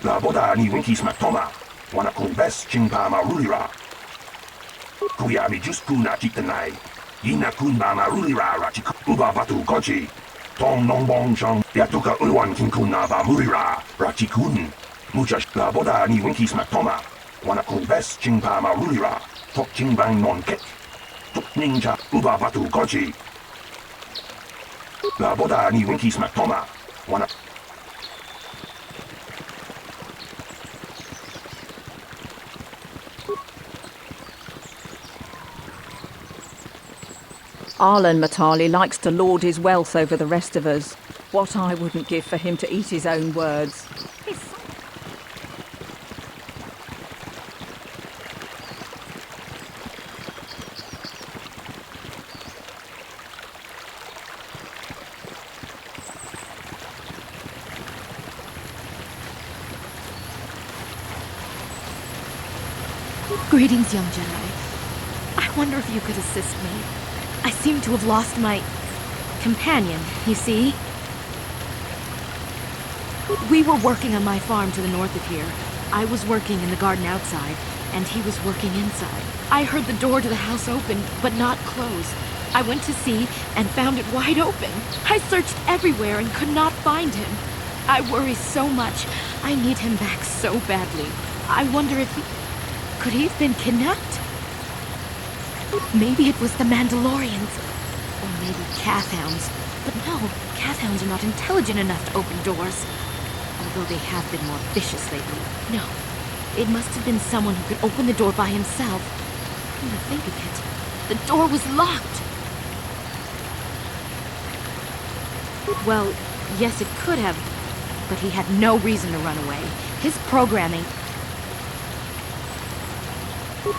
La boda ni winkis matoma. Wana kun bes chingpa marulira. Kuya mi just kuna chitanai. Ina kun ba marulira rachik uba batu gochi. Tong nong bong chong yatuka ulwan kinkuna ba murira rachikun. Muchas la boda ni winkis matoma. Wana kun bes chingpa marulira. Tok chingbang non ket. Tok ninja uba batu gochi. La boda ni winkis matoma. Wana Arlen Matali likes to lord his wealth over the rest of us. What I wouldn't give for him to eat his own words. Greetings, young Jedi. I wonder if you could assist me. I seem to have lost my companion, you see? We were working on my farm to the north of here. I was working in the garden outside, and he was working inside. I heard the door to the house open, but not close. I went to see and found it wide open. I searched everywhere and could not find him. I worry so much. I need him back so badly. I wonder if could he have been kidnapped? Maybe it was the Mandalorians. Or maybe Cathhounds. But no, Cathhounds are not intelligent enough to open doors. Although they have been more vicious lately. No, it must have been someone who could open the door by himself. Come to think of it, the door was locked. Well, yes, it could have. But he had no reason to run away. His programming...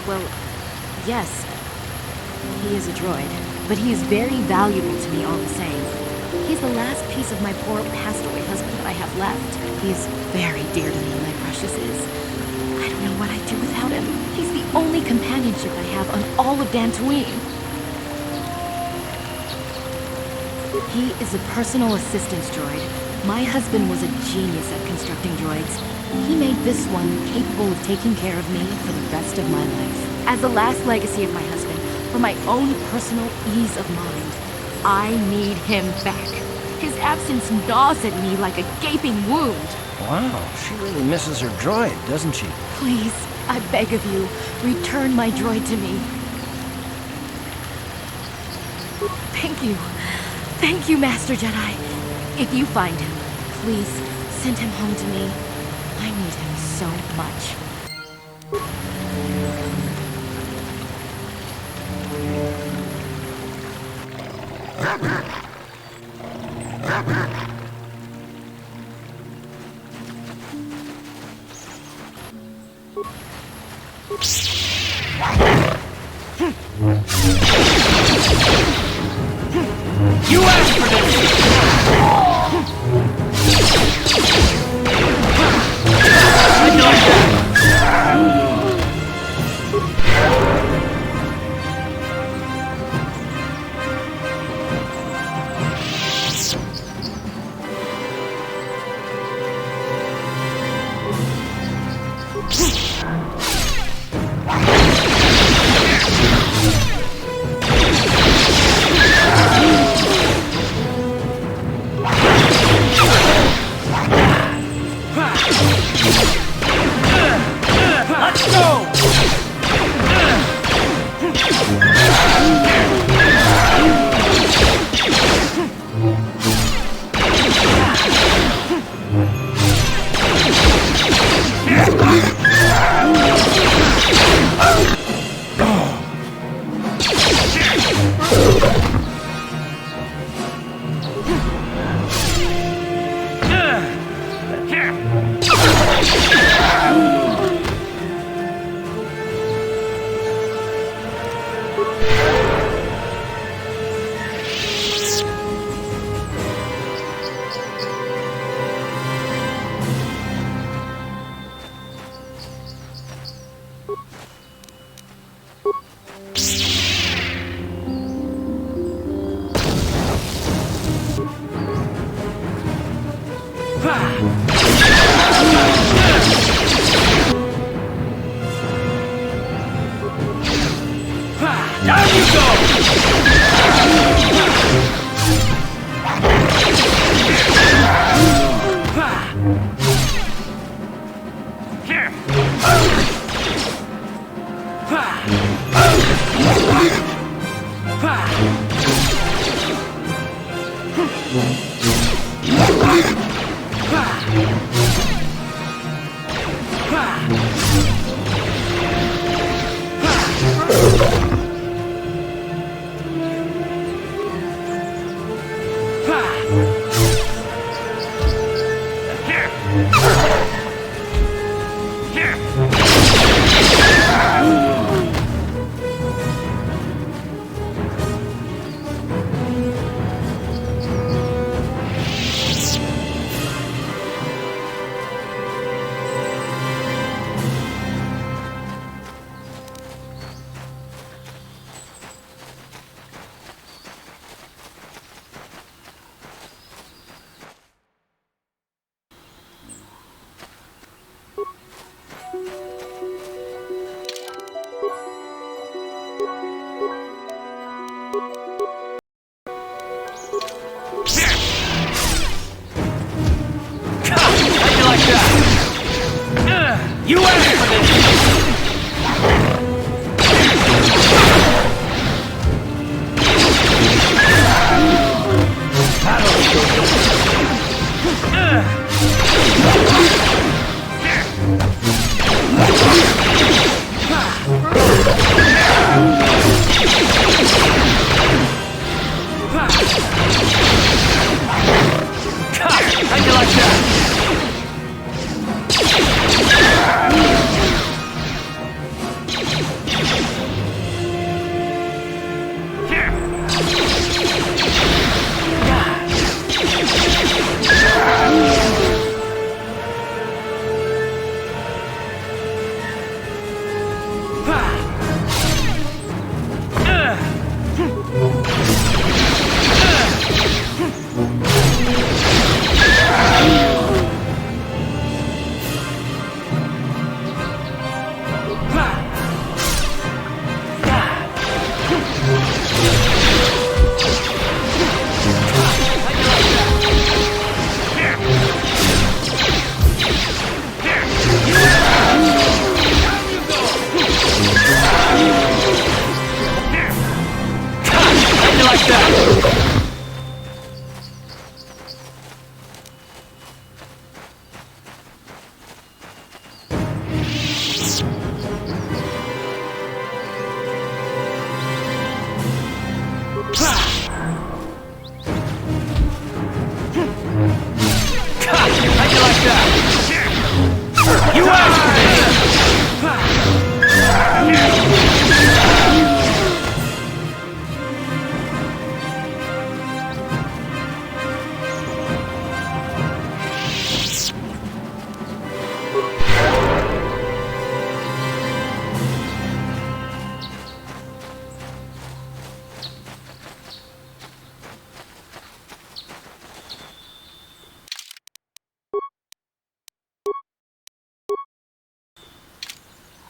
Well, yes. He is a droid, but he is very valuable to me all the same. He's the last piece of my poor passed-away husband that I have left. He is very dear to me, my precious is. I don't know what I'd do without him. He's the only companionship I have on all of Dantooine. He is a personal assistance droid. My husband was a genius at constructing droids. He made this one capable of taking care of me for the rest of my life. As the last legacy of my husband, for my own personal ease of mind, I need him back. His absence gnaws at me like a gaping wound. Wow, she really misses her droid, doesn't she? Please, I beg of you, return my droid to me. Thank you. Thank you, Master Jedi. If you find him, please send him home to me. I need him so much. You asked for this! You asked for this! How'd you like that? Like that.